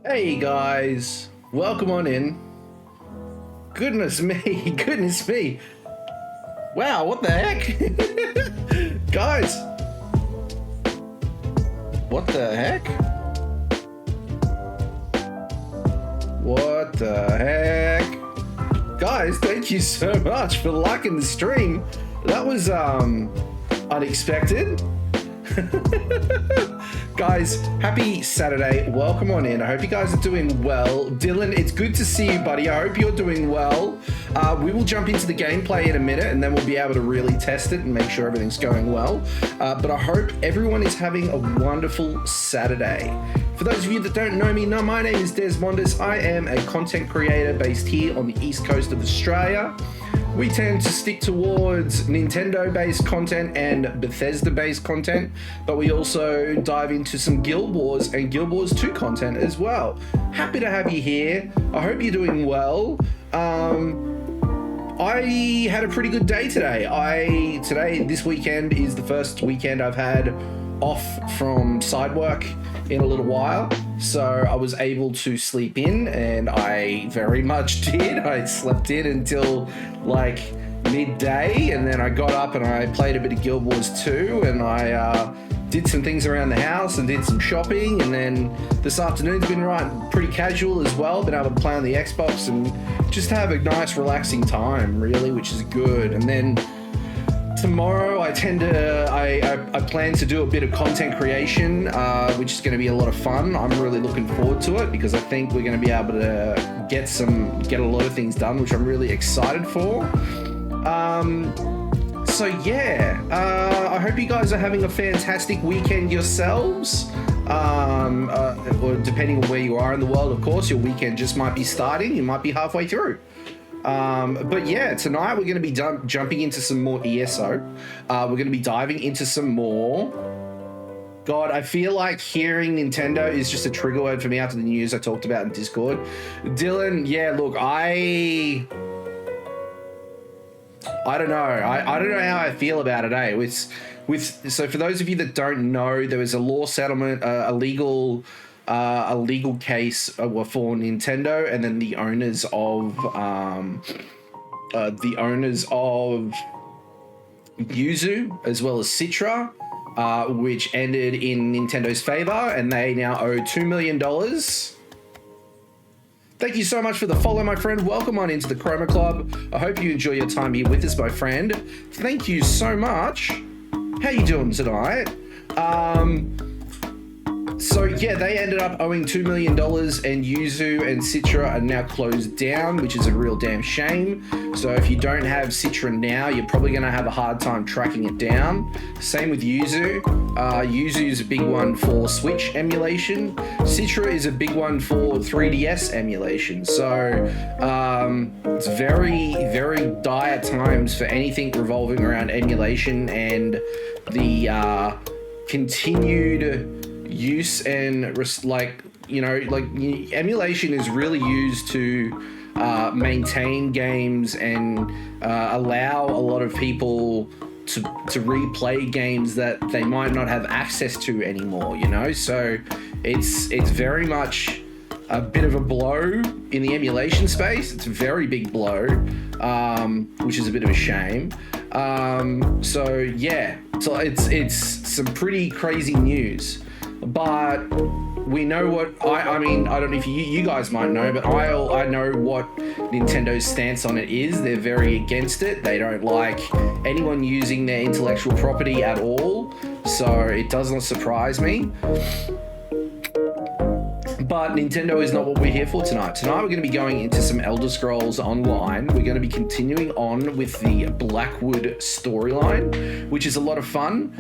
Hey guys, welcome on in. Goodness me, goodness me. Wow, what the heck? Guys, what the heck? What the heck? Guys, thank you so much for liking the stream. That was unexpected. Guys, happy Saturday. Welcome on in. I hope you guys are doing well. Dylan, it's good to see you, buddy. I hope you're doing well. We will jump into the gameplay in a minute and then we'll be able to really test it and make sure everything's going well. But I hope everyone is having a wonderful Saturday. For those of you that don't know me, my name is Des Mondes. I am a content creator based here on the east coast of Australia. We tend to stick towards Nintendo-based content and Bethesda-based content, but we also dive into some Guild Wars and Guild Wars 2 content as well. Happy to have you here. I hope you're doing well. I had a pretty good day today. This weekend is the first weekend I've had off from side work in a little while, so I was able to sleep in, and I very much did. I slept in until like midday, and then I got up and I played a bit of Guild Wars 2, and I did some things around the house and did some shopping, and then this afternoon's been pretty casual as well. Been able to play on the Xbox and just have a nice relaxing time, really, which is good. And then tomorrow I plan to do a bit of content creation, which is going to be a lot of fun. I'm really looking forward to it because I think we're going to be able to get a lot of things done, which I'm really excited for. So yeah, I hope you guys are having a fantastic weekend yourselves. Or depending on where you are in the world, of course, your weekend just might be starting. You might be halfway through. But yeah, tonight we're going to be jumping into some more ESO. We're going to be diving into some more. God, I feel like hearing Nintendo is just a trigger word for me after the news I talked about in Discord. Dylan, yeah, look, I don't know. I don't know how I feel about it, eh? So for those of you that don't know, there was a law settlement, a legal case for Nintendo, and then the owners of Yuzu as well as Citra, which ended in Nintendo's favor, and they now owe $2 million. Thank you so much for the follow, my friend. Welcome on into the Chroma Club. I hope you enjoy your time here with us, my friend. Thank you so much. How you doing tonight? So yeah, they ended up owing $2 million, and Yuzu and Citra are now closed down, which is a real damn shame. So if you don't have Citra now, you're probably going to have a hard time tracking it down. Same with Yuzu. Yuzu is a big one for Switch emulation. Citra is a big one for 3DS emulation. So it's very, very dire times for anything revolving around emulation and the continued use and emulation is really used to maintain games and allow a lot of people to replay games that they might not have access to anymore, you know. So it's very much a bit of a blow in the emulation space. It's a very big blow, which is a bit of a shame. So yeah, so it's some pretty crazy news. But we know what I mean, I don't know if you guys might know, but I know what Nintendo's stance on it is. They're very against it. They don't like anyone using their intellectual property at all. So it does not surprise me. But Nintendo is not what we're here for tonight. Tonight we're going to be going into some Elder Scrolls Online. We're going to be continuing on with the Blackwood storyline, which is a lot of fun.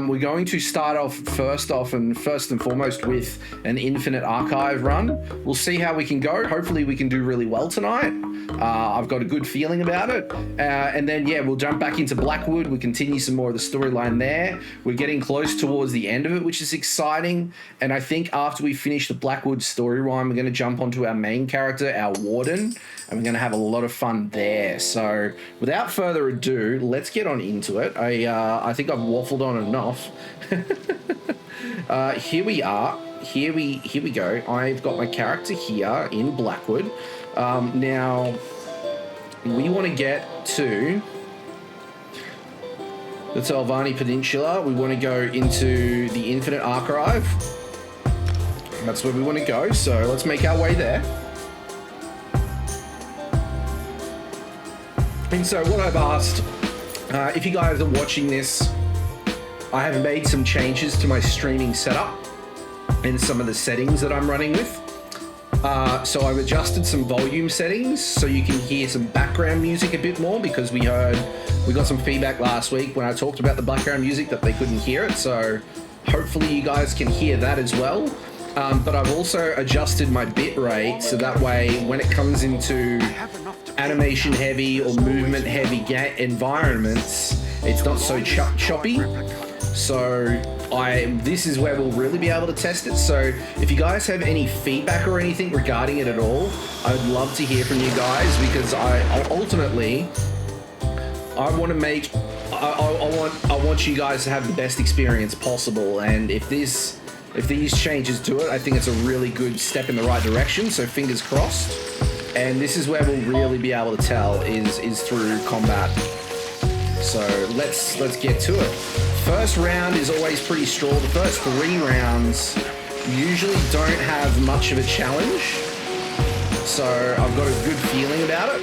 We're going to start off first and foremost with an Infinite Archive run. We'll see how we can go. Hopefully we can do really well tonight. I've got a good feeling about it. And then, yeah, we'll jump back into Blackwood. We continue some more of the storyline there. We're getting close towards the end of it, which is exciting. And I think after we finish the Blackwood storyline, we're going to jump onto our main character, our Warden, and we're going to have a lot of fun there. So without further ado, let's get on into it. I think I've waffled on enough. Here we are. here we go. I've got my character here in Blackwood. Now we want to get to the Telvanni Peninsula. We want to go into the Infinite Archive. That's where we want to go. So let's make our way there. And so what I've asked, if you guys are watching this, I have made some changes to my streaming setup and some of the settings that I'm running with. So I've adjusted some volume settings so you can hear some background music a bit more, because we got some feedback last week when I talked about the background music that they couldn't hear it. So hopefully you guys can hear that as well. But I've also adjusted my bit rate so that way when it comes into animation heavy or movement heavy environments, it's not so choppy. So this is where we'll really be able to test it. So if you guys have any feedback or anything regarding it at all, I would love to hear from you guys, because I want to make, I want you guys to have the best experience possible. And if these changes to it, I think it's a really good step in the right direction. So fingers crossed. And this is where we'll really be able to tell is through combat. So let's get to it. First round is always pretty straw. The first 3 rounds usually don't have much of a challenge. So I've got a good feeling about it.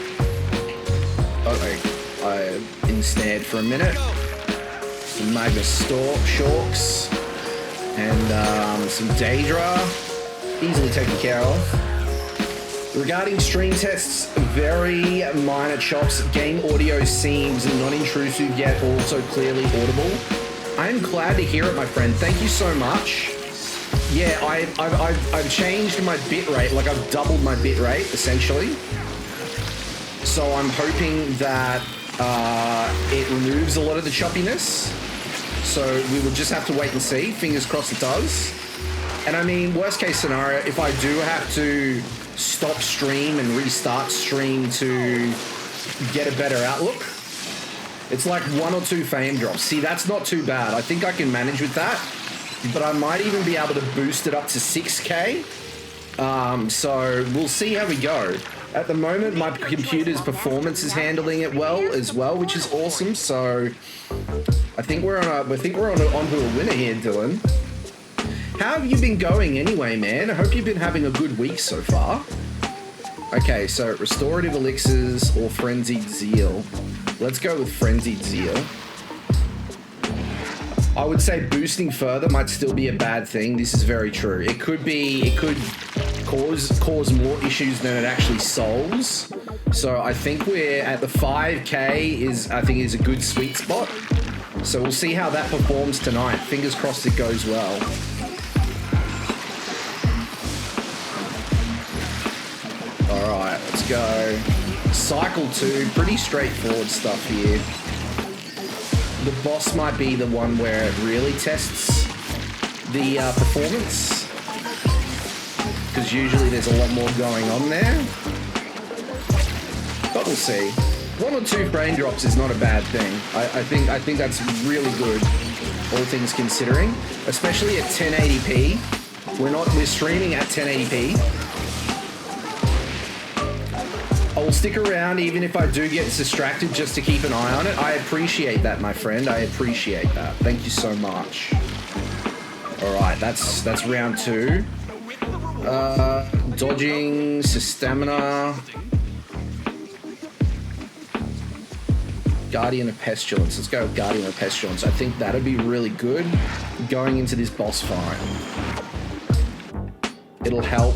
Okay, I ensnared for a minute. Some Magnus Shorks and some Daedra, easily taken care of. Regarding stream tests, very minor chops. Game audio seems non-intrusive yet also clearly audible. I am glad to hear it, my friend. Thank you so much. Yeah, I've changed my bit rate. Like, I've doubled my bit rate essentially. So I'm hoping that it removes a lot of the choppiness. So we will just have to wait and see. Fingers crossed it does. And I mean, worst case scenario, if I do have to stop stream and restart stream to get a better outlook, it's like 1 or 2 frame drops. See, that's not too bad. I think I can manage with that, but I might even be able to boost it up to 6K. So we'll see how we go. At the moment, my computer's performance is handling it well as well, which is awesome. So I think we're onto a winner here, Dylan. How have you been going anyway, man? I hope you've been having a good week so far. Okay, so restorative elixirs or frenzied zeal. Let's go with frenzied zeal. I would say boosting further might still be a bad thing. This is very true. It could cause more issues than it actually solves. So I think we're at the 5K is a good sweet spot. So we'll see how that performs tonight. Fingers crossed it goes well. All right, let's go. Cycle 2, pretty straightforward stuff here. The boss might be the one where it really tests the performance, because usually there's a lot more going on there. But we'll see. 1 or 2 frame drops is not a bad thing. I think that's really good, all things considering, especially at 1080p. We're streaming at 1080p. I will stick around even if I do get distracted just to keep an eye on it. I appreciate that, my friend. I appreciate that. Thank you so much. All right, that's round 2. Dodging, stamina. Guardian of Pestilence. Let's go with Guardian of Pestilence. I think that'd be really good going into this boss fight. It'll help.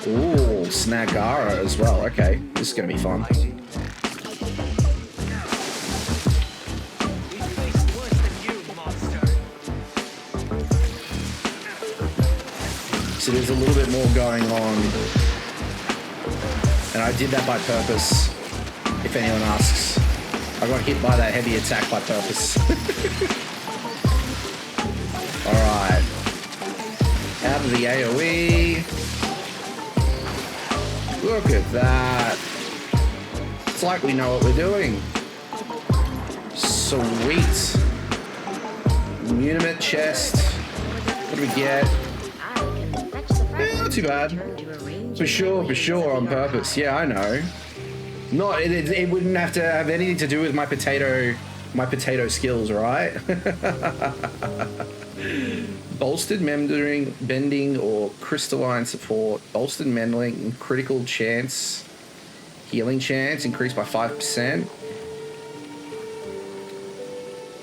Ooh, Snagara as well. Okay, this is going to be fun. So there's a little bit more going on. And I did that by purpose, if anyone asks. I got hit by that heavy attack by purpose. Alright. Out of the AoE. Look at that. It's like we know what we're doing. Sweet. Muniment chest. What do we get? too bad. For sure, on purpose. Yeah, I know. Not it wouldn't have to have anything to do with my potato skills, right? Bolstered mending, bending, or crystalline support. Bolstered mending, critical chance, healing chance increased by 5%.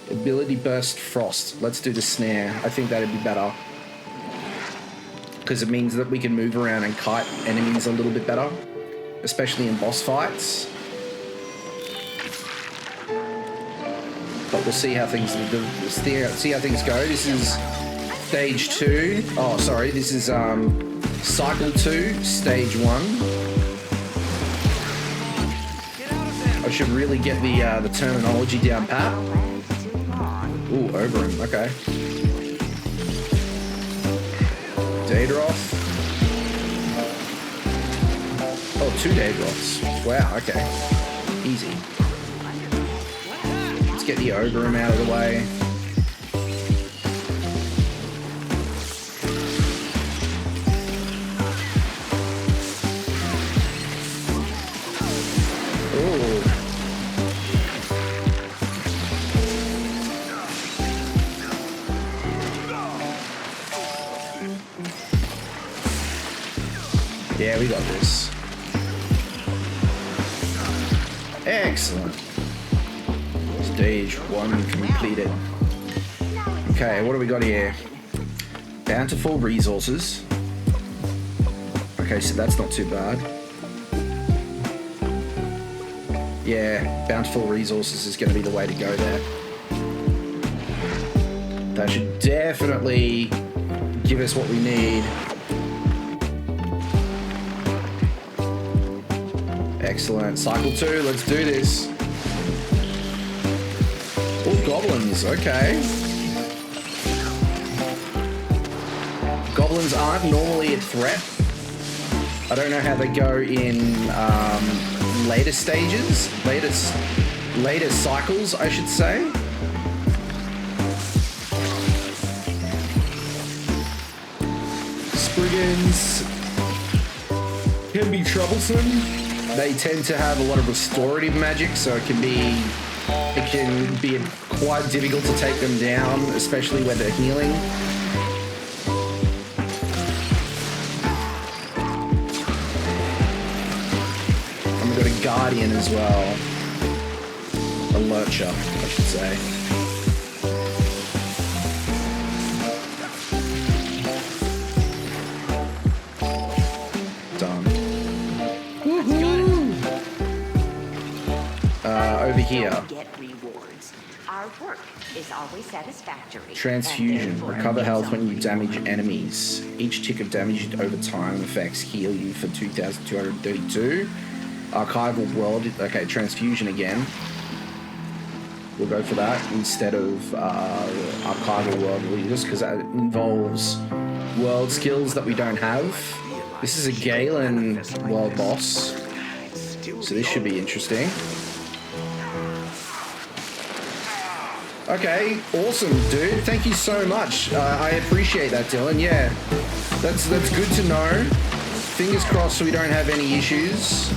Ability burst frost. Let's do the snare. I think that'd be better because it means that we can move around and kite enemies a little bit better, especially in boss fights. But we'll see how things see how things go. This is stage 2. Oh, sorry. This is cycle 2, stage 1. I should really get the terminology down pat. Ooh, Oberon. Okay. Daedroth. Oh, 2 Daedroths. Wow. Okay. Easy. Let's get the Oberon out of the way. Ooh. Yeah, we got this. Excellent. Stage 1 completed. Okay, what do we got here? Bountiful resources. Okay, so that's not too bad. Yeah, bountiful resources is going to be the way to go there. That should definitely give us what we need. Excellent. Cycle 2, let's do this. Oh, goblins, okay. Goblins aren't normally a threat. I don't know how they go in later stages, later cycles, I should say. Spriggans can be troublesome. They tend to have a lot of restorative magic, so it can be quite difficult to take them down, especially when they're healing. And we've got a Guardian as well. A Lurcher, I should say. Over here. Our work is always satisfactory. Transfusion. Recover health when you damage enemies. Each tick of damage over time effects heal you for 2,232. Archival world. Okay, transfusion again. We'll go for that instead of archival world leaders because that involves world skills that we don't have. This is a Galen world boss, so this should be interesting. Okay, awesome, dude. Thank you so much. I appreciate that, Dylan. Yeah, that's good to know. Fingers crossed we don't have any issues.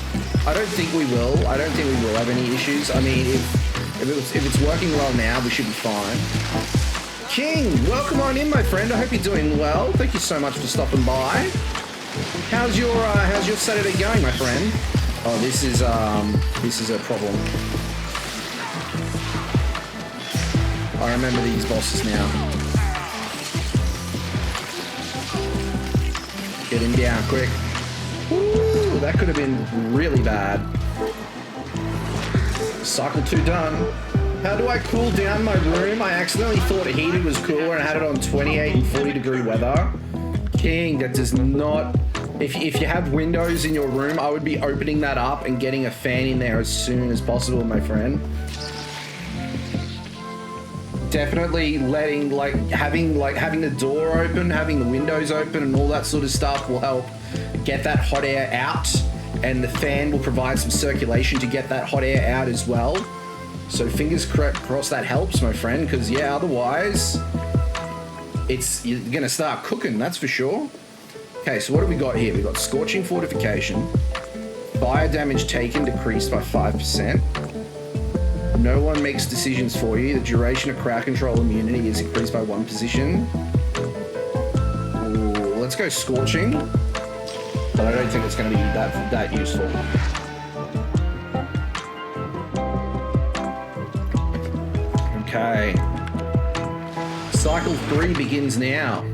I don't think we will. I don't think we will have any issues. I mean, if it's working well now, we should be fine. King, welcome on in, my friend. I hope you're doing well. Thank you so much for stopping by. How's your Saturday going, my friend? Oh, this is a problem. I remember these bosses now. Get him down quick. Ooh, that could have been really bad. Cycle 2 done. How do I cool down my room? I accidentally thought heated was cooler and had it on 28 and 40 degree weather. King, that does not... If you have windows in your room, I would be opening that up and getting a fan in there as soon as possible, my friend. Definitely having the door open, having the windows open and all that sort of stuff will help get that hot air out, and the fan will provide some circulation to get that hot air out as well. So fingers crossed that helps, my friend, because yeah, otherwise you're gonna start cooking, that's for sure. Okay, so what have we got here? We've got Scorching Fortification. Fire damage taken decreased by 5%. No one makes decisions for you. The duration of crowd control immunity is increased by 1 position. Ooh, let's go Scorching. But I don't think it's going to be that useful. Okay. Cycle 3 begins now.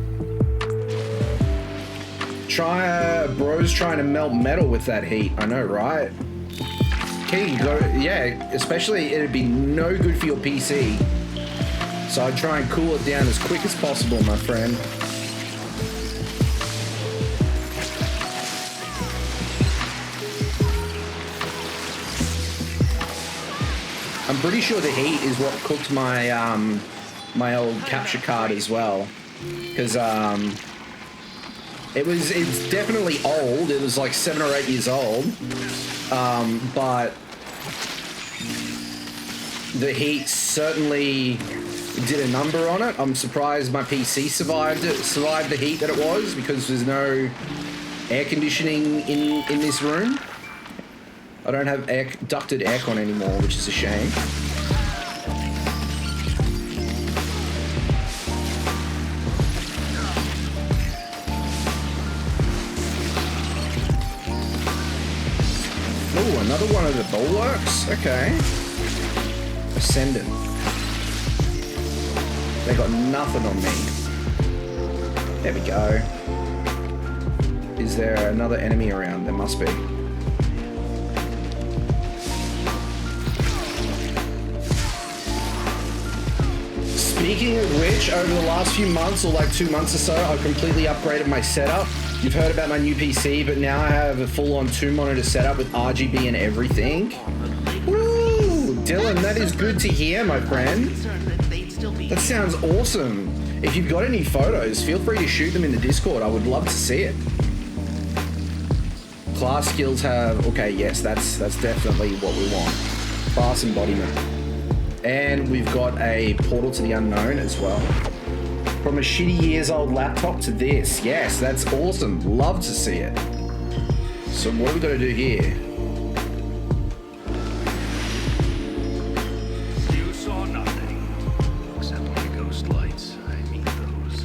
Bro's trying to melt metal with that heat. I know, right? Okay, yeah, especially it'd be no good for your PC. So I'd try and cool it down as quick as possible, my friend. I'm pretty sure the heat is what cooked my my old capture card as well, because it's definitely old. It was like 7 or 8 years old, but the heat certainly did a number on it. I'm surprised my PC survived the heat that it was, because there's no air conditioning in this room. I don't have ducted aircon anymore, which is a shame. Oh, another one of the bulwarks. Okay. Ascendant. They got nothing on me. There we go. Is there another enemy around? There must be. Speaking of which, over the last few months, or like 2 months or so, I've completely upgraded my setup. You've heard about my new PC, but now I have a full-on 2-monitor setup with RGB and everything. Woo! Dylan, that is good to hear, my friend. That sounds awesome. If you've got any photos, feel free to shoot them in the Discord. I would love to see it. Class skills have... Okay, yes, that's definitely what we want. Class embodiment. And we've got a portal to the unknown as well. From a shitty years old laptop to this. Yes, that's awesome. Love to see it. So what have we got to do here? You saw nothing. Except my ghost lights. I mean those.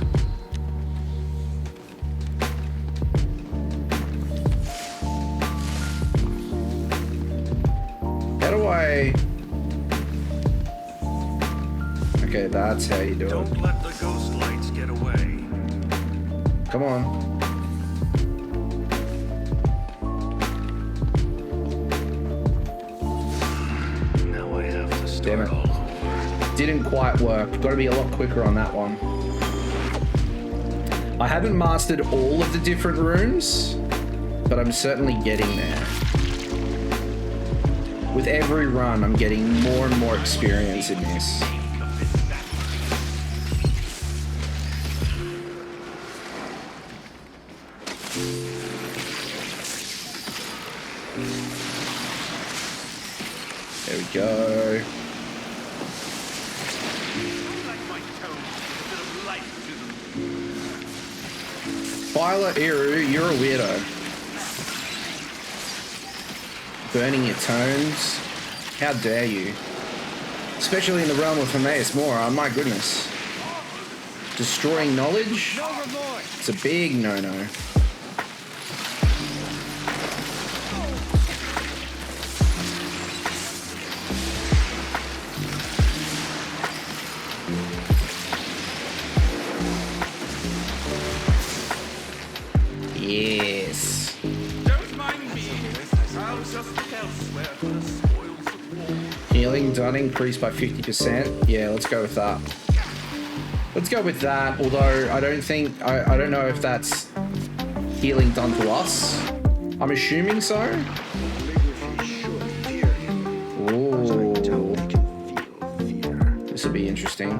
How do I... Okay, that's how you do it. Don't let the ghost lights get away. Come on. Now I have to start Damn it. all over. Didn't quite work. Got to be a lot quicker on that one. I haven't mastered all of the different rooms, but I'm certainly getting there. With every run, I'm getting more and more experience in this. There we go. Viola Eru, you're a weirdo. Burning your tones. How dare you? Especially in the realm of Hermaeus Mora, my goodness. Destroying knowledge? It's a big no-no. Yes. Don't mind me. I'll just look elsewhere for the spoils of war. Healing done increased by 50%. Yeah, let's go with that. Let's go with that, although I don't think... I don't know if that's healing done to us. I'm assuming so. Ooh. This will be interesting.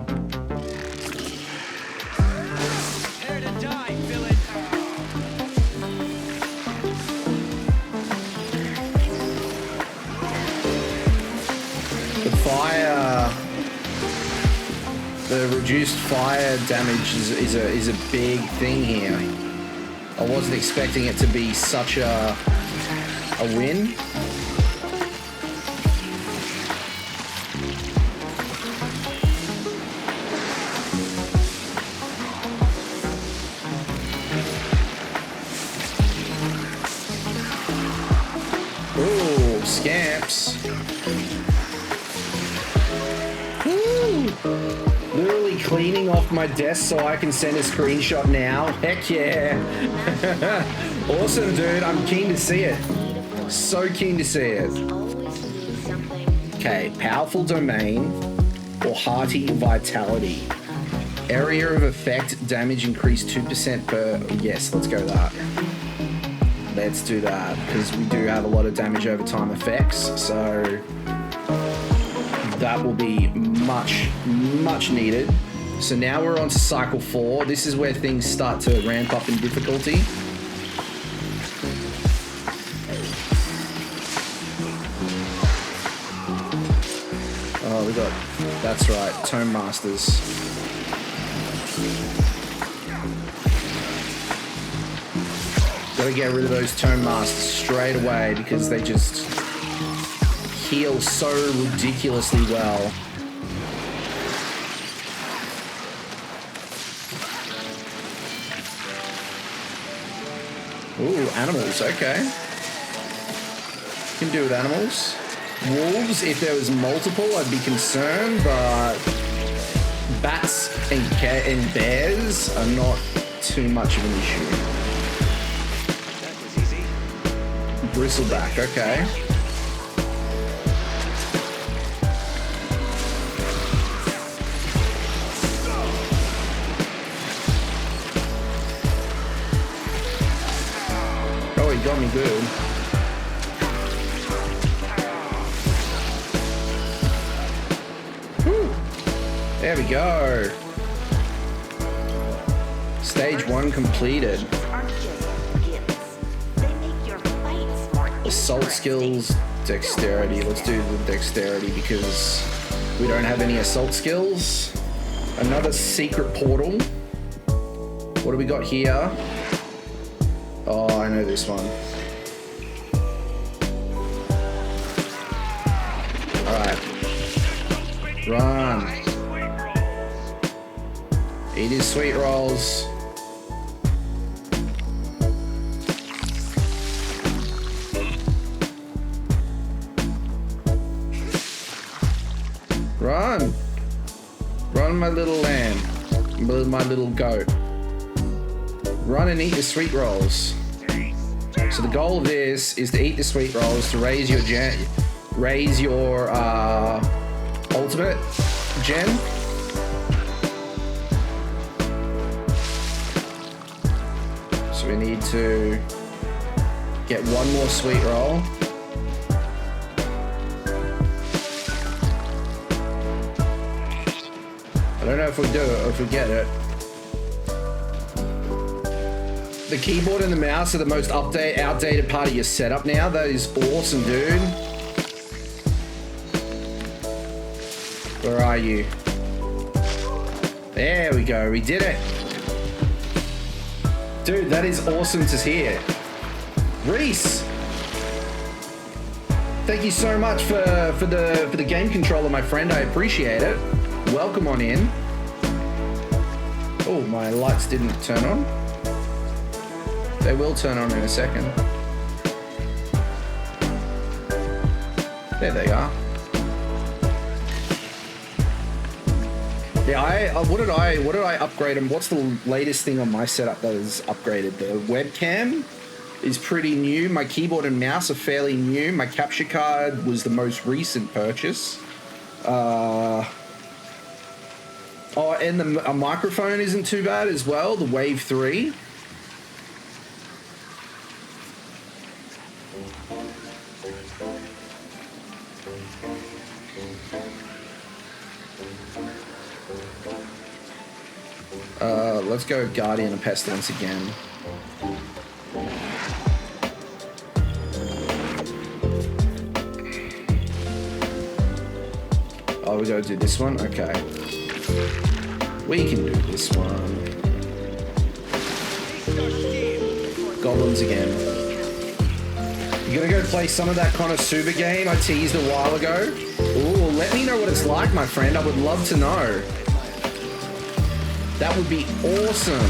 The reduced fire damage is a big thing here. I wasn't expecting it to be such a win. Ooh, scamps. Woo! Literally cleaning off my desk so I can send a screenshot now. Heck yeah. Awesome, dude. I'm keen to see it. So keen to see it. Okay, powerful domain or hearty vitality. Area of effect, damage increased 2% per... Yes, let's go that. Let's do that, because we do have a lot of damage over time effects, so that will be much, much needed. So now we're on to cycle 4. This is where things start to ramp up in difficulty. Oh, we got... That's right, Tome Masters. Gotta get rid of those Tome Masters straight away because they just heal so ridiculously well. Ooh, animals, okay. Can do with animals. Wolves, if there was multiple, I'd be concerned, but bats and bears are not too much of an issue. Bristleback, okay. Oh, he got me good. Whew. There we go. Stage 1 completed. Assault skills, dexterity. Let's do the dexterity because we don't have any assault skills. Another secret portal. What do we got here? Oh, I know this one. Alright. Run. Eat his sweet rolls. Run! Run, my little lamb. My little goat. Run and eat the sweet rolls. So the goal of this is to eat the sweet rolls to raise your ultimate gen. So we need to get one more sweet roll. I don't know if we do it or if we get it. The keyboard and the mouse are the most outdated part of your setup now. That is awesome, dude. Where are you? There we go. We did it. Dude, that is awesome to hear. Reese, thank you so much for the game controller, my friend. I appreciate it. Welcome on in. Oh, my lights didn't turn on. They will turn on in a second. There they are. Yeah, what did I upgrade them? What's the latest thing on my setup that is upgraded? The webcam is pretty new. My keyboard and mouse are fairly new. My capture card was the most recent purchase. Oh, and a microphone isn't too bad as well, the Wave 3. Let's go Guardian of Pestilence again. Oh, we gotta do this one? Okay. We can do this one. goblins again. You gonna go play some of that Konosuba game I teased a while ago? Ooh, let me know what it's like, my friend. I would love to know. That would be awesome.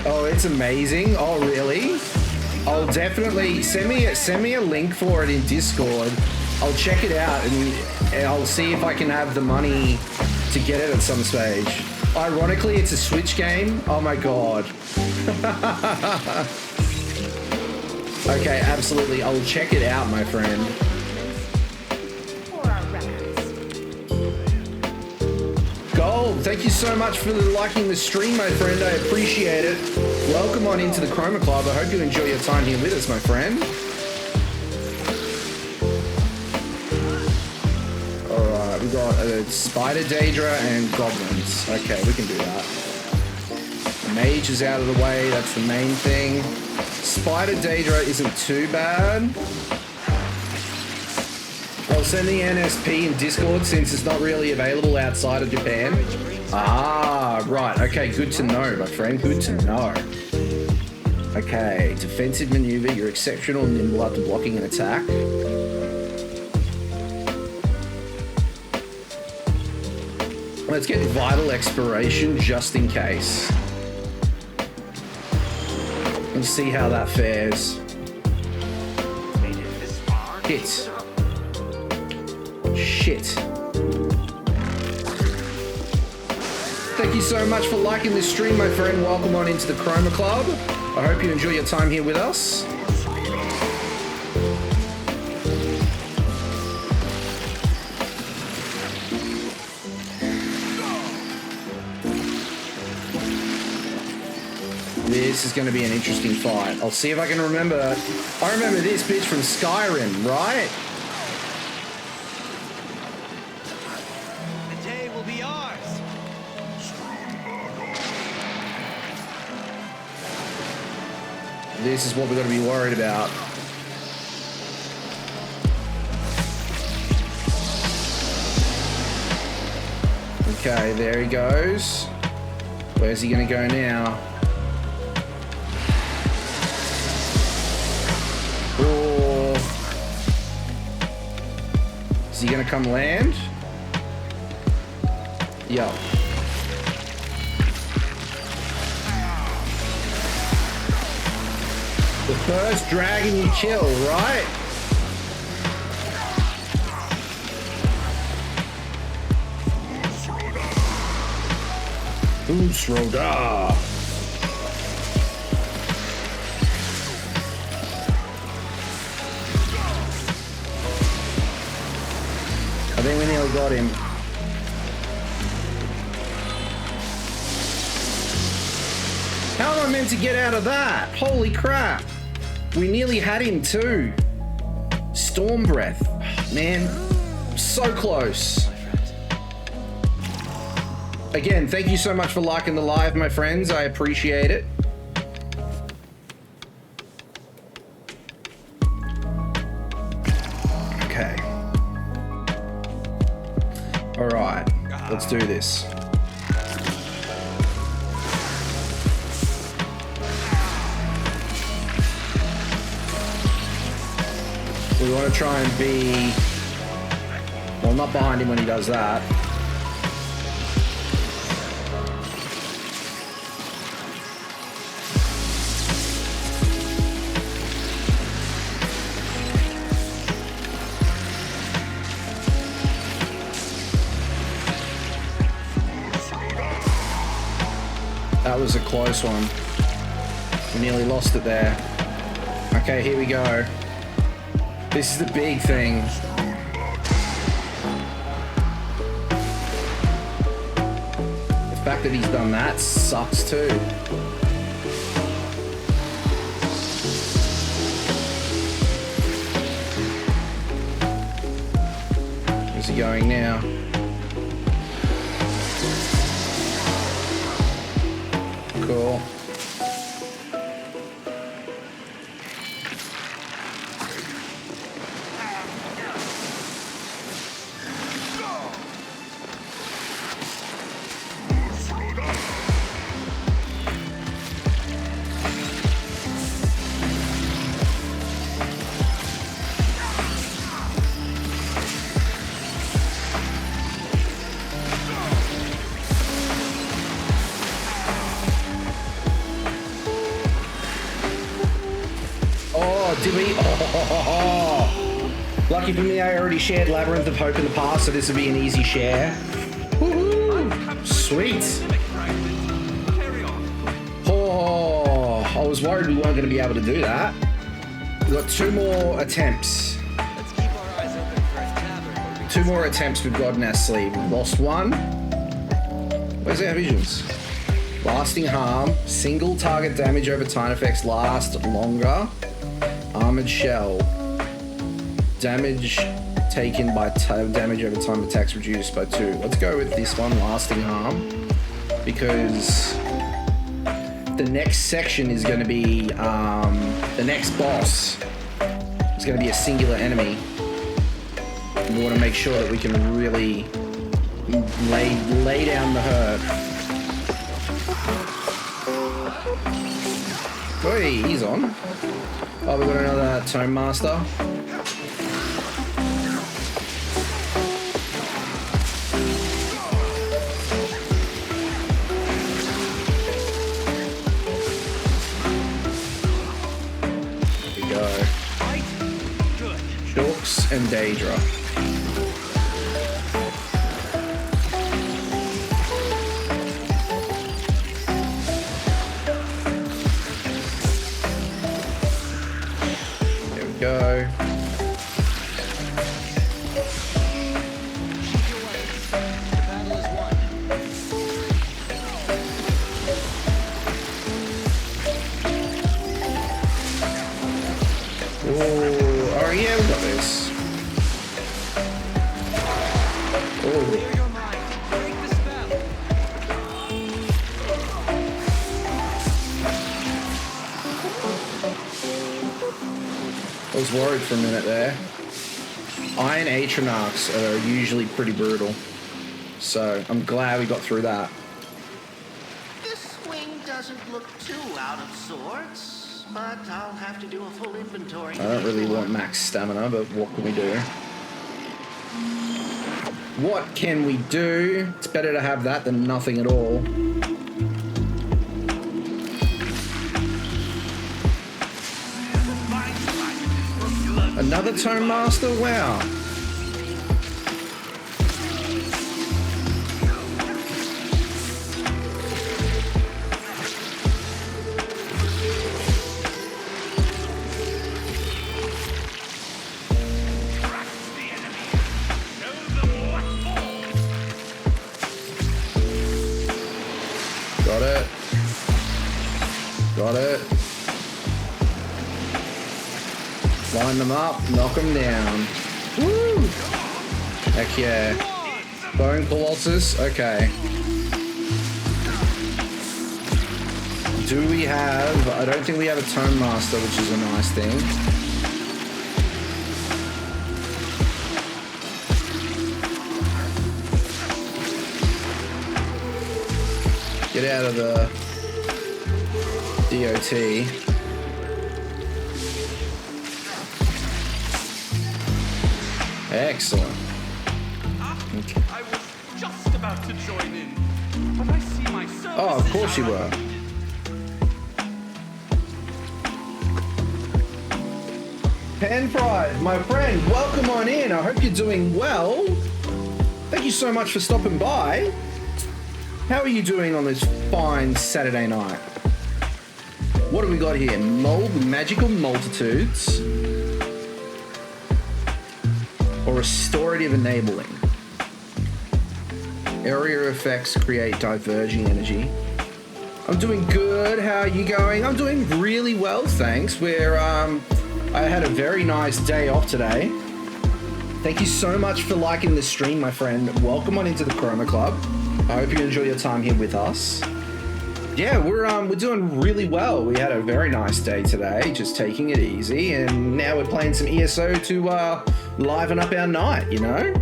Oh, it's amazing. Oh, really? I'll definitely send me a link for it in Discord. I'll check it out and I'll see if I can have the money to get it at some stage. Ironically, it's a Switch game. Oh my god. Okay, absolutely. I'll check it out, my friend. Gold, thank you so much for liking the stream, my friend. I appreciate it. Welcome on into the Chroma Club. I hope you enjoy your time here with us, my friend. Alright, we got a Spider Daedra and Goblins. Okay, we can do that. The Mage is out of the way, that's the main thing. Spider Daedra isn't too bad. I'll send the NSP in Discord since it's not really available outside of Japan. Ah, right. Okay, good to know, my friend. Good to know. Okay, defensive maneuver. You're exceptional and nimble after blocking an attack. Let's get vital expiration just in case. Let's see how that fares. Hit. Shit. Thank you so much for liking this stream, my friend. Welcome on into the Chroma Club. I hope you enjoy your time here with us. This is going to be an interesting fight. I'll see if I can remember. I remember this bitch from Skyrim, right? This is what we're going to be worried about. Okay, there he goes. Where's he going to go now? Oh. Is he going to come land? Yo. The first dragon you kill, right? Usroda. I think we nearly got him. How am I meant to get out of that? Holy crap. We nearly had him too. Storm breath. Man, so close. Again, thank you so much for liking the live, my friends. I appreciate it. Okay. All right, let's do this. We want to try and be, well, not behind him when he does that. That was a close one. We nearly lost it there. Okay, here we go. This is the big thing. The fact that he's done that sucks too. Where's he going now? Cool. me. Oh, lucky for me, I already shared Labyrinth of Hope in the past, so this would be an easy share. Woohoo! Sweet. Oh, I was worried we weren't going to be able to do that. We've got 2 more attempts. Let's keep our eyes open for a tavern. 2 more attempts we've got in our sleeve. We've lost 1. Where's our visions? Lasting harm, single target damage over time effects last longer. Armored shell. Damage taken by damage over time attacks reduced by 2. Let's go with this one, lasting harm, because the next section is going to be the next boss is going to be a singular enemy. We want to make sure that we can really lay down the hurt. Oi, he's on. Oh, we've got another Tome Master. Here we go. Shulks and Daedra. Go. Oh yeah, we got this. Oh. I was worried for a minute there. Iron Atronachs are usually pretty brutal, so I'm glad we got through that. This swing doesn't look too out of sorts, but I'll have to do a full inventory. I don't really want max stamina, but what can we do? What can we do? It's better to have that than nothing at all. Another Tome Master? Wow. Got it. Got it. Line them up, knock them down. Woo! Heck yeah. Bone Colossus, okay. Do we have... I don't think we have a Tome Master, which is a nice thing. Get out of the DOT. Excellent. Okay. I was just about to join in, but I see my services. Oh, of course you were. Pen Pride, my friend, welcome on in. I hope you're doing well. Thank you so much for stopping by. How are you doing on this fine Saturday night? What have we got here? Magical Multitudes. Or restorative enabling. Area effects create diverging energy. I'm doing good. How are you going? I'm doing really well, thanks. I had a very nice day off today. Thank you so much for liking the stream, my friend. Welcome on into the Chroma Club. I hope you enjoy your time here with us. Yeah, we're doing really well. We had a very nice day today, just taking it easy, and now we're playing some ESO to liven up our night, you know?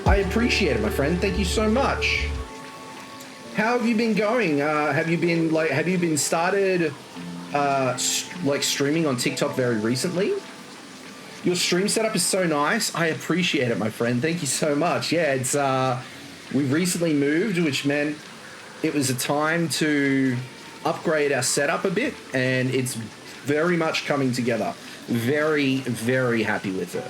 I appreciate it, my friend. Thank you so much. How have you been going? Have you been started streaming on TikTok very recently? Your stream setup is so nice. I appreciate it, my friend. Thank you so much. Yeah, it's we've recently moved, which meant it was a time to upgrade our setup a bit, and it's very much coming together. Very, very happy with it.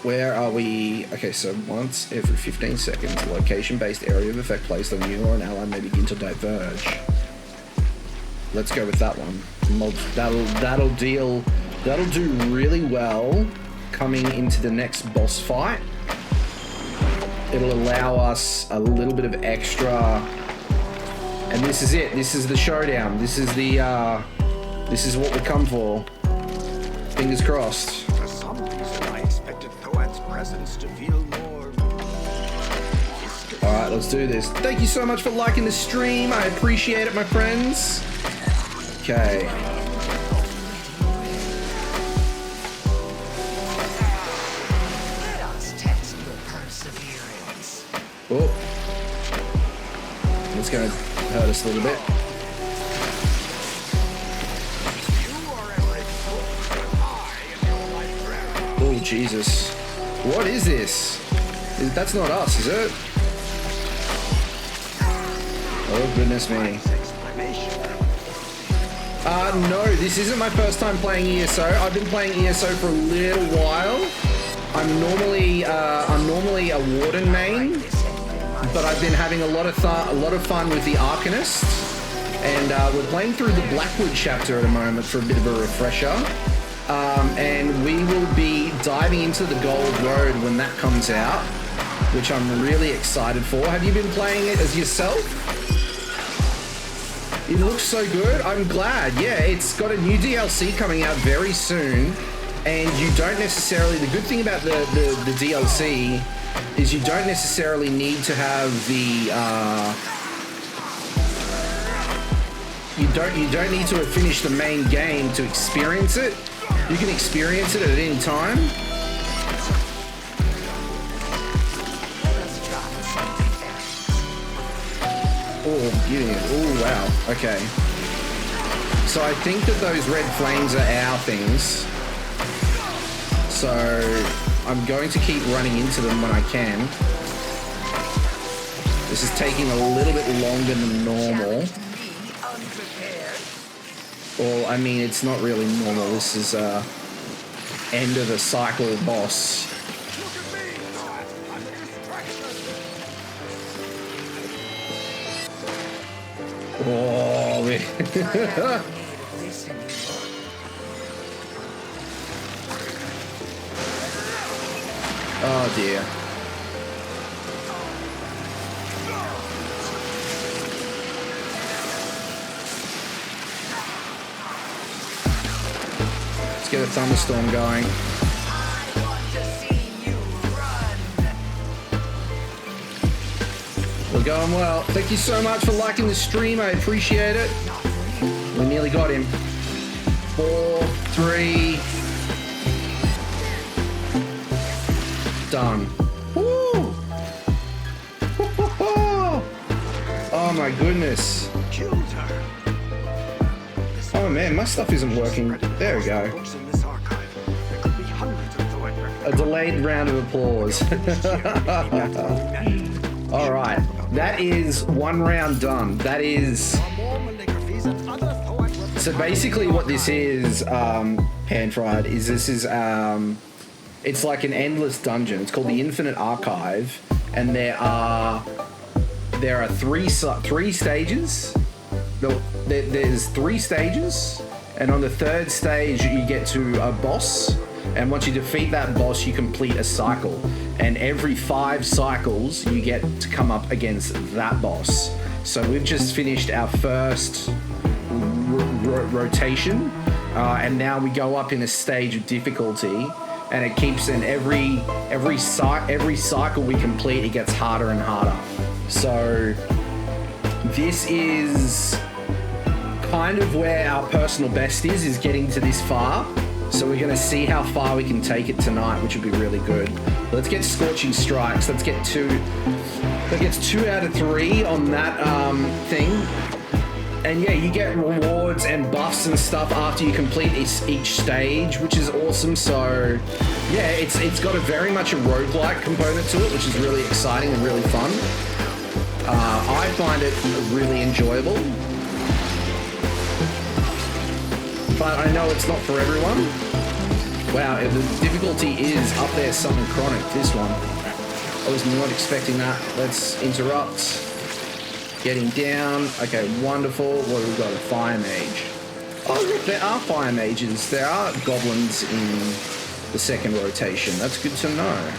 Where are we? Okay, so once every 15 seconds, a location-based area of effect placed on you or an ally may begin to diverge. Let's go with that one. That'll do really well coming into the next boss fight. It'll allow us a little bit of extra, and this is it. This is the showdown. This is the this is what we come for. Fingers crossed. For some reason, I expected Thoad's presence to feel more. All right, let's do this. Thank you so much for liking the stream. I appreciate it, my friends. Okay. Let us test your perseverance. Oh. It's going to hurt us a little bit. Oh, Jesus. What is this? That's not us, is it? Oh, goodness me. No, this isn't my first time playing ESO. I've been playing ESO for a little while. I'm normally a Warden main, but I've been having a lot of fun with the Arcanist, and we're playing through the Blackwood chapter at the moment for a bit of a refresher. And we will be diving into the Gold Road when that comes out, which I'm really excited for. Have you been playing it as yourself? It looks so good. I'm glad. Yeah, it's got a new DLC coming out very soon, and you don't necessarily, the good thing about the DLC is you don't necessarily need to have the you don't need to have finished the main game to experience it. You can experience it at any time. Oh, getting it. Oh, wow. Okay. So I think that those red flames are our things. So I'm going to keep running into them when I can. This is taking a little bit longer than normal. Well, I mean, it's not really normal. This is end of a cycle boss. Oh, man. Oh, dear. Let's get a thunderstorm going. We're going well. Thank you so much for liking the stream. I appreciate it. We nearly got him. 4, 3. Done. Woo! Oh my goodness. Oh man, my stuff isn't working. There we go. A delayed round of applause. All right, that is one round done. That is... So basically what this is, Pan-Fried, is this is... it's like an endless dungeon. It's called the Infinite Archive, and there are three stages. There's 3 stages, and on the 3rd stage you get to a boss, and once you defeat that boss you complete a cycle, and every 5 cycles you get to come up against that boss. So we've just finished our first rotation, and now we go up in a stage of difficulty, and it keeps in every cycle we complete, it gets harder and harder. So this is kind of where our personal best is getting to this far. So we're gonna see how far we can take it tonight, which would be really good. Let's get Scorching Strikes. Let's get 2. That gets 2 out of 3 on that thing. And yeah, you get rewards and buffs and stuff after you complete each stage, which is awesome. So yeah, it's got a very much a roguelike component to it, which is really exciting and really fun. I find it really enjoyable. but I know it's not for everyone. Wow, the difficulty is up there, something chronic, this one. I was not expecting that. Let's interrupt. Getting down. Okay, wonderful. What do we got? A fire mage. Oh, look, there are fire mages. There are goblins in the second rotation. That's good to know.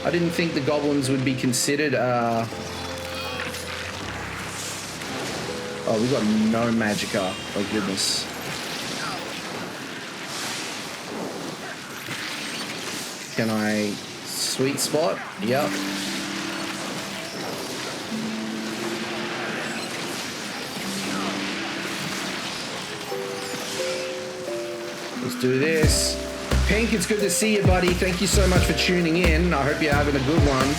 I didn't think the goblins would be considered, Oh, we got no magicka. Oh, goodness. Can I... Sweet spot? Yep. Let's do this. Pink, it's good to see you, buddy. Thank you so much for tuning in. I hope you're having a good one.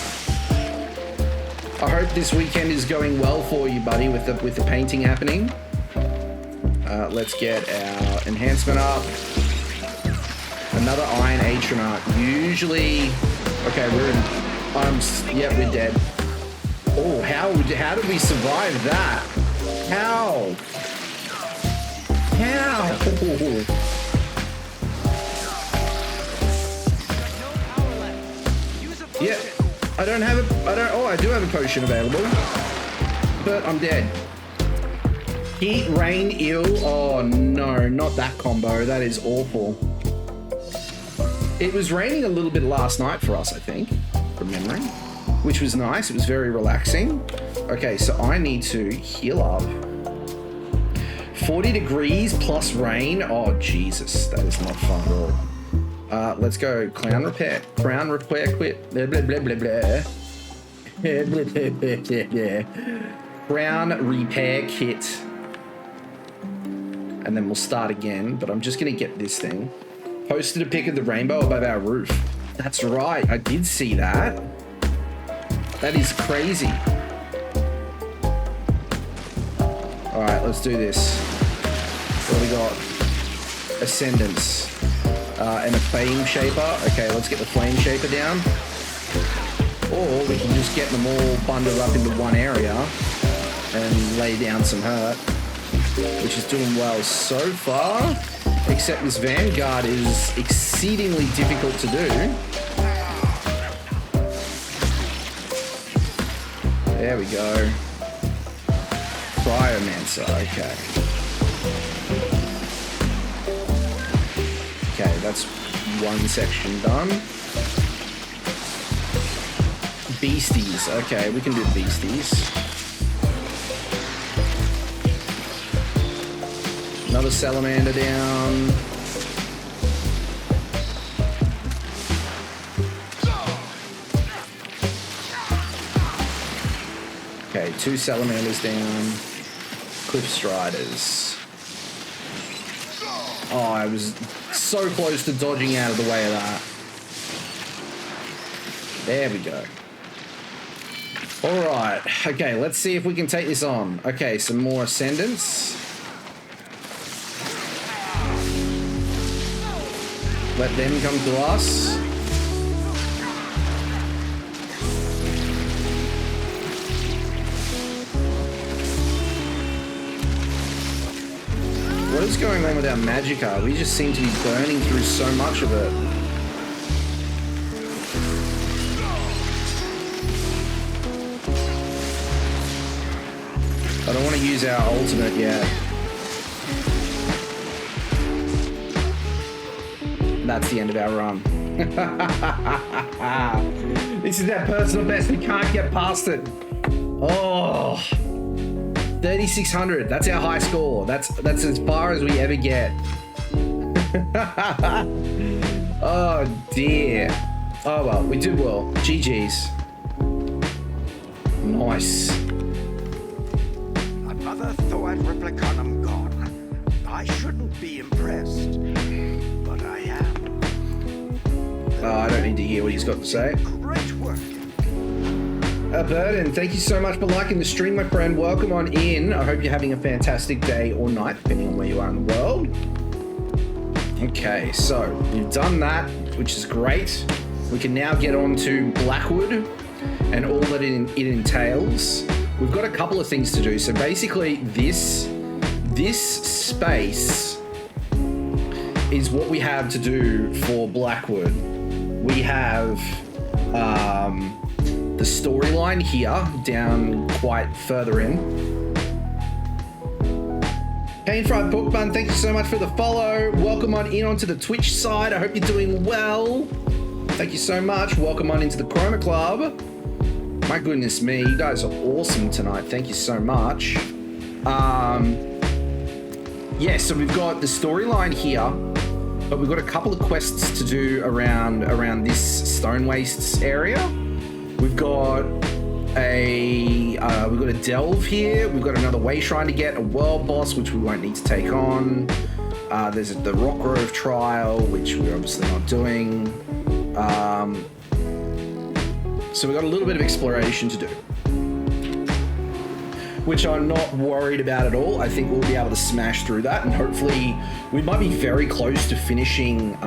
I hope this weekend is going well for you, buddy, with the painting happening. Let's get our enhancement up. Another Iron Atronach. Usually... Okay, we're in... yeah, we're dead. Oh, how did we survive that? How? Yeah, I do have a potion available, but I'm dead. Heat, rain, ill. Oh no, not that combo. That is awful. It was raining a little bit last night for us, I think, from memory, which was nice. It was very relaxing. Okay, so I need to heal up. 40 degrees plus rain. Oh, Jesus, that is not fun at all. Let's go. Crown repair kit. Blah, blah, blah, blah, blah. Crown repair kit. And then we'll start again, but I'm just going to get this thing. Posted a pic of the rainbow above our roof. That's right. I did see that. That is crazy. All right, let's do this. What do we got? Ascendance. And a flame shaper. Okay, let's get the flame shaper down. Or we can just get them all bundled up into one area and lay down some hurt, which is doing well so far, except this Vanguard is exceedingly difficult to do. There we go. Cryomancer, okay. Okay, that's one section done. Beasties, okay, we can do beasties. Another salamander down. Okay, 2 salamanders down. Cliff striders. Oh, I was so close to dodging out of the way of that. There we go. All right. Okay, let's see if we can take this on. Okay, some more ascendants. Let them come to us. What is going on with our magicka? We just seem to be burning through so much of it. I don't want to use our ultimate yet. That's the end of our run. This is our personal best. We can't get past it. Oh, 3,600. That's our high score. That's as far as we ever get. Oh dear. Oh well, we did well. GG's. Nice. Another Thoat Replicanum gone. I shouldn't be impressed, but I am. I don't need to hear what he's got to say. Great work. Burden, thank you so much for liking the stream, my friend. Welcome on in. I hope you're having a fantastic day or night, depending on where you are in the world. Okay, so you've done that, which is great. We can now get on to Blackwood and all that it entails. We've got a couple of things to do. So basically this space is what we have to do for Blackwood. We have the storyline here, down quite further in. Pain Fried Pork Bun, thank you so much for the follow. Welcome on in onto the Twitch side. I hope you're doing well. Thank you so much. Welcome on into the Chroma Club. My goodness me, you guys are awesome tonight. Thank you so much. Yeah, so we've got the storyline here, but we've got a couple of quests to do around this Stone Wastes area. We've got a delve here. We've got another way shrine to get, a world boss, which we won't need to take on. There's the Rock Grove trial, which we're obviously not doing. So we've got a little bit of exploration to do, which I'm not worried about at all. I think we'll be able to smash through that, and hopefully we might be very close to finishing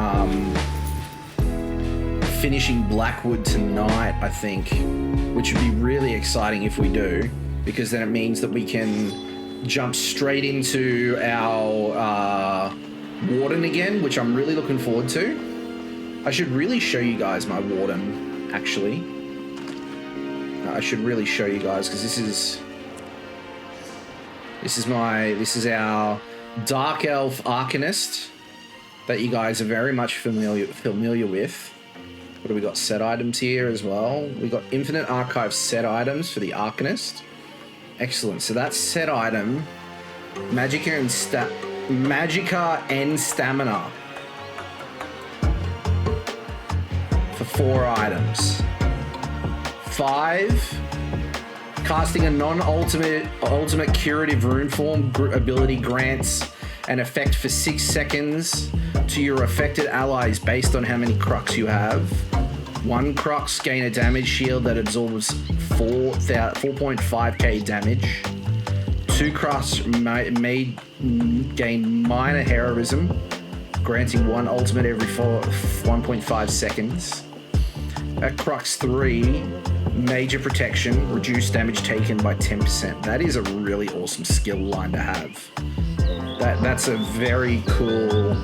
Blackwood tonight, I think, which would be really exciting if we do, because then it means that we can jump straight into our warden again, which I'm really looking forward to. I should really show you guys my warden, actually. I should really show you guys, because this is our Dark Elf Arcanist that you guys are very much familiar with. What do we got? Set items here as well. We got Infinite Archive set items for the Arcanist. Excellent. So that's set item, Magicka and Stamina for 4 items. 5. Casting a non-ultimate curative rune form ability grants an effect for 6 seconds to your affected allies based on how many Crux you have. 1 Crux, gain a damage shield that absorbs 4.5k damage. 2 Crux may gain minor heroism, granting 1 ultimate every 1.5 seconds. At Crux 3, major protection, reduce damage taken by 10%. That is a really awesome skill line to have. That's a very cool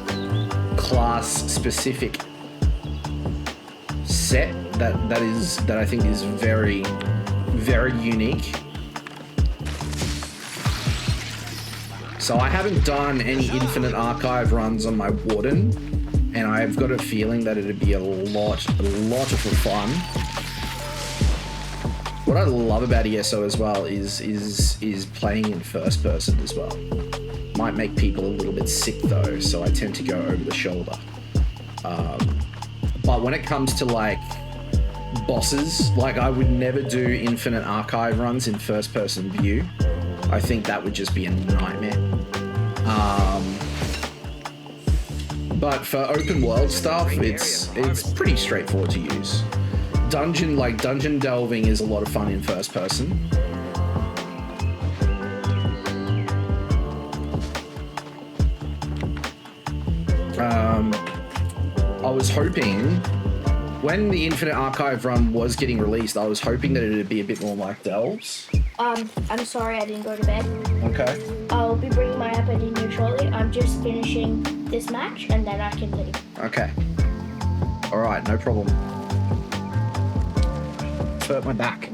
class-specific set that I think is very, very unique. So I haven't done any Infinite Archive runs on my Warden, and I've got a feeling that it'd be a lot of fun. What I love about ESO as well is playing in first person as well. Might make people a little bit sick though, so I tend to go over the shoulder. But when it comes to like bosses, like I would never do Infinite Archive runs in first person view. I think that would just be a nightmare. But for open world stuff, it's pretty straightforward to use. Dungeon delving is a lot of fun in first person. I was hoping, when the Infinite Archive run was getting released, I was hoping that it would be a bit more like Delves. I'm sorry I didn't go to bed. Okay. I'll be bringing my iPad in here shortly. I'm just finishing this match and then I can leave. Okay. Alright, no problem. Hurt my back.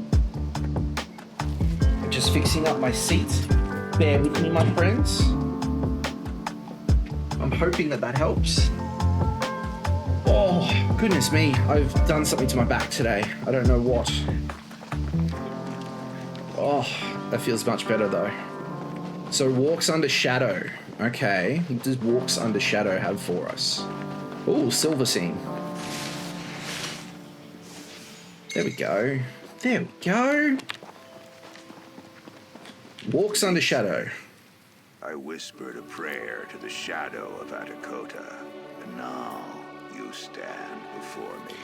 I'm just fixing up my seat. Bear with me, my friends. I'm hoping that helps. Oh, goodness me. I've done something to my back today. I don't know what. Oh, that feels much better though. So Walks Under Shadow. Okay, what does Walks Under Shadow have for us? Oh, Silver Scene. There we go. There we go. Walks Under Shadow. I whispered a prayer to the shadow of Atakota, and now you stand before me,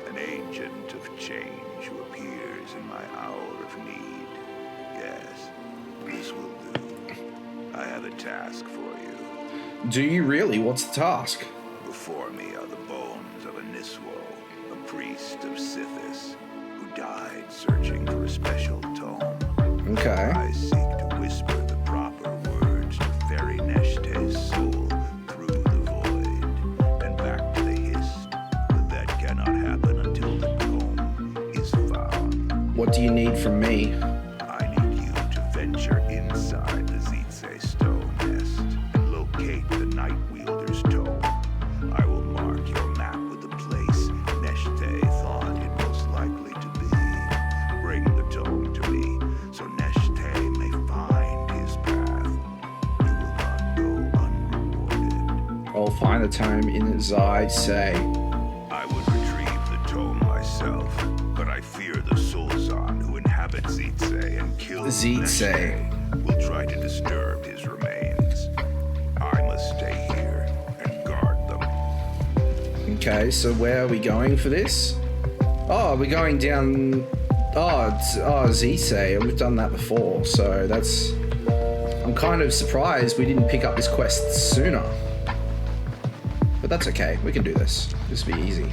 an agent of change who appears in my hour of need. Yes, this will do. I have a task for you. Do you really? What's the task? Before me are the bones of a Niswo, a priest of Sithis, who died searching for a special tome. Okay. I seek to whisper the proper words to Fairy Neshta's soul through the void. What do you need from me? I need you to venture inside the Zitze stone nest and locate the Night Wielder's tome. I will mark your map with the place Neshte thought it most likely to be. Bring the tome to me so Neshte may find his path. You will not go unrewarded. I'll find the tome in Zitze. I would retrieve the tome myself, but I fear the Sulzan who inhabit Zitze and kill Zitze. Neshte will try to disturb his remains. I must stay here and guard them. Okay, so where are we going for this? Oh, we're going down... Zitze. We've done that before, so that's... I'm kind of surprised we didn't pick up this quest sooner. But that's okay, we can do this. This will be easy.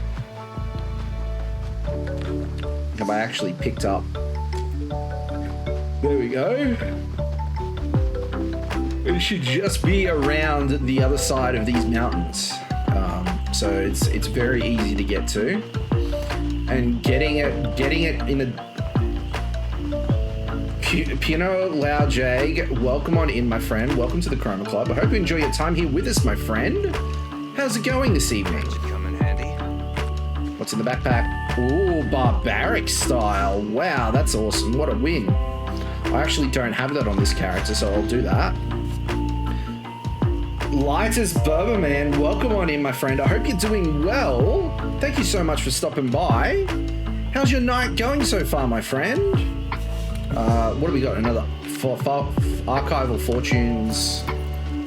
Have I actually picked up... There we go. It should just be around the other side of these mountains. So it's very easy to get to. And getting it in a... Pino Lao Jag, welcome on in, my friend. Welcome to the Chroma Club. I hope you enjoy your time here with us, my friend. How's it going this evening? Come in handy. What's in the backpack? Ooh, barbaric style. Wow, that's awesome. What a win. I actually don't have that on this character, so I'll do that. Lightest Burberman, welcome on in, my friend. I hope you're doing well. Thank you so much for stopping by. How's your night going so far, my friend? What do we got? Another archival fortunes.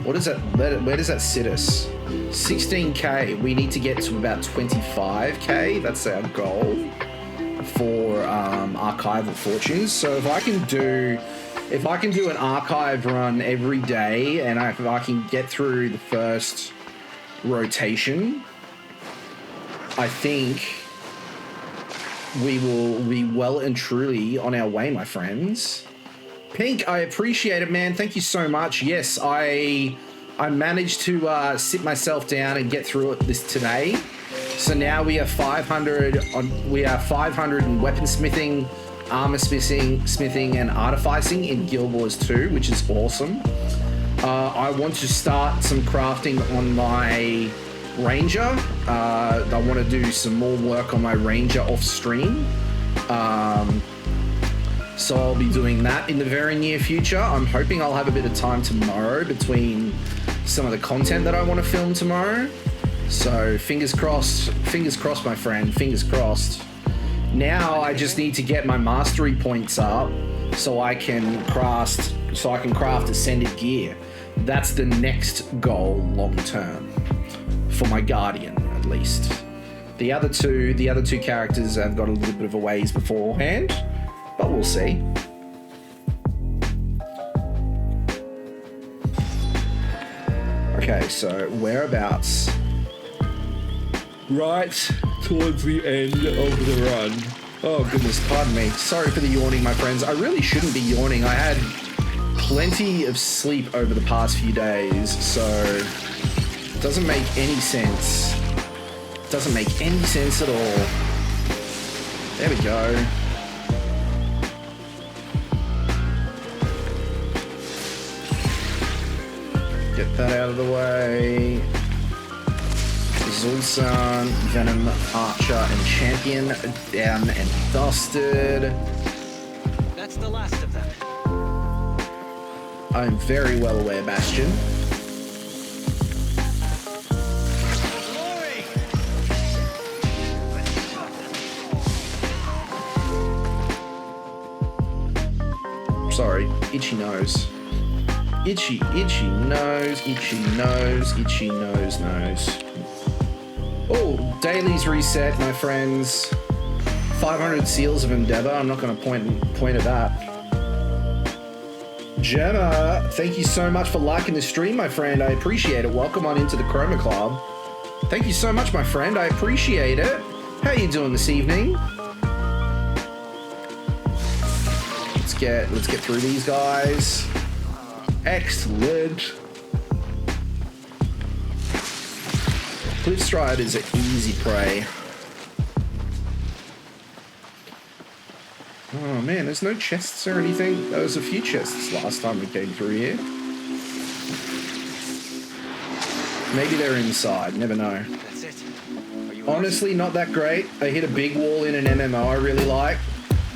What is that? Where does that sit us? 16k. We need to get to about 25k. That's our goal for archival fortunes. So if I can do an archive run every day, and if I can get through the first rotation, I think we will be well and truly on our way, my friends. Pink, I appreciate it, man. Thank you so much. Yes, I managed to sit myself down and get through it this today. So now we are 500 in weaponsmithing, armor smithing, and artificing in Guild Wars 2, which is awesome. I want to start some crafting on my Ranger. I want to do some more work on my Ranger off stream. So I'll be doing that in the very near future. I'm hoping I'll have a bit of time tomorrow between some of the content that I want to film tomorrow. So fingers crossed, my friend, fingers crossed. Now I just need to get my mastery points up so I can craft ascended gear. That's the next goal long term for my Guardian, at least. The other two characters have got a little bit of a ways beforehand, but we'll see. Okay, so whereabouts? Right towards the end of the run. Oh goodness, pardon me. Sorry for the yawning, my friends. I really shouldn't be yawning. I had plenty of sleep over the past few days, so it doesn't make any sense. Doesn't make any sense at all. There we go. Get that out of the way. Zulsan, Venom, Archer, and Champion down and dusted. That's the last of them. I'm very well aware, Bastion. Sorry, itchy nose. Itchy nose, itchy nose, itchy nose. Oh, dailies reset, my friends. 500 Seals of Endeavor. I'm not going to point at that. Gemma, thank you so much for liking the stream, my friend. I appreciate it. Welcome on into the Chroma Club. Thank you so much, my friend. I appreciate it. How you doing this evening? Let's get through these guys. Excellent. Cliffstride is an easy prey. Oh man, there's no chests or anything. There was a few chests last time we came through here. Maybe they're inside, never know. That's it. Are you Honestly, not that great. I hit a big wall in an MMO I really like.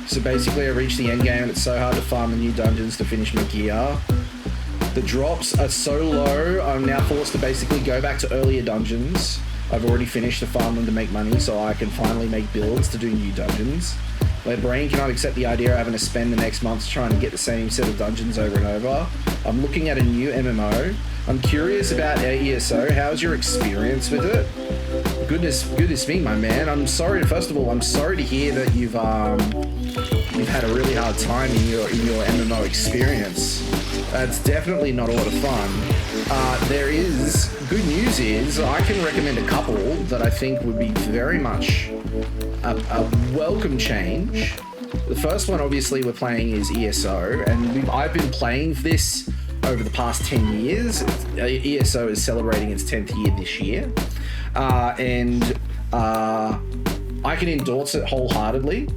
So basically I reached the end game and it's so hard to farm the new dungeons to finish my gear. The drops are so low, I'm now forced to basically go back to earlier dungeons. I've already finished the farm them to make money, so I can finally make builds to do new dungeons. My brain cannot accept the idea of having to spend the next month trying to get the same set of dungeons over and over. I'm looking at a new MMO. I'm curious about ESO. How's your experience with it? Goodness me, my man. I'm sorry. First of all, I'm sorry to hear that you've had a really hard time in your MMO experience. It's definitely not a lot of fun. There is good news is I can recommend a couple that I think would be very much a welcome change. The first one, obviously, we're playing is ESO, and I've been playing this over the past 10 years. ESO is celebrating its 10th year this year, and I can endorse it wholeheartedly.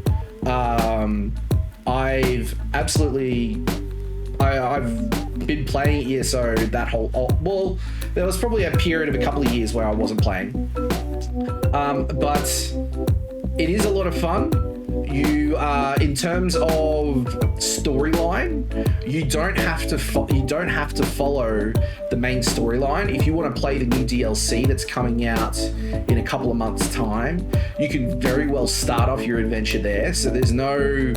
I've been playing ESO that well, there was probably a period of a couple of years where I wasn't playing, but it is a lot of fun. You, in terms of storyline, you don't have to follow the main storyline. If you want to play the new DLC that's coming out in a couple of months' time, you can very well start off your adventure there. So there's no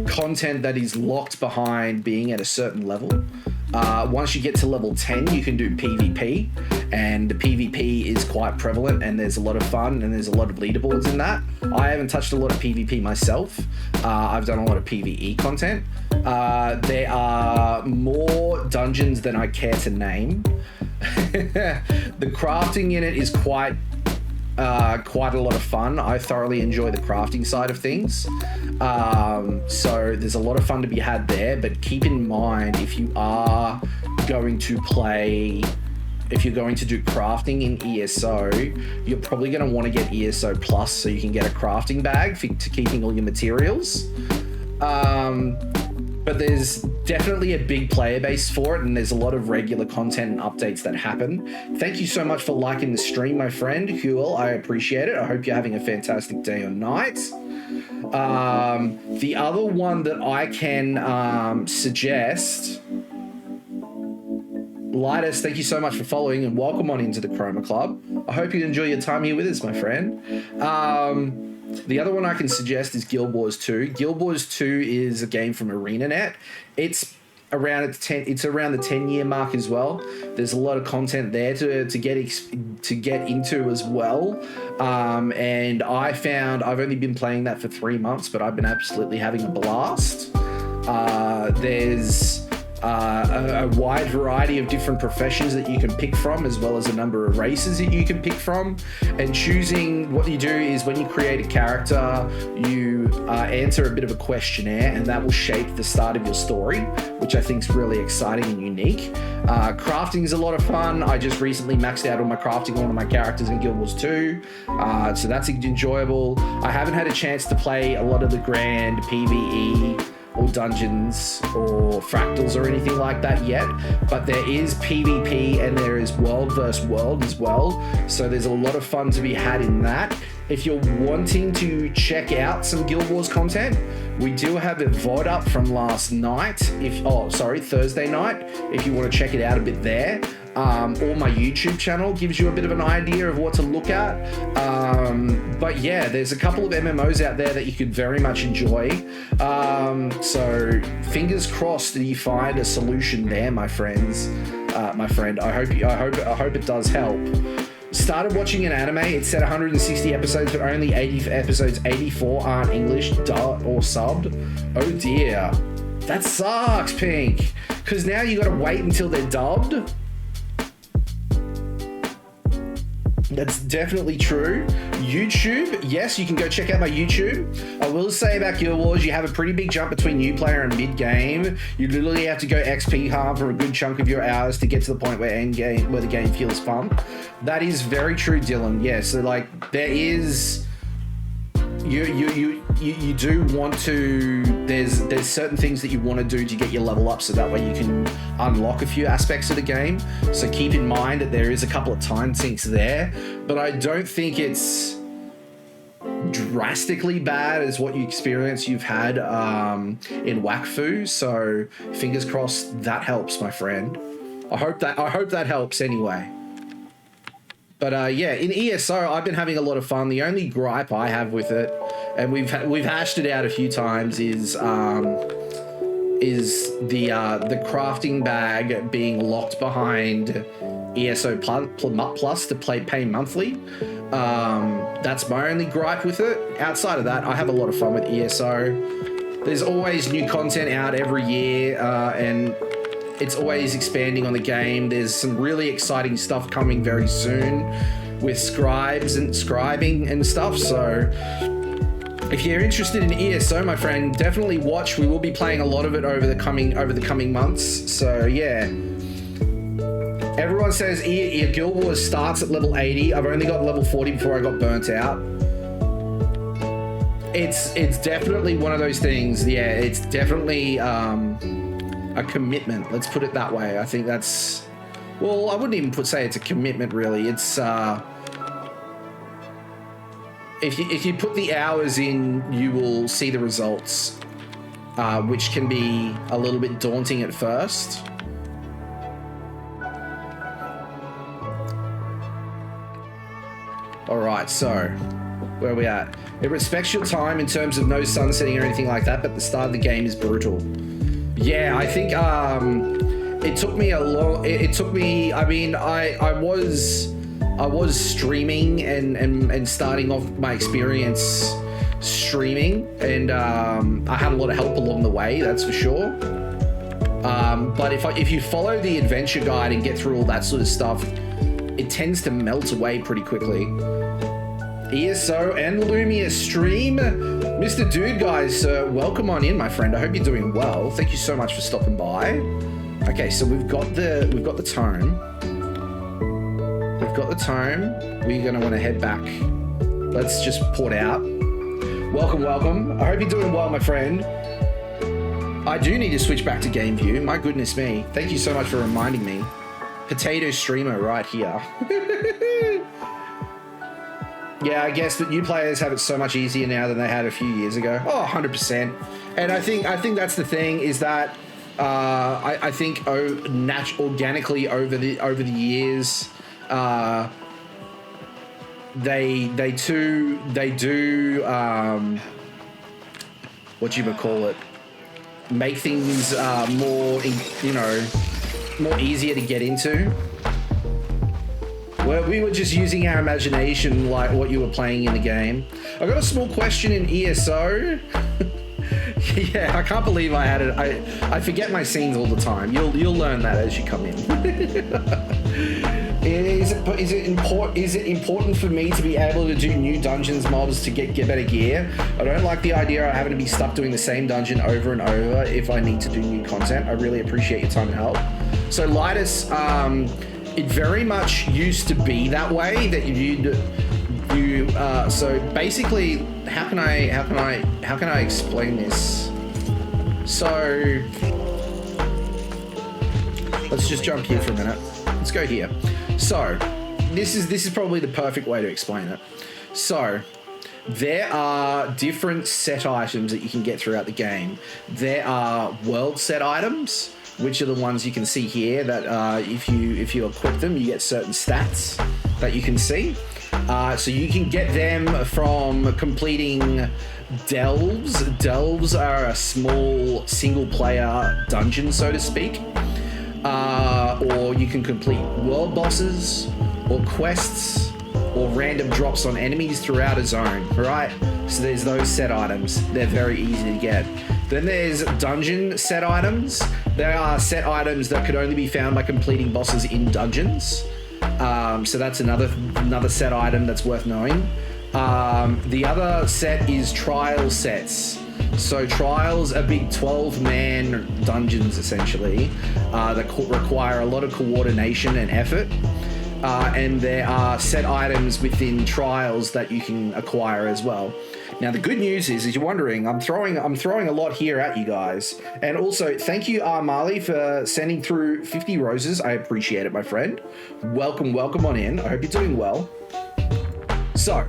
content that is locked behind being at a certain level. Once you get to level 10, you can do PvP, and the PvP is quite prevalent, and there's a lot of fun, and there's a lot of leaderboards in that. I haven't touched a lot of PvP myself. I've done a lot of PvE content. There are more dungeons than I care to name. The crafting in it is quite a lot of fun. I thoroughly enjoy the crafting side of things. So there's a lot of fun to be had there, but keep in mind, if you're going to do crafting in ESO, you're probably going to want to get ESO Plus so you can get a crafting bag to keeping all your materials. But there's definitely a big player base for it, and there's a lot of regular content and updates that happen. Thank you so much for liking the stream, my friend Huel. I appreciate it. I hope you're having a fantastic day or night. The other one that I can suggest... Lightus, thank you so much for following, and welcome on into the Chroma Club. I hope you enjoy your time here with us, my friend. The other one I can suggest is Guild Wars 2. Guild Wars 2 is a game from ArenaNet. It's around the 10-year mark as well. There's a lot of content there to get into as well. And I've only been playing that for 3 months, but I've been absolutely having a blast. There's a wide variety of different professions that you can pick from, as well as a number of races that you can pick from. And choosing what you do is when you create a character, you answer a bit of a questionnaire, and that will shape the start of your story, which I think is really exciting and unique. Crafting is a lot of fun. I just recently maxed out all my crafting on one of my characters in Guild Wars 2, so that's enjoyable. I haven't had a chance to play a lot of the grand PvE or dungeons or fractals or anything like that yet, but there is PvP and there is world versus world as well, so there's a lot of fun to be had in that. If you're wanting to check out some Guild Wars content, we do have a VOD up from last night, Thursday night, if you want to check it out a bit there. Or my YouTube channel gives you a bit of an idea of what to look at. But yeah, there's a couple of MMOs out there that you could very much enjoy. So fingers crossed that you find a solution there, my friends. My friend, I hope it does help. Started watching an anime. It said 160 episodes, but only 80 episodes. 84 aren't English or subbed. Oh dear, that sucks, Pink. Because now you got to wait until they're dubbed. That's definitely true. YouTube, yes, you can go check out my YouTube. I will say about Guild Wars, you have a pretty big jump between new player and mid game. You literally have to go XP hard for a good chunk of your hours to get to the point where the game feels fun. That is very true, Dylan. Yeah, so like there is you do want to. There's certain things that you want to do to get your level up, so that way you can unlock a few aspects of the game. So keep in mind that there is a couple of time sinks there, but I don't think it's drastically bad as what you've had in Wakfu. So fingers crossed that helps, my friend. I hope that helps anyway. But yeah, in ESO, I've been having a lot of fun. The only gripe I have with it, and we've hashed it out a few times, is the crafting bag being locked behind ESO Plus to pay monthly. That's my only gripe with it. Outside of that, I have a lot of fun with ESO. There's always new content out every year, and it's always expanding on the game. There's some really exciting stuff coming very soon with scribing and stuff. So if you're interested in ESO, my friend, definitely watch. We will be playing a lot of it over the coming months. So yeah. Everyone says your Guild Wars starts at level 80. I've only got level 40 before I got burnt out. It's definitely one of those things. Yeah, it's definitely a commitment. Let's put it that way. I think that's, well, I wouldn't even say it's a commitment really. It's if you put the hours in, you will see the results, which can be a little bit daunting at first. All right, so where are we at? It respects your time in terms of no sunsetting or anything like that, but the start of the game is brutal. Yeah, I think it took me a long. It took me. I mean, I was streaming and starting off my experience streaming, and I had a lot of help along the way. That's for sure. But if you follow the adventure guide and get through all that sort of stuff, it tends to melt away pretty quickly. ESO and Lumia stream. Mr. Dude, guys, welcome on in, my friend. I hope you're doing well. Thank you so much for stopping by. Okay, so we've got the tome. We've got the tome. We're gonna want to head back. Let's just port out. Welcome. I hope you're doing well, my friend. I do need to switch back to game view. My goodness me. Thank you so much for reminding me. Potato streamer right here. Yeah, I guess that new players have it so much easier now than they had a few years ago. Oh, 100%. And I think that's the thing, is that I think organically over the years, they do what you would call it, make things more easier to get into. Well, we were just using our imagination like what you were playing in the game. I got a small question in ESO. Yeah, I can't believe I had it. I forget my scenes all the time. You'll learn that as you come in. Is it important for me to be able to do new dungeons mobs to get better gear? I don't like the idea of having to be stuck doing the same dungeon over and over if I need to do new content. I really appreciate your time and help. So Litus, it very much used to be that way, that so basically, how can I explain this? So let's just jump here for a minute. Let's go here. So this is probably the perfect way to explain it. So there are different set items that you can get throughout the game. There are world set items, which are the ones you can see here, that if you equip them, you get certain stats that you can see. So you can get them from completing delves. Delves are a small single-player dungeon, so to speak. Or you can complete world bosses, or quests, or random drops on enemies throughout a zone, right? So there's those set items. They're very easy to get. Then there's dungeon set items. There are set items that could only be found by completing bosses in dungeons. So that's another set item that's worth knowing. The other set is trial sets. So trials are big 12-man dungeons, essentially, that require a lot of coordination and effort. and there are set items within trials that you can acquire as well. Now the good news is you're wondering, I'm throwing a lot here at you guys, and also thank you Marley for sending through 50 roses. I appreciate it, my friend. Welcome on in. I hope you're doing well. So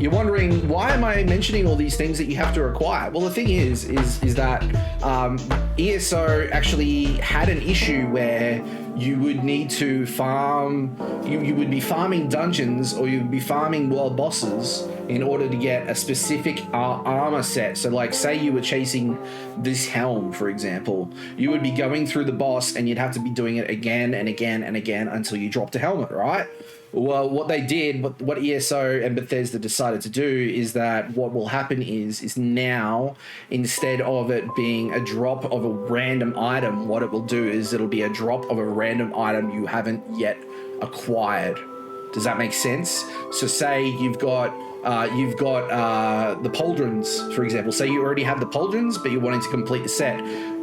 you're wondering, why am I mentioning all these things that you have to acquire? Well, the thing is that ESO actually had an issue where you would need to farm, you would be farming dungeons, or you would be farming world bosses in order to get a specific armor set. So like, say you were chasing this helm, for example, you would be going through the boss and you'd have to be doing it again and again and again until you dropped a helmet, right? Well, what they did, what ESO and Bethesda decided to do is that what will happen is now, instead of it being a drop of a random item, what it will do is it'll be a drop of a random item you haven't yet acquired. Does that make sense? So say you've got the pauldrons, for example. Say you already have the pauldrons, but you're wanting to complete the set.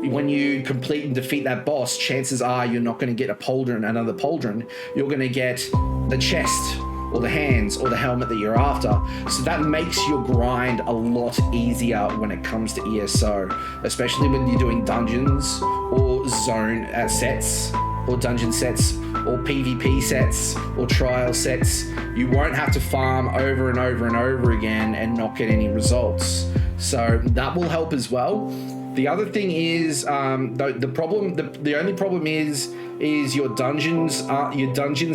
When you complete and defeat that boss, chances are you're not going to get another pauldron. You're going to get the chest or the hands or the helmet that you're after. So that makes your grind a lot easier when it comes to ESO, especially when you're doing dungeons or zone sets or dungeon sets or PvP sets or trial sets. You won't have to farm over and over and over again and not get any results. So that will help as well. The other thing is the only problem is your dungeon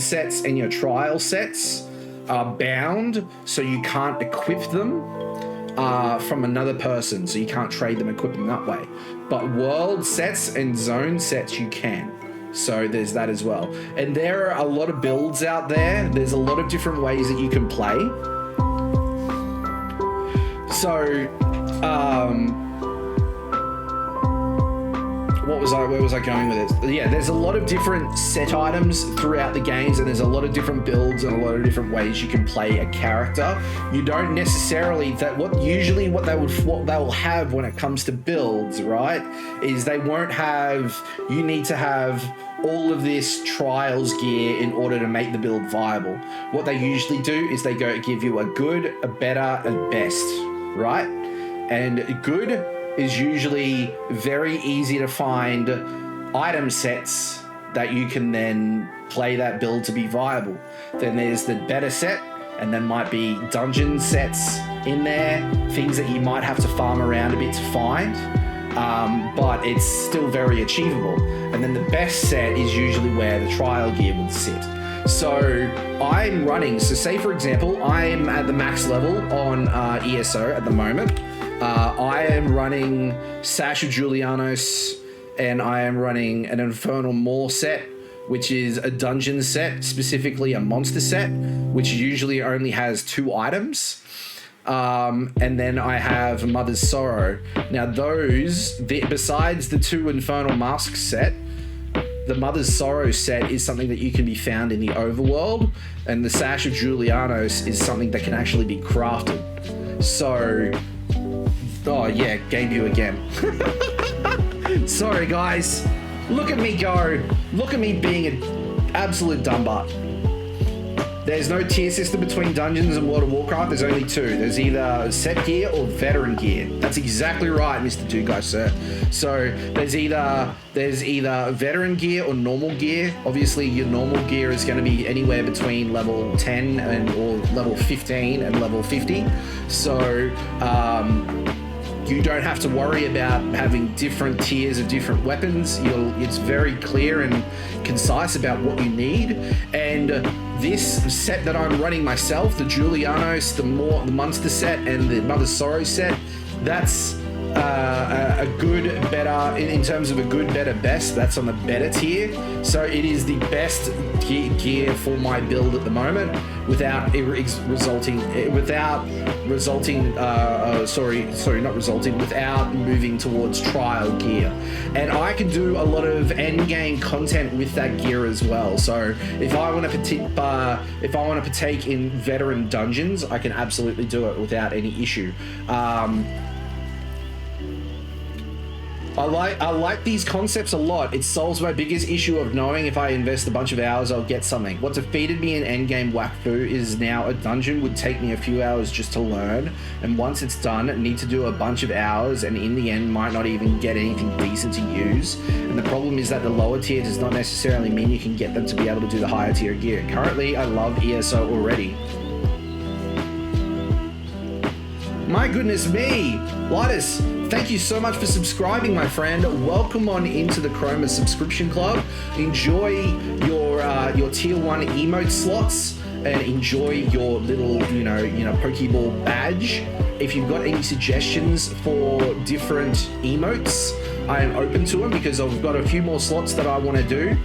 sets and your trial sets are bound, so you can't equip them from another person, so you can't trade them, equip them that way. But world sets and zone sets you can. So there's that as well. And there are a lot of builds out there. There's a lot of different ways that you can play. So, where was I going with this? Yeah, there's a lot of different set items throughout the games, and there's a lot of different builds and a lot of different ways you can play a character. You don't necessarily what they will have when it comes to builds, right? Is they won't have, you need to have all of this trials gear in order to make the build viable. What they usually do is they give you a good, a better, and best, right? And good is usually very easy to find item sets that you can then play that build to be viable. Then there's the better set, and there might be dungeon sets in there, things that you might have to farm around a bit to find, but it's still very achievable. And then the best set is usually where the trial gear would sit. So I'm running, so say for example, I'm at the max level on ESO at the moment. I am running Sash of Julianos, and I am running an Infernal Maw set, which is a dungeon set, specifically a monster set, which usually only has 2 items. And then I have Mother's Sorrow. Now besides the 2 Infernal Masks set, the Mother's Sorrow set is something that you can be found in the overworld, and the Sash of Julianos is something that can actually be crafted. So, oh yeah, game view again. Sorry guys, look at me go. Look at me being an absolute dumbutt. There's no tier system between Dungeons and World of Warcraft. There's only 2. There's either set gear or veteran gear. That's exactly right, Mr. Two Guys, sir. So there's either veteran gear or normal gear. Obviously, your normal gear is going to be anywhere between level 10 or level 15 and level 50. So you don't have to worry about having different tiers of different weapons. It's very clear and concise about what you need. And this set that I'm running myself, the Julianos, the Monster set, and the Mother's Sorrow set, that's a good, better, in terms of a good, better, best, that's on the better tier. So it is the best gear for my build at the moment without moving towards trial gear. And I can do a lot of end game content with that gear as well. So if I want to partake in veteran dungeons, I can absolutely do it without any issue. I like these concepts a lot. It solves my biggest issue of knowing if I invest a bunch of hours, I'll get something. What defeated me in endgame Wakfu is now a dungeon would take me a few hours just to learn, and once it's done, I need to do a bunch of hours, and in the end, might not even get anything decent to use. And the problem is that the lower tier does not necessarily mean you can get them to be able to do the higher tier gear. Currently, I love ESO already. My goodness me, Lightus, thank you so much for subscribing, my friend. Welcome on into the Chroma subscription club. Enjoy your tier 1 emote slots and enjoy your little, you know, Pokeball badge. If you've got any suggestions for different emotes, I am open to them because I've got a few more slots that I want to do.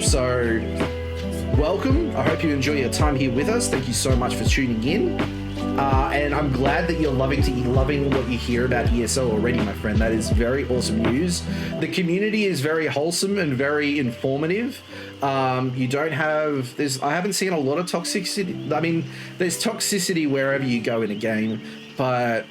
So welcome. I hope you enjoy your time here with us. Thank you so much for tuning in. And I'm glad that you're loving what you hear about ESO already, my friend. That is very awesome news. The community is very wholesome and very informative. You don't have... I haven't seen a lot of toxicity. I mean, there's toxicity wherever you go in a game, but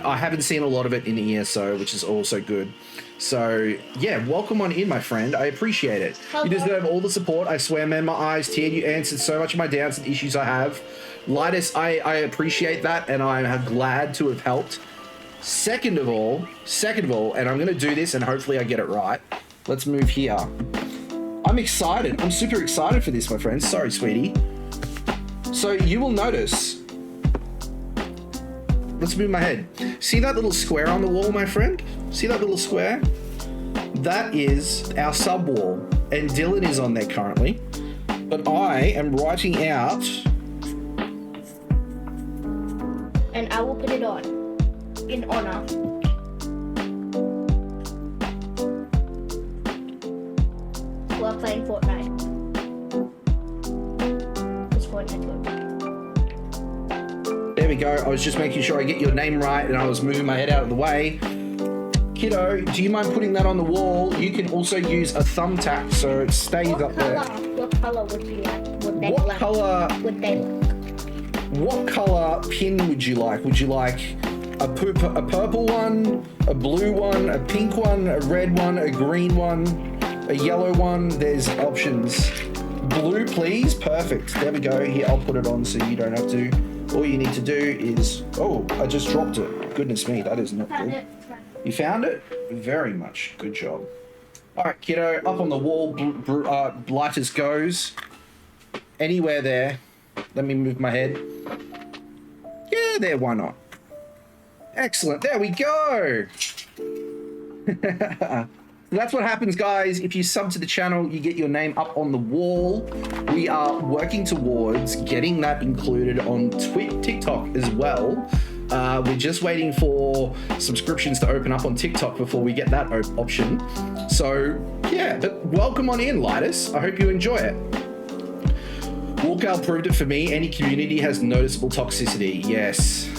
I haven't seen a lot of it in ESO, which is also good. So, yeah, welcome on in, my friend. I appreciate it. Hello. You deserve all the support. I swear, man, my eyes teared. You answered so much of my doubts and issues I have. Lightus, I appreciate that, and I'm glad to have helped. Second of all, and I'm going to do this, and hopefully I get it right. Let's move here. I'm excited. I'm super excited for this, my friends. Sorry, sweetie. So you will notice... Let's move my head. See that little square on the wall, my friend? See that little square? That is our sub wall, and Dylan is on there currently. But I am writing out... And I will put it on in honor. We're playing Fortnite. It's Fortnite. There we go. I was just making sure I get your name right, and I was moving my head out of the way. Kiddo, do you mind putting that on the wall? You can also use a thumbtack so it stays up there. What color would you like? What color? Would they like? What color pin would you like? Would you like a purple one, a blue one, a pink one, a red one, a green one, a yellow one? There's options. Blue, please. Perfect. There we go. Here, I'll put it on so you don't have to. All you need to do is... Oh, I just dropped it. Goodness me, that is not good. You found it? Very much. Good job. All right, kiddo. Up on the wall, Lightus goes. Anywhere there. Let me move my head. Yeah, there, why not? Excellent, there we go. That's what happens, guys. If you sub to the channel, you get your name up on the wall. We are working towards getting that included on TikTok as well. We're just waiting for subscriptions to open up on TikTok before we get that option. So, yeah, but welcome on in, Lightus. I hope you enjoy it. Walkout proved it for me. Any community has noticeable toxicity. Yes.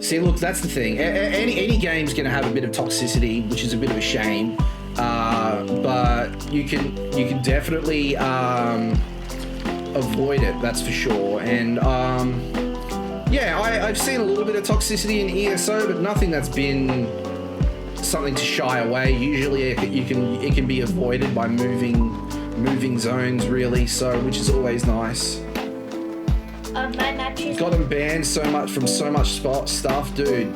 See, look, that's the thing. Any game's going to have a bit of toxicity, which is a bit of a shame. But you can definitely avoid it. That's for sure. And yeah, I've seen a little bit of toxicity in ESO, but nothing that's been something to shy away. Usually, it can be avoided by moving zones, really, so which is always nice. My matches. Got them banned so much from so much stuff, dude.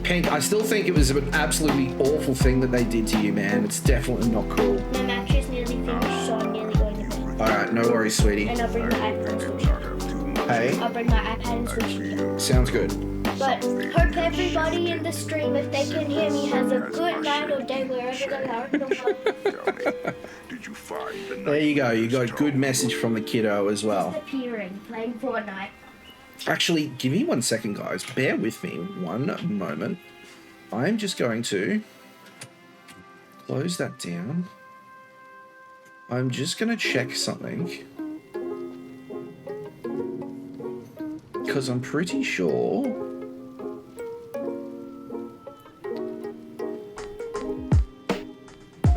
Pink, I still think it was an absolutely awful thing that they did to you, man. It's definitely not cool. My match is nearly finished, so I'm nearly going to bed. Alright, no worries, sweetie. And I'll bring my iPad and switch. Hey? I'll bring my iPad and switch. Sounds good. But hope everybody in the stream, if they can hear me, has a good night or day wherever they are in the world. Did you find the There you go. You got a good message from the kiddo as well. Disappearing, playing Fortnite. Actually, give me 1 second, guys. Bear with me 1 moment. I'm just going to close that down. I'm just going to check something. Because I'm pretty sure...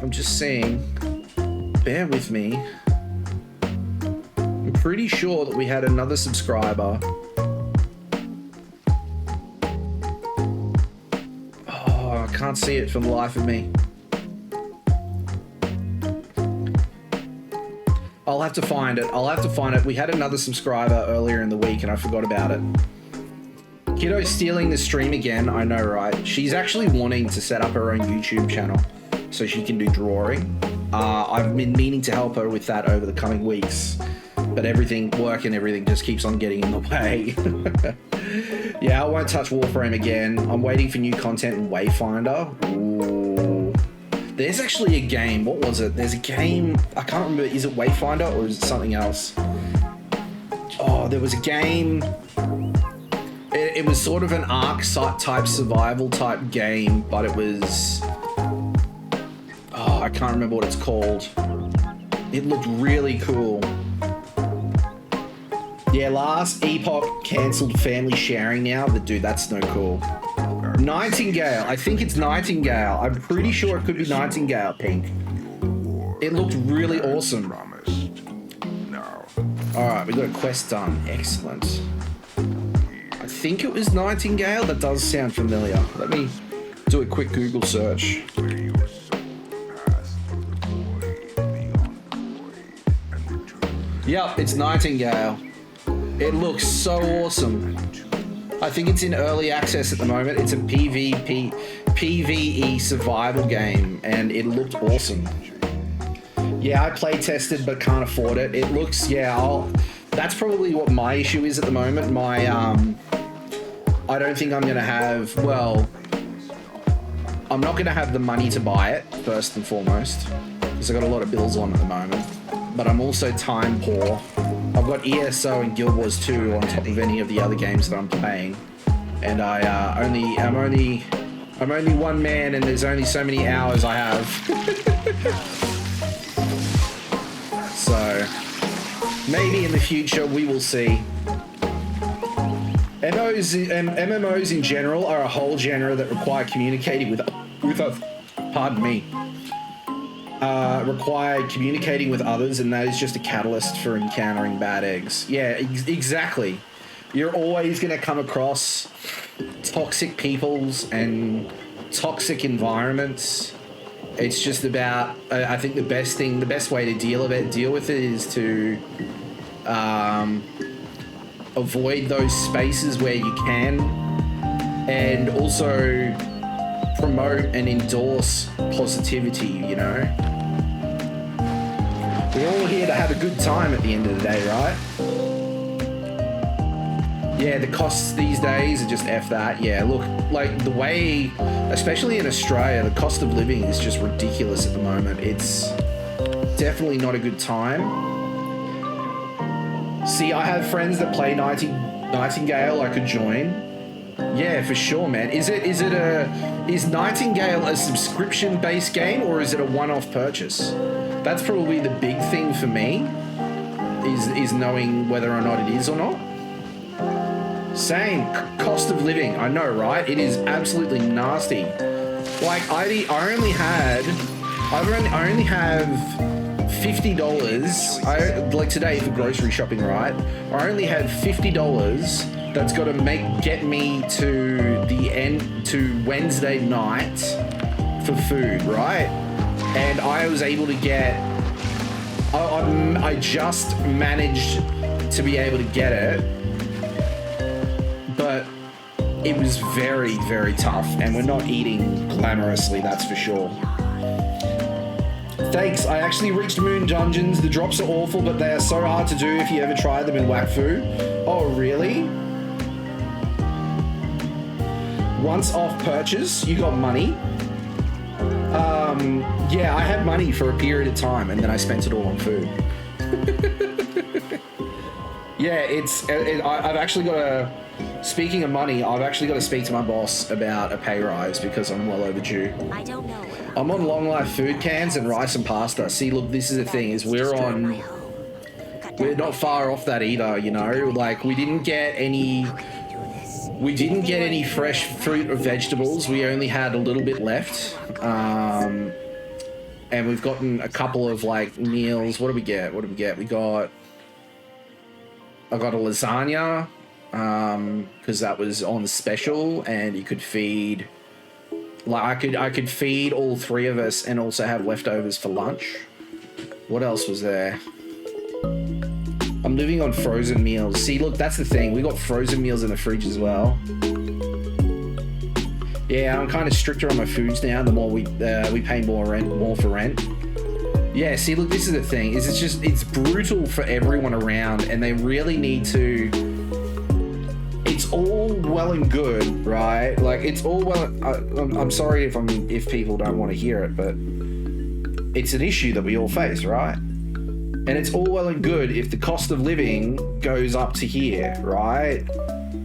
I'm just saying, bear with me. I'm pretty sure that we had another subscriber. Oh, I can't see it for the life of me. I'll have to find it. I'll have to find it. We had another subscriber earlier in the week and I forgot about it. Kiddo's stealing the stream again. I know, right? She's actually wanting to set up her own YouTube channel so she can do drawing. I've been meaning to help her with that over the coming weeks, but work and everything just keeps on getting in the way. Yeah, I won't touch Warframe again. I'm waiting for new content in Wayfinder. Ooh. There's actually a game. What was it? There's a game. I can't remember. Is it Wayfinder or is it something else? Oh, there was a game. It was sort of an Ark type survival type game, but it was... Oh, I can't remember what it's called. It looked really cool. Yeah, last Epoch cancelled family sharing now, but dude, that's no cool. Nightingale. I think it's Nightingale. I'm pretty sure it could be Nightingale, Pink. It looked really awesome. Alright, we got a quest done. Excellent. I think it was Nightingale. That does sound familiar. Let me do a quick Google search. Yep, it's Nightingale. It looks so awesome. I think it's in early access at the moment. It's a PvE survival game, and it looked awesome. Yeah, I play tested but can't afford it. It looks, yeah, that's probably what my issue is at the moment. I don't think I'm gonna have, well, I'm not gonna have the money to buy it, first and foremost, because I've got a lot of bills on at the moment, but I'm also time poor. I've got ESO and Guild Wars 2 on top of any of the other games that I'm playing, and I'm only one man, and there's only so many hours I have. So maybe in the future we will see. MMOs in general are a whole genre that require communicating with pardon me. Require communicating with others, and that is just a catalyst for encountering bad eggs. Yeah, exactly. You're always going to come across toxic peoples and toxic environments. It's just about, I think the best way to deal with it is to avoid those spaces where you can, and also promote and endorse positivity, you know? We're all here to have a good time at the end of the day, right? Yeah, the costs these days are just F that. Yeah, look, like the way, especially in Australia, the cost of living is just ridiculous at the moment. It's definitely not a good time. See, I have friends that play Nightingale. I could join. Yeah, for sure, man. Is Nightingale a subscription-based game, or is it a one-off purchase? That's probably the big thing for me, is knowing whether or not it is or not. Same cost of living. I know, right? It is absolutely nasty. Like I only have $50. Like today for grocery shopping, right? I only had $50. That's got to get me to Wednesday night for food, right? And I was able to get. I just managed to be able to get it, but it was very, very tough, and we're not eating glamorously, that's for sure. Thanks, I actually reached Moon Dungeons. The drops are awful, but they are so hard to do if you ever try them in Wakfu. Oh, really? Once off purchase, you got money? Yeah, I had money for a period of time, and then I spent it all on food. Yeah, I've actually got to... Speaking of money, I've actually got to speak to my boss about a pay rise because I'm well overdue. I don't know. I'm on long life food cans and rice and pasta. See, look, this is the thing, is we're not far off that either, you know? Like, we didn't get any fresh fruit or vegetables. We only had a little bit left. And we've gotten a couple of, like, meals. What do we get? I got a lasagna, because that was on special, and you could feed Like I could feed all 3 of us and also have leftovers for lunch. What else was there? I'm living on frozen meals. See, look, that's the thing. We got frozen meals in the fridge as well. Yeah, I'm kind of stricter on my foods now. The more we pay more for rent. Yeah, see, look, this is the thing. It's brutal for everyone around, and they really need to. It's all well and good, right? Like, it's all well. I'm sorry if people don't want to hear it, but it's an issue that we all face, right? And it's all well and good if the cost of living goes up to here, right?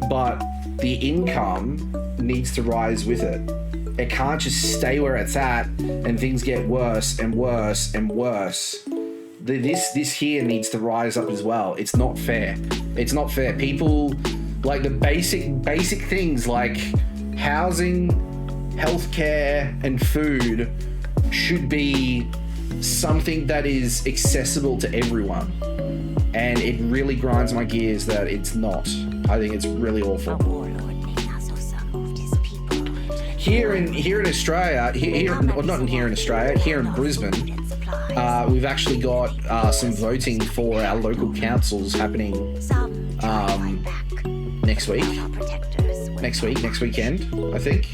But the income needs to rise with it. It can't just stay where it's at and things get worse and worse and worse. This here needs to rise up as well. It's not fair. It's not fair. People, like the basic things like housing, healthcare, and food should be something that is accessible to everyone. And it really grinds my gears that it's not. I think it's really awful. Here in Australia, here in Brisbane, we've actually got some voting for our local councils happening next weekend, I think.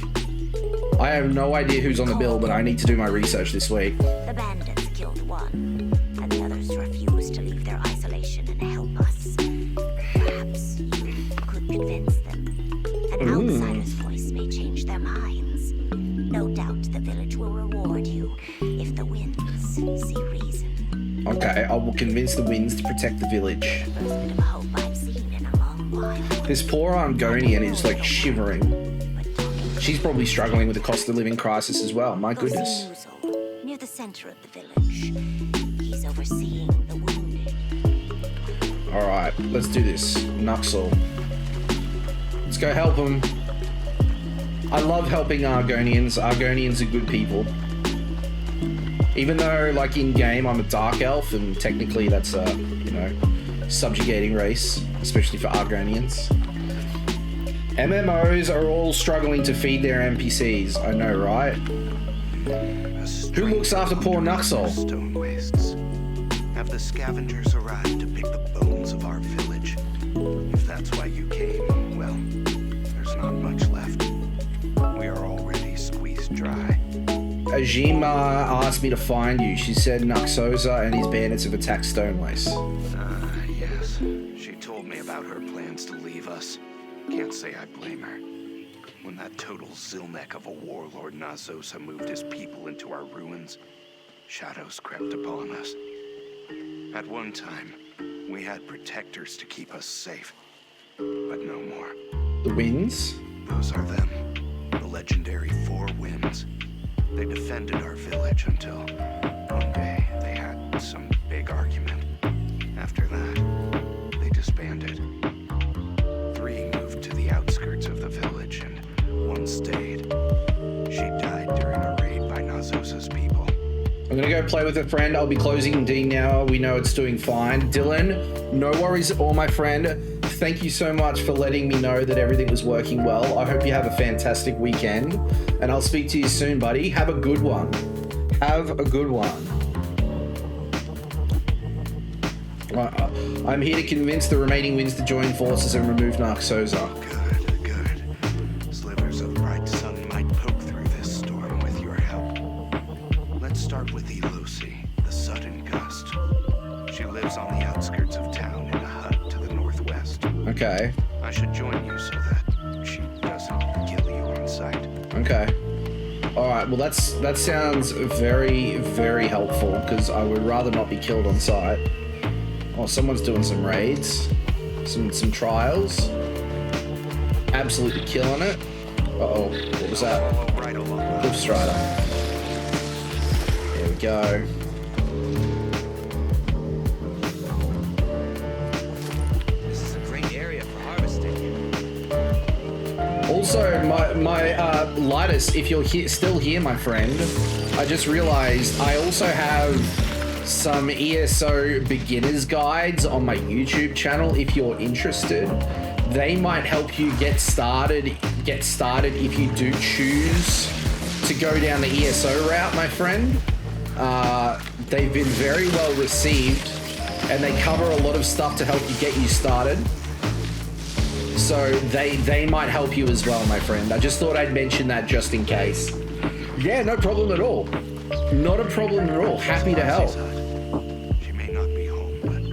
I have no idea who's on the bill, but I need to do my research this week. The bandits killed one, and the others refused to leave their isolation and help us. Perhaps you could convince them. An outsider's voice may change their minds. No doubt the village will reward you if the winds see reason. Okay, I will convince the winds to protect the village. First bit of hope I've seen in a long while. This poor Argonian is like shivering. She's probably struggling with the cost of living crisis as well. My goodness. Near the center of the village. He's overseeing the wounded. All right, let's do this. Nuxel. Let's go help him. I love helping Argonians. Argonians are good people. Even though, like in game, I'm a dark elf, and technically that's a, subjugating race, especially for Argonians. MMOs are all struggling to feed their NPCs. I know, right? Who looks after poor Nuxel? Stone wastes. Have the scavengers arrived to pick the bones of our village? If that's why you came, well, there's not much left. We are already squeezed dry. Ajima asked me to find you. She said Nuxosa and his bandits have attacked Stonewaste. Yes. She told me about her plans to leave us. Can't say I blame her. When that total Zilnek of a warlord Nazosa moved his people into our ruins, shadows crept upon us. At one time, we had protectors to keep us safe, but no more. The winds? Those are them, the legendary Four Winds. They defended our village until one day they had some big argument. After that, they disbanded. 3 moved to the outskirts of the village, and 1 stayed. She died during a raid by Nazosa's people. I'm gonna go play with a friend. I'll be closing D now. We know it's doing fine. Dylan, no worries at all, my friend. Thank you so much for letting me know that everything was working well. I hope you have a fantastic weekend, and I'll speak to you soon, buddy. Have a good one. Have a good one. I'm here to convince the remaining winds to join forces and remove Narcosa. Good. Slivers of bright sun might poke through this storm with your help. Let's start with Elusi, the sudden gust. She lives on the outskirts of town in a hut to the northwest. Okay. I should join you so that she doesn't kill you on sight. Okay. All right. Well, that sounds very, very helpful because I would rather not be killed on sight. Oh, someone's doing some raids, some trials. Absolutely killing it. Uh-oh, what was that? Right along. Cliff Strider. There we go. This is a great area for harvesting. Also, my Lightus, if you're still here, my friend, I just realized I also have some ESO beginners guides on my YouTube channel if you're interested. They might help you get started if you do choose to go down the ESO route, my friend. They've been very well received, and they cover a lot of stuff to help you get you started. So they might help you as well, my friend. I just thought I'd mention that just in case. Yeah, no problem at all. Not a problem at all. Happy to help. She may not be home, but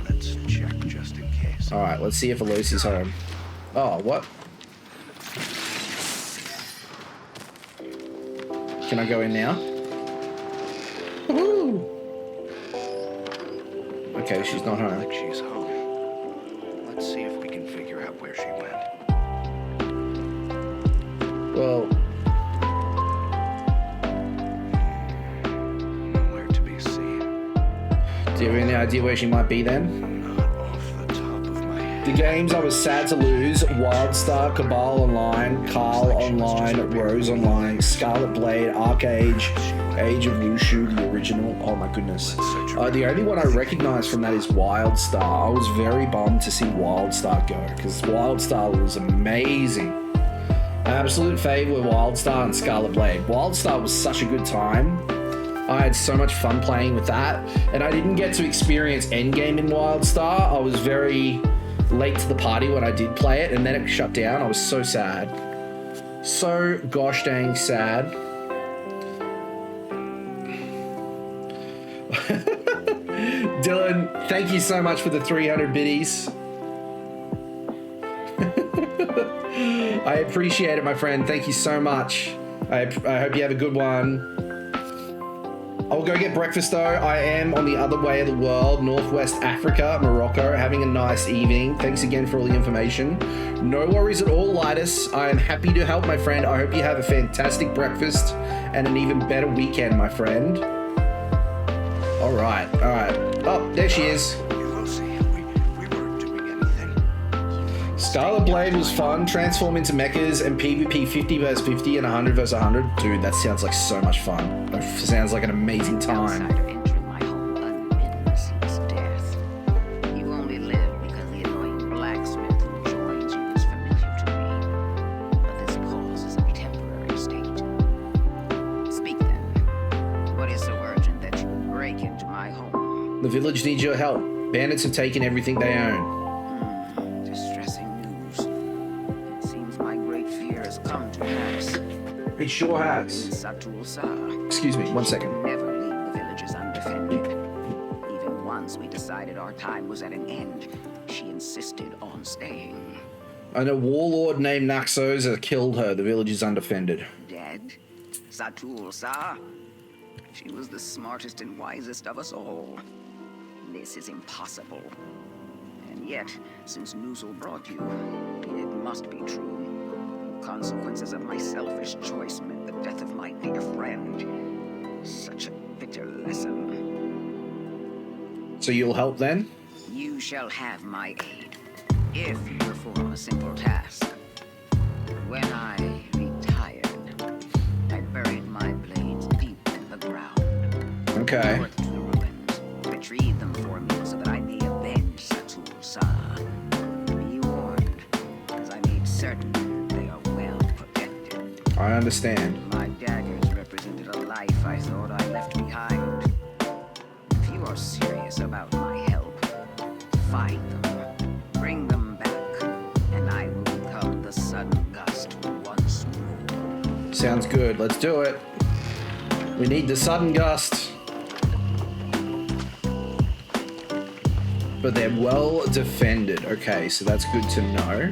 let's check just in case. All right, let's see if Lucy's home. Oh, what? Can I go in now? Woohoo! Okay, she's not home. Like she's home. Let's see if we can figure out where she went. Well, Nowhere to be seen. do you have any idea where she might be then? Not off the top of my head. The games I was sad to lose: Wildstar, Cabal Online, Carl Online, Rose Online, Scarlet Blade, Arcade, Age of Wushu, the original. Oh my goodness. The only one I recognize from that is Wildstar. I was very bummed to see Wildstar go, because Wildstar was amazing. My absolute fave were Wildstar and Scarlet Blade. Wildstar was such a good time. I had so much fun playing with that, and I didn't get to experience Endgame in Wildstar. I was very late to the party when I did play it, and then it shut down. I was so sad. So gosh dang sad. Dylan, thank you so much for the 300 biddies. I appreciate it, my friend. Thank you so much. I hope you have a good one. I'll go get breakfast though. I am on the other way of the world, Northwest Africa, Morocco, having a nice evening. Thanks again for all the information. No worries at all, Litus. I am happy to help, my friend. I hope you have a fantastic breakfast and an even better weekend, my friend. All right. Oh, there she is. Lucy, we weren't doing anything. Scarlet Blade was fun. Transform into mechas and PvP 50 vs 50 and 100 vs 100. Dude, that sounds like so much fun. That sounds like an amazing time. Outsider entering my home unbidden seeks death. You only live because the annoying blacksmith who joins you is familiar to me. But this cause is a temporary state. Speak then. What is so urgent that you break into my home? The village needs your help. Bandits have taken everything they own. Distressing news. It seems my great fear has come to pass. It sure has. Satul Sa. Excuse me, 1 second. Never leave the villages undefended. Even once we decided our time was at an end, she insisted on staying. And a warlord named Naxosa killed her. The village is undefended. Dead? Satul Sa? She was the smartest and wisest of us all. This is impossible. And yet, since Nuzul brought you, it must be true. Consequences of my selfish choice meant the death of my dear friend. Such a bitter lesson. So you'll help then? You shall have my aid, if you perform a simple task. When I retired, I buried my blades deep in the ground. Okay. Worked the ruins, retrieved them for me so that I may avenge Satul Sa. Be warned, as I made certain they are well protected. I understand. My daggers represented a life I thought I left behind. If you are serious about my help, find them, bring them back, and I will become the sudden gust once more. Sounds good. Let's do it. We need the sudden gust. But they're well defended. Okay, so that's good to know.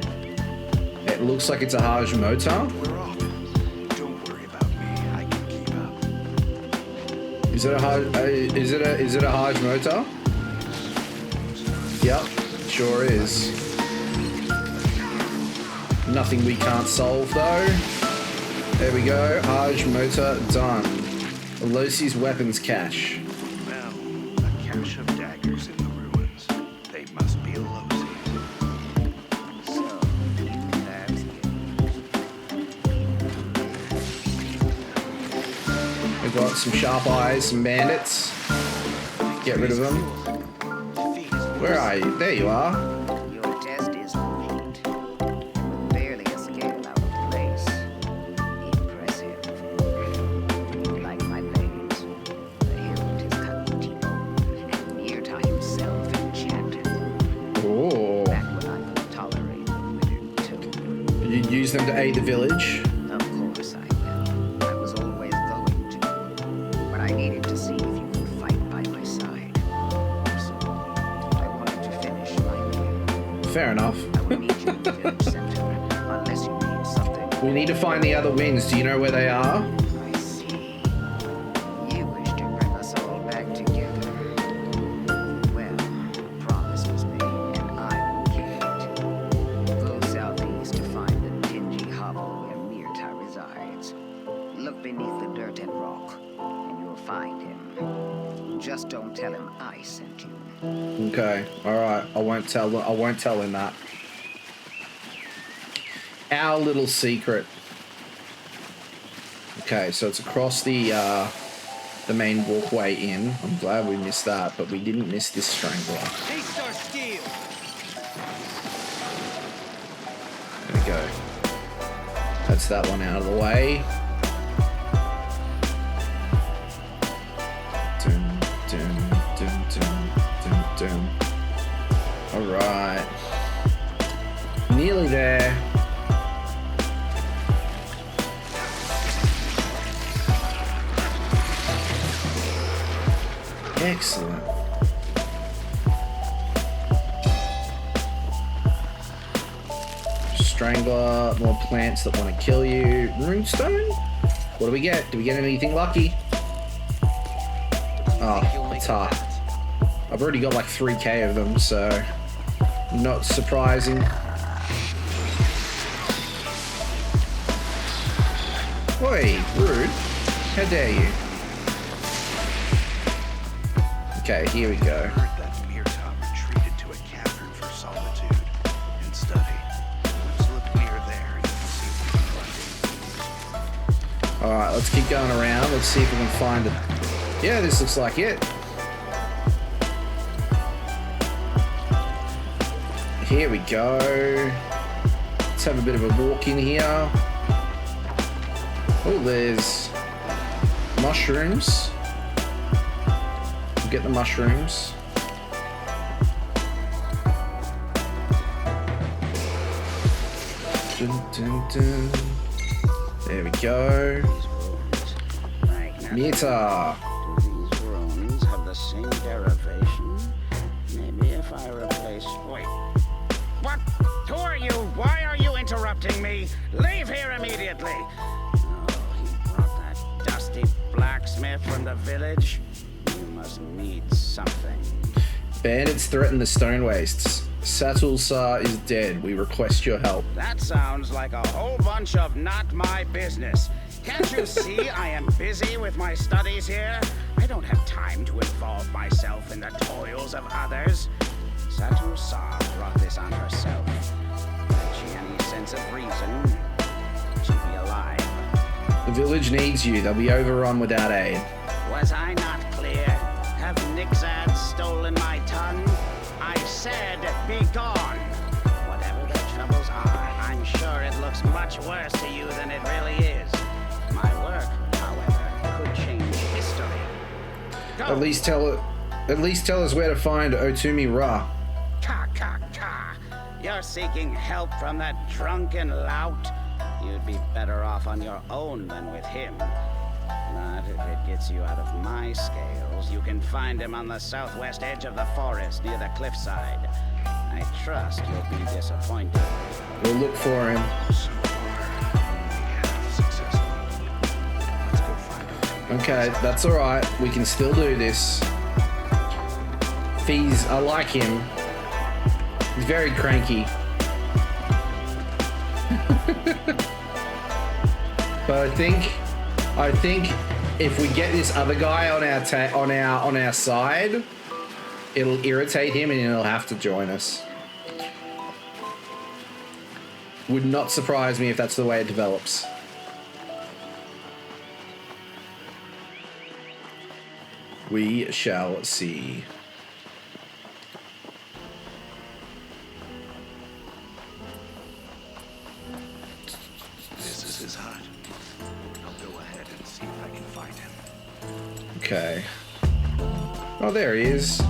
It looks like it's a Haj Motar. We're off. Don't worry about me. I can keep up. Is it a Haj Motar? Yep, sure is. Nothing we can't solve though. There we go. Haj Motar done. Lucy's weapons cache. Well, a cache of daggers in the ruins. They must be Losi's. So, that's it. We've got some sharp eyes, some bandits. Get rid of them. Where are you? There you are. Your test is complete. Barely escaped out of place. Impressive. Oh. That would I tolerate the withered too. You'd use them to aid the village? Of course I will. I was always going to. But I needed to see if you could fight by my side. So I wanted to finish my meal. Fair enough. I will meet you at the village center, unless you need something. We need to find the other winds. Do you know where they are? I see. You wish to bring us all back together. Well, a promise was made, and I will keep it. Go southeast to find the dingy hovel where Mirta resides. Look beneath the dirt and rock, and you'll find him. Just don't tell him I sent you. Okay. All right. I won't tell him that. Our little secret. Okay, so it's across the main walkway in. I'm glad we missed that, but we didn't miss this strangler. There we go. That's that one out of the way. Dun, dun, dun, dun, dun, dun. All right. Nearly there. Excellent. Strangler, more plants that want to kill you. Runestone? What do we get? Do we get anything lucky? Oh, a tar. I've already got like 3k of them, so not surprising. Oi, rude. How dare you? Okay, here we go. I heard that Mirta retreated to a cavern for solitude and study. Let's look near there and see if we can find it. Alright, let's keep going around. Let's see if we can find it. Yeah, this looks like it. Here we go. Let's have a bit of a walk in here. Oh, there's mushrooms. We'll get the mushrooms. Dun, dun, dun. There we go. Mirta. Do these runes have the same derivation? Maybe if I replace... Wait. What? Who are you? Why are you interrupting me? Leave here immediately! Oh, he brought that dusty blacksmith from the village? You must need something. Bandits threaten the stone wastes. Satulsar is dead. We request your help. That sounds like a whole bunch of not my business. Can't you see I am busy with my studies here? I don't have time to involve myself in the toils of others. Satulsar brought this on herself. Had she any sense of reason, she'd be alive. The village needs you. They'll be overrun without aid. Was I not clear? Have Nixad stolen my tongue? I said, be gone. Whatever their troubles are, I'm sure it looks much worse to you than it really is. My work, however, could change history. Go. At least tell us where to find Otumi Ra. Ka, ka, ka. You're seeking help from that drunken lout? You'd be better off on your own than with him. But if it gets you out of my scales, you can find him on the southwest edge of the forest near the cliffside. I trust you'll be disappointed. We'll look for him. So far, we have successfully. Let's go find him. Okay, that's alright. We can still do this. Fees, I like him. He's very cranky. But I think if we get this other guy on our side, it'll irritate him and he'll have to join us. Would not surprise me if that's the way it develops. We shall see. This is his hut. I'll go ahead and see if I can find him. Okay. Oh, there he is.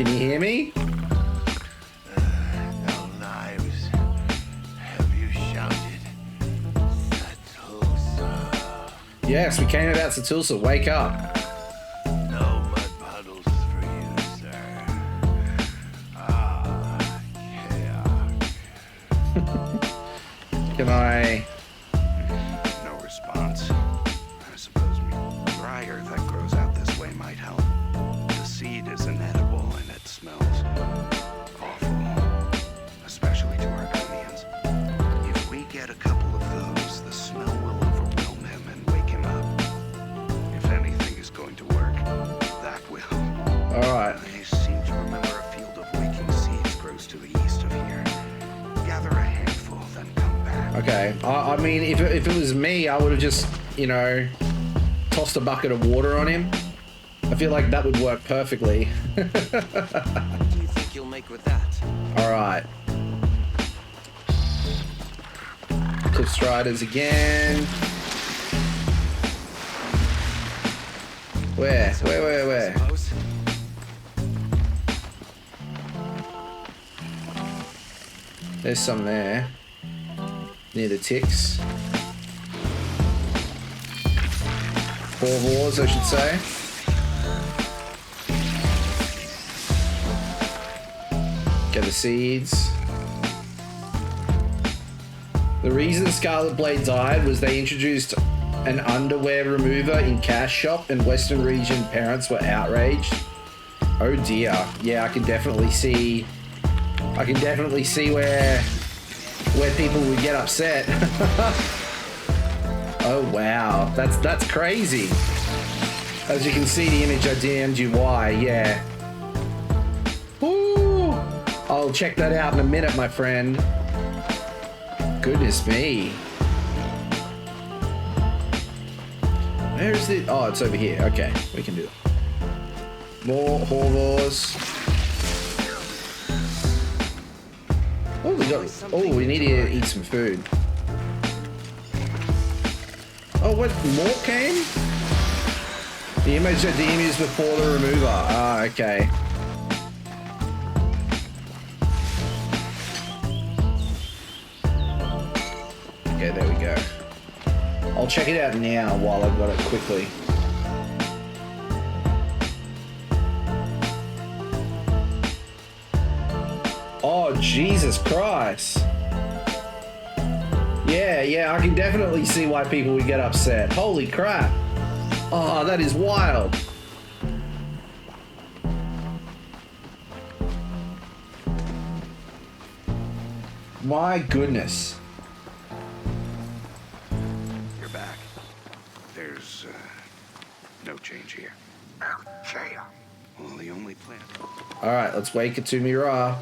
Can you hear me? No knives. Have you shouted? Satulsa. Yes, we came about Satulsa. Wake up. No mud puddles for you, sir. Ah, chaos. Can I? No response. I suppose briar that grows out this way might help. The seed is inedible and it smells awful, especially to Argonians. If we get a couple of those, the smell will overwhelm him and wake him up. If anything is going to work, that will. Alright. I seem to remember a field of waking seeds grows to the east of here. Gather a handful, then come back. Okay. I mean, if it was me, I would have just, you know, tossed a bucket of water on him. I feel like that would work perfectly. What do you think you'll make with that? Alright. Cliff Striders again. Where? Suppose. There's some there. Near the ticks. Corvors, I should say. Get the seeds. The reason Scarlet Blade died was they introduced an underwear remover in Cash Shop and Western Region parents were outraged. Oh dear. Yeah, I can definitely see where people would get upset. Oh wow, that's crazy. As you can see, the image I DM'd you why, yeah. Woo! I'll check that out in a minute, my friend. Goodness me. Where is it? Oh, it's over here. Okay, we can do it. More Horvors. Oh, we need to eat some food. Oh, what? More came? The image I DM is before the remover. Ah, okay. Okay, there we go. I'll check it out now while I've got it quickly. Oh, Jesus Christ. Yeah, I can definitely see why people would get upset. Holy crap. Oh, that is wild. My goodness. You're back. There's no change here. Okay. Well, the only plant. Alright, let's wake it to me raw.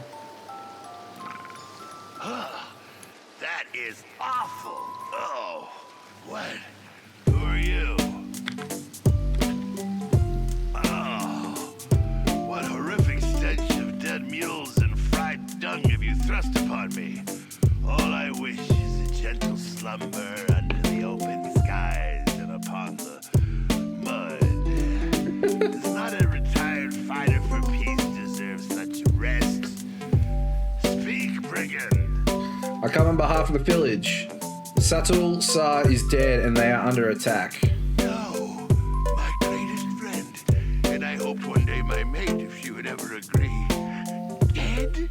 That is awful. Oh, what? Who are you? Oh, what horrific stench of dead mules and fried dung have you thrust upon me? All I wish is a gentle slumber under the open skies and upon the mud. Does not a retired fighter for peace deserve such rest? Speak, brigand. I come on behalf of the village. Satul Sa is dead and they are under attack. No, my greatest friend. And I hoped one day my mate, if she would ever agree. Dead?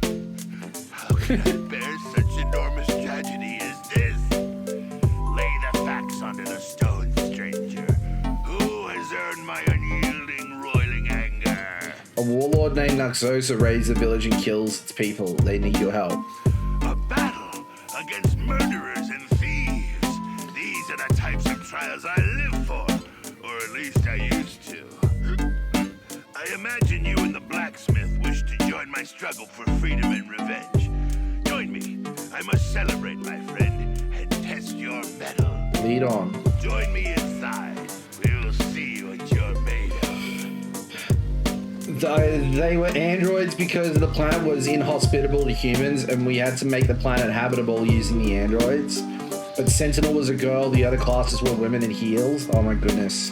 How can I bear such enormous tragedy as this? Lay the facts onto the stones, stranger. Who has earned my unyielding, roiling anger? A warlord named Naxosa raids the village and kills its people. They need your help. A battle against murderers and thieves. These are the types of trials I live for. Or at least I used to. I imagine you and the blacksmith wish to join my struggle for freedom and revenge. Join me. I must celebrate, my friend, and test your mettle. Lead on. Join me inside. We'll see what you're made of. They were androids because the planet was inhospitable to humans and we had to make the planet habitable using the androids. But Sentinel was a girl, the other classes were women in heels. Oh my goodness.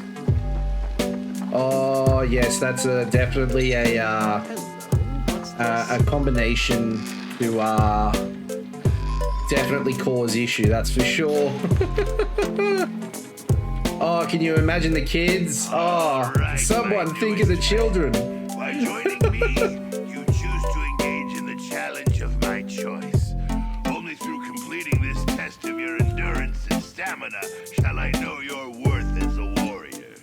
Oh yes, that's definitely a a combination to definitely cause issue, that's for sure. Oh, can you imagine the kids? Oh, right, someone think of the children. By joining me, you choose to engage in the challenge of my choice. Only through completing this test of your endurance and stamina shall I know your worth as a warrior.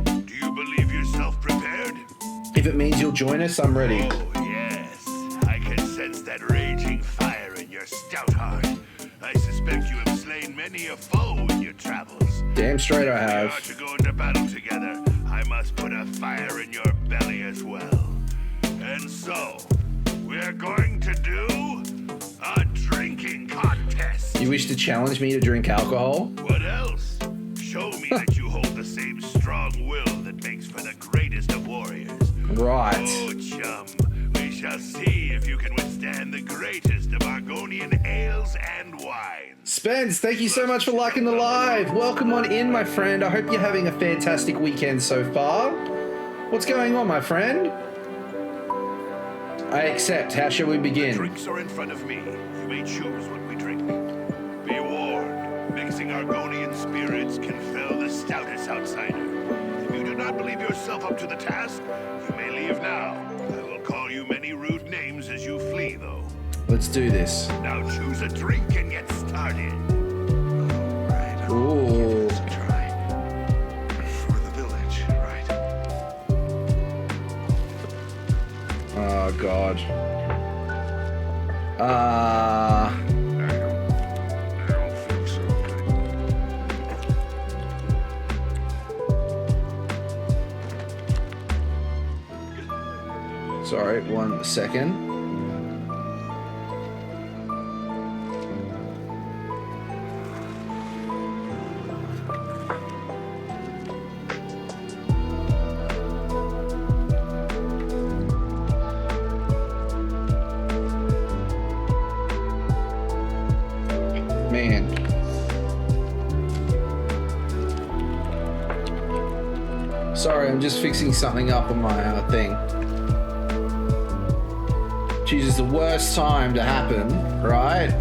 Do you believe yourself prepared? If it means you'll join us, I'm ready. Oh, yes. I can sense that raging fire in your stout heart. I suspect you have slain many a foe in your travels. Damn straight I If have. we are to go into battle together, I must put a fire in your belly as well. And so, we're going to do a drinking contest. You wish to challenge me to drink alcohol? What else? Show me that you hold the same strong will that makes for the greatest of warriors. Right. Oh, chum, we shall see if you can withstand the greatest of Argonian ales and wines. Spence, thank you so much for liking the live. Welcome on in, my friend. I hope you're having a fantastic weekend so far. What's going on, my friend? I accept. How shall we begin? Drinks are in front of me. You may choose what we drink. Be warned, mixing Argonian spirits can fell the stoutest outsider. If you do not believe yourself up to the task, you may leave now. I will call you many rude names as you flee, though. Let's do this. Now choose a drink and get started. Right, I'll give this a try. For the village, right? Oh, God. I don't feel so good. Sorry, 1 second. Man. Sorry, I'm just fixing something up on my thing. Chooses the worst time to happen, right?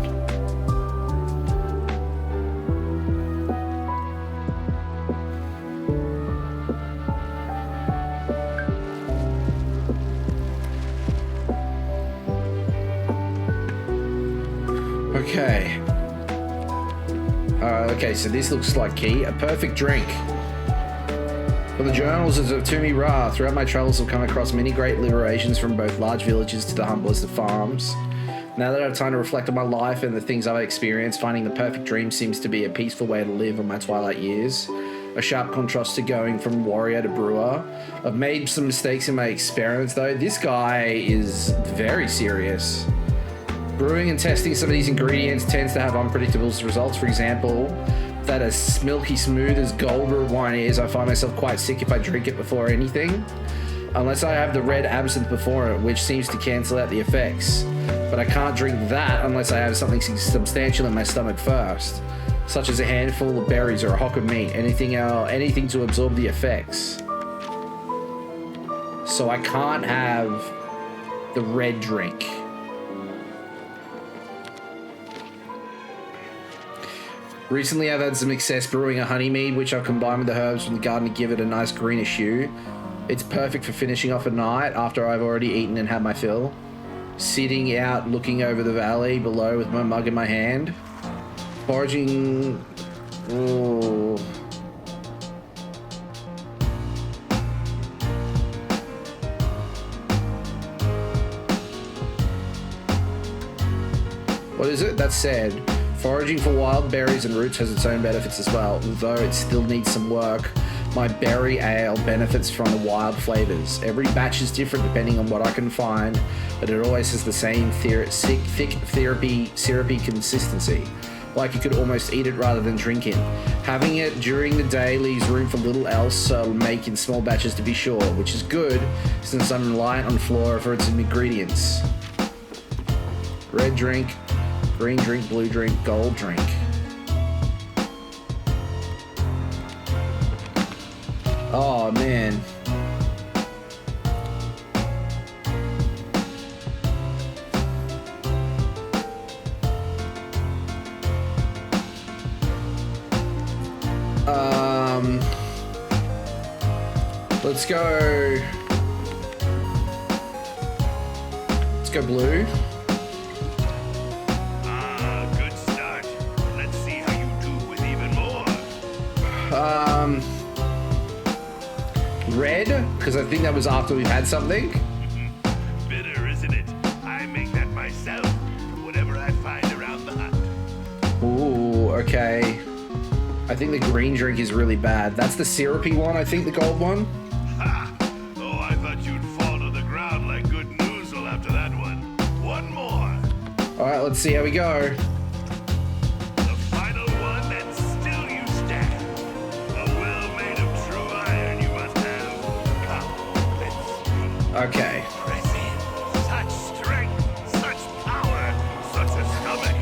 Okay. Okay, so this looks like key. A perfect drink. For the journals of Tumi Ra, throughout my travels I've come across many great liberations from both large villages to the humblest of farms. Now that I have time to reflect on my life and the things I've experienced, finding the perfect dream seems to be a peaceful way to live in my twilight years. A sharp contrast to going from warrior to brewer. I've made some mistakes in my experiments though. This guy is very serious. Brewing and testing some of these ingredients tends to have unpredictable results. For example, that as milky smooth as gold root wine is, I find myself quite sick if I drink it before anything. Unless I have the red absinthe before it, which seems to cancel out the effects. But I can't drink that unless I have something substantial in my stomach first, such as a handful of berries or a hock of meat, anything to absorb the effects. So I can't have the red drink. Recently I've had some success brewing a honey mead, which I've combined with the herbs from the garden to give it a nice greenish hue. It's perfect for finishing off a night after I've already eaten and had my fill. Sitting out looking over the valley below with my mug in my hand. Foraging... Ooh. What is it? That's sad. Foraging for wild berries and roots has its own benefits as well, although it still needs some work. My berry ale benefits from the wild flavors. Every batch is different depending on what I can find, but it always has the same thick, syrupy consistency. Like you could almost eat it rather than drink it. Having it during the day leaves room for little else, so I'll make in small batches to be sure, which is good since I'm reliant on flora for its ingredients. Red drink, green drink, blue drink, gold drink. Oh man. Let's go. Let's go blue. Good start. Let's see how you do with even more. Red, because I think that was after we've had something. Bitter, isn't it? I make that myself from whatever I find around the hut. Ooh, okay. I think the green drink is really bad. That's the syrupy one, I think, the gold one. Ha! Oh, I thought you'd fall to the ground like good noozle after that one. One more. All right, let's see how we go. The final one, and still you stand. A will made of true iron you must have. Come, let's see. Okay. Press in. Such strength, such power, such a stomach.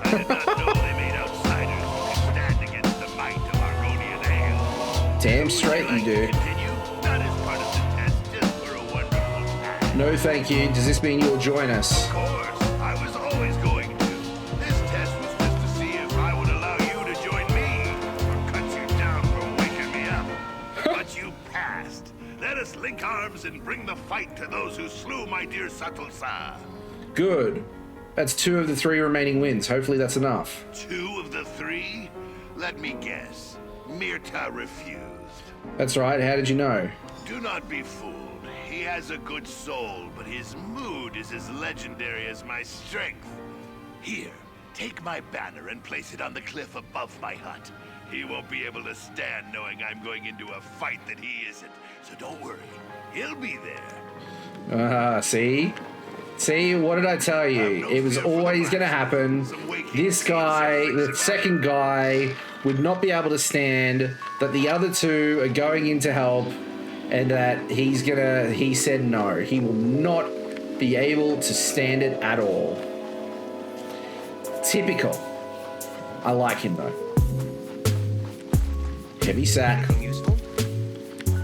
I did not know they made outsiders who could stand against the might of Argonian ale. Damn straight you do. Continue? Not as part of the test, just for a wonderful time. No, thank you. Does this mean you'll join us? Of course, I was always going to. This test was just to see if I would allow you to join me, or cut you down for waking me up. But you passed. Let us link arms and bring the fight to those who slew my dear Satulsa. Good. That's 2 of the 3 remaining wins. Hopefully that's enough. 2 of the 3? Let me guess. Mirta refused. That's right. How did you know? Do not be fooled. He has a good soul, but his mood is as legendary as my strength. Here, take my banner and place it on the cliff above my hut. He won't be able to stand knowing I'm going into a fight that he isn't. So don't worry. He'll be there. See? See, what did I tell you? It was always going to happen. This guy, the second guy, would not be able to stand, that the other 2 are going in to help, and that he said no. He will not be able to stand it at all. Typical. I like him though. Heavy sack.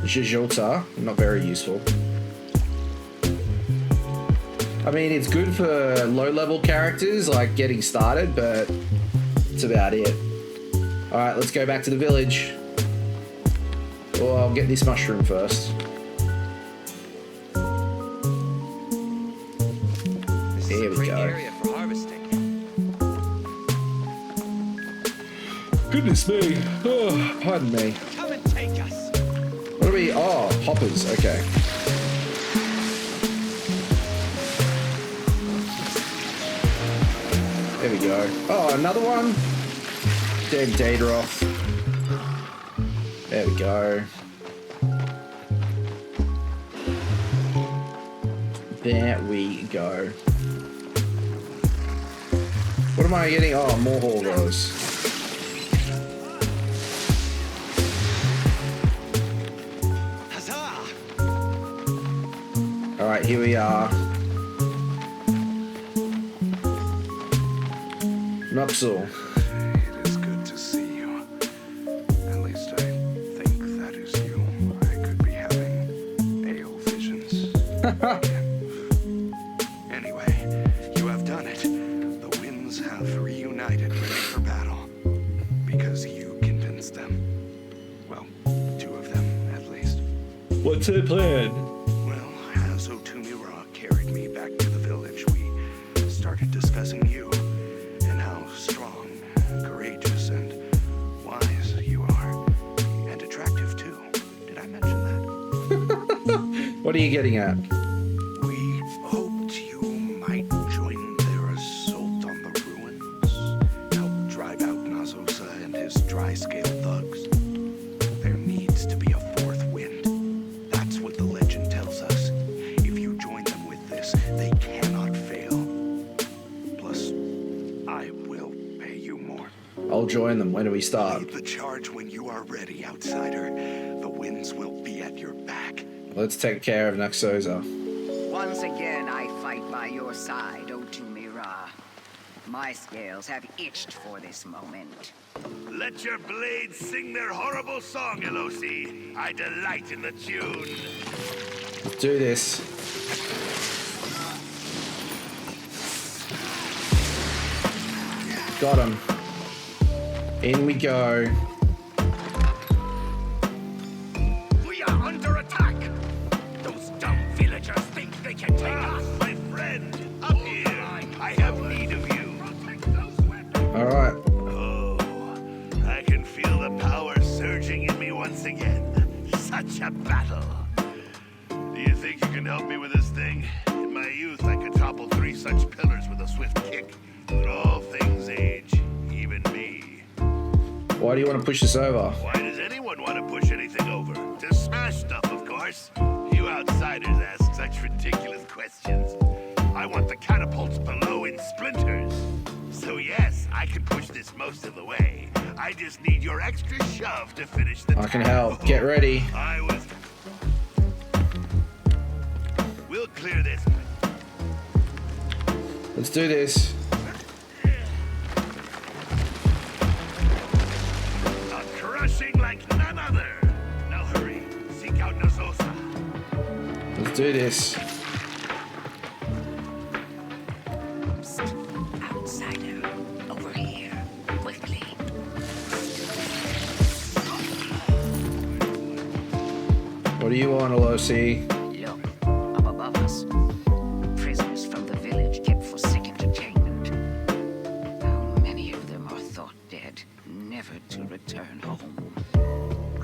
Jajota, not very useful. I mean, it's good for low-level characters, like getting started, but that's about it. All right, let's go back to the village. Well, I'll get this mushroom first. Here we go. Area for harvesting. Goodness me. Oh, pardon me. Come and take us. What are we? Oh, hoppers. Okay. There we go. Oh, another one? Dead Daedroth. There we go. There we go. What am I getting? Oh, more Horgos. Huzzah! Alright, here we are. Nupsal. It is good to see you. At least I think that is you. I could be having ale visions. Anyway, you have done it. The winds have reunited, ready for battle. Because you convinced them. Well, 2 of them, at least. What's their plan? Well, as Otumira carried me back to the village, we started discussing you. And how strong, courageous, and wise you are. And attractive, too. Did I mention that? What are you getting at? We hoped you might join their assault on the ruins. Help drive out Nazosa and his dry-scale thugs. There needs to be a 4th wind. That's what the legend tells us. If you join them with this, they cannot fail. Plus, I will pay you more. I'll join them. When do we start? Lead the charge when you are ready, outsider. The winds will be at your back. Let's take care of Naxosa. Once again, I fight by your side, Otumira. My scales have itched for this moment. Let your blades sing their horrible song, Elosi. I delight in the tune. Let's do this. Got him. In we go. Why do you want to push this over? Why does anyone want to push anything over? To smash stuff, of course. You outsiders ask such ridiculous questions. I want the catapults below in splinters. So yes, I can push this most of the way. I just need your extra shove to finish the I can help. Get ready. We'll clear this. Let's do this. A crushing like none other. Now hurry. Seek out Nozosa. Let's do this. Outsider, over here, quickly. What do you want, Alosi? Look, up above us. Prisoners from the village kept for sick entertainment. How many of them are thought dead, never to return home?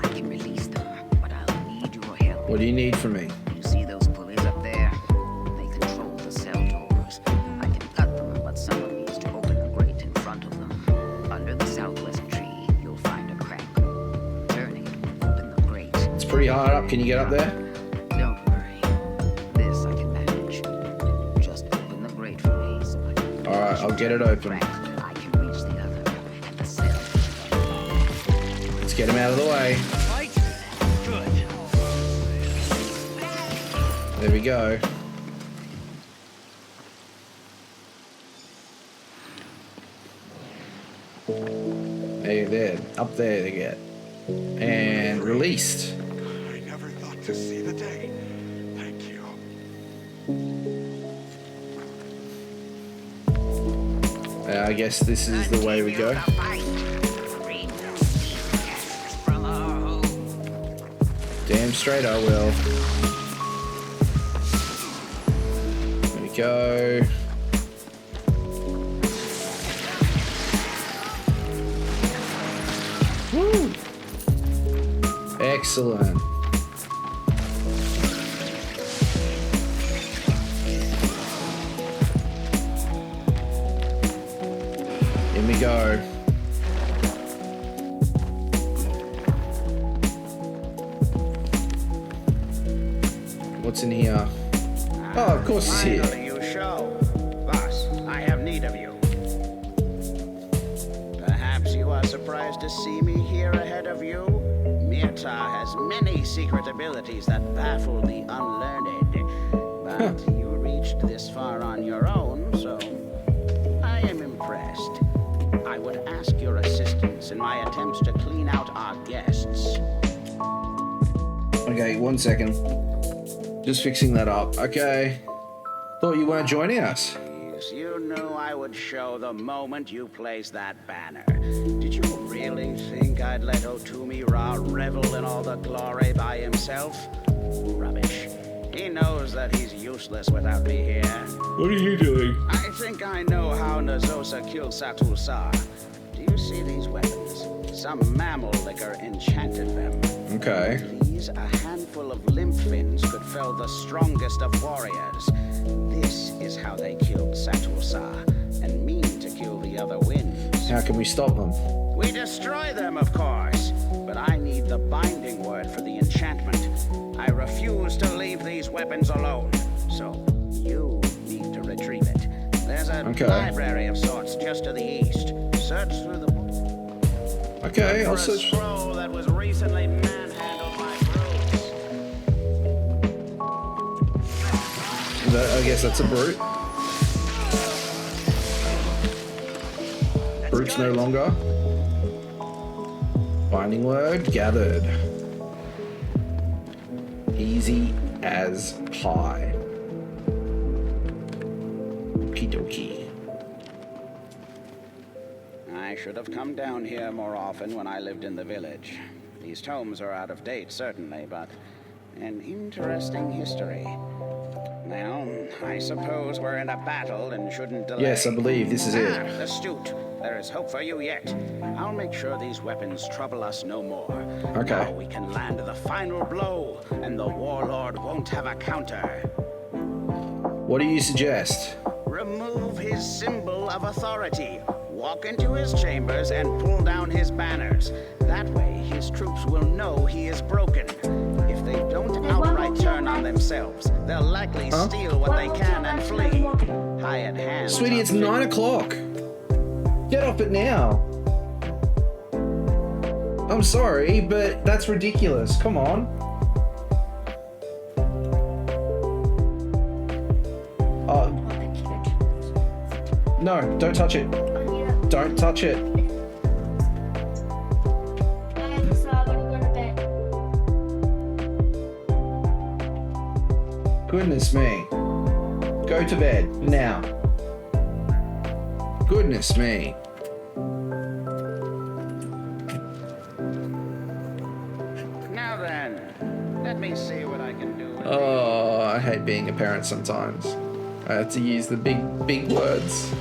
I can release them, but I'll need your help. What do you need from me? You see those pulleys up there? They control the cell doors. I can cut them, but someone needs to open the grate in front of them. Under the southwest tree, you'll find a crack. Turn it, open the grate. It's pretty high up. Can you get up there? Don't worry. This I can manage. Just open the grate for me so I can... Alright, I'll get it open. I can reach the other at the cell. Let's get him out of the way. Fight? Good. There we go. There. Up there they get. And released. I never thought to see the day. Thank you. I guess this is the way we go. Damn straight I will. There we go. Woo! Excellent. Here we go. What's in here? Oh, of course it's here. Finally you show. Boss, I have need of you. Perhaps you are surprised to see me here ahead of you? Mirta has many secret abilities that baffle the unlearned. But you reached this far on your own, so I am impressed. I would ask your assistance in my attempts to clean out our guests. Okay, 1 second. Just fixing that up. Okay. Thought you weren't joining us. You knew I would show the moment you placed that banner. Did you really think I'd let Otumi Ra revel in all the glory by himself? Rubbish. He knows that he's useless without me here. What are you doing? I think I know how Nazosa killed Satul Sa. Do you see these weapons? Some mammal liquor enchanted them. Okay. These, a handful of lymph fins could fell the strongest of warriors. This is how they killed Satul Sa, and mean to kill the other winds. How can we stop them? We destroy them, of course, but I need the binding word for the enchantment. I refuse to leave these weapons alone, so you need to retrieve it. There's a library of sorts just to the east. Search through the book. Okay, I'll search. A scroll that was recently manhandled by brutes. I guess that's a brute. Brute's no longer. Binding word gathered. Easy as pie. Okie dokie. I should have come down here more often when I lived in the village. These tomes are out of date, certainly, but an interesting history. Well, I suppose we're in a battle and shouldn't delay. Yes, I believe this is it. Astute. There is hope for you yet. I'll make sure these weapons trouble us no more. Okay. Now we can land the final blow, and the warlord won't have a counter. What do you suggest? Remove his symbol of authority. walk into his chambers and pull down his banners. That way, his troops will know he is broken. If they don't outright turn on themselves, they'll likely steal what they can and flee. Hired hands. Sweetie, it's 9 o'clock. Get off it now. I'm sorry, but that's ridiculous. Come on. No, don't touch it. Don't touch it. Goodness me. Go to bed now. Goodness me. Now then, let me see what I can do. Oh, I hate being a parent sometimes. I have to use the big words.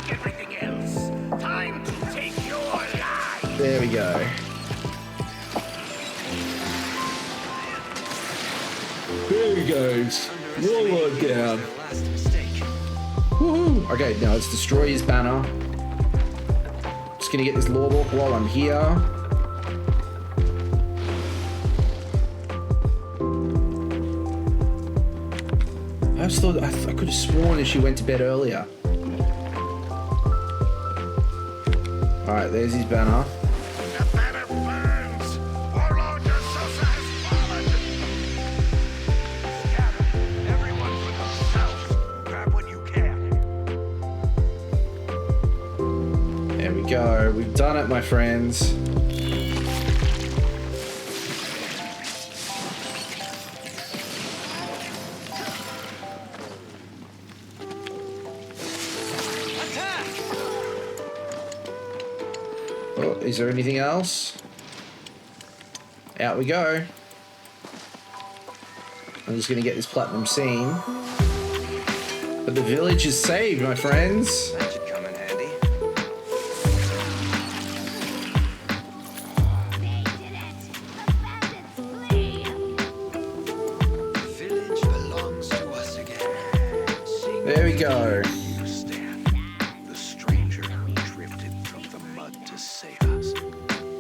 Everything else. Time to take your life. There we go. There he goes. Warlord down. Woohoo! Okay, now let's destroy his banner. Just gonna get this law book while I'm here. I just thought I could have sworn that she went to bed earlier. Alright, there's his banner. The banner burns. Warlord Ursosa has fallen. Scatter. Everyone for themselves. Grab what you can. There we go. We've done it, my friends. Oh, is there anything else? Out we go. I'm just going to get this platinum scene. But the village is saved, my friends. That should come in handy. The village belongs to us again. There we go. You stand. The stranger who drifted through the mud to save us.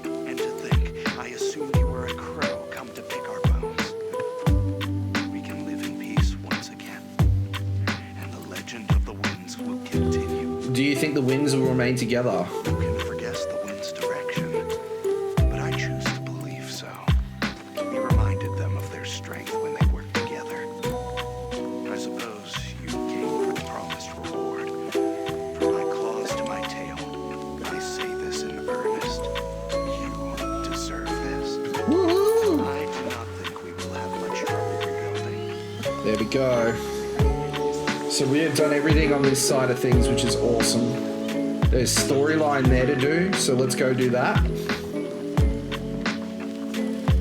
And to think, I assumed you were a crow come to pick our bones. We can live in peace once again. And the legend of the winds will continue. Do you think the winds will remain together? You can forguess the wind's direction, but I choose to believe so. He reminded them of their strength when they worked together. I suppose you came for the promised reward. From my claws to my tail, I say this in earnest. You deserve this. Woohoo! I do not think we will have much trouble rebuilding. There we go. So we have done everything on this side of things, which is awesome. There's storyline there to do, so let's go do that.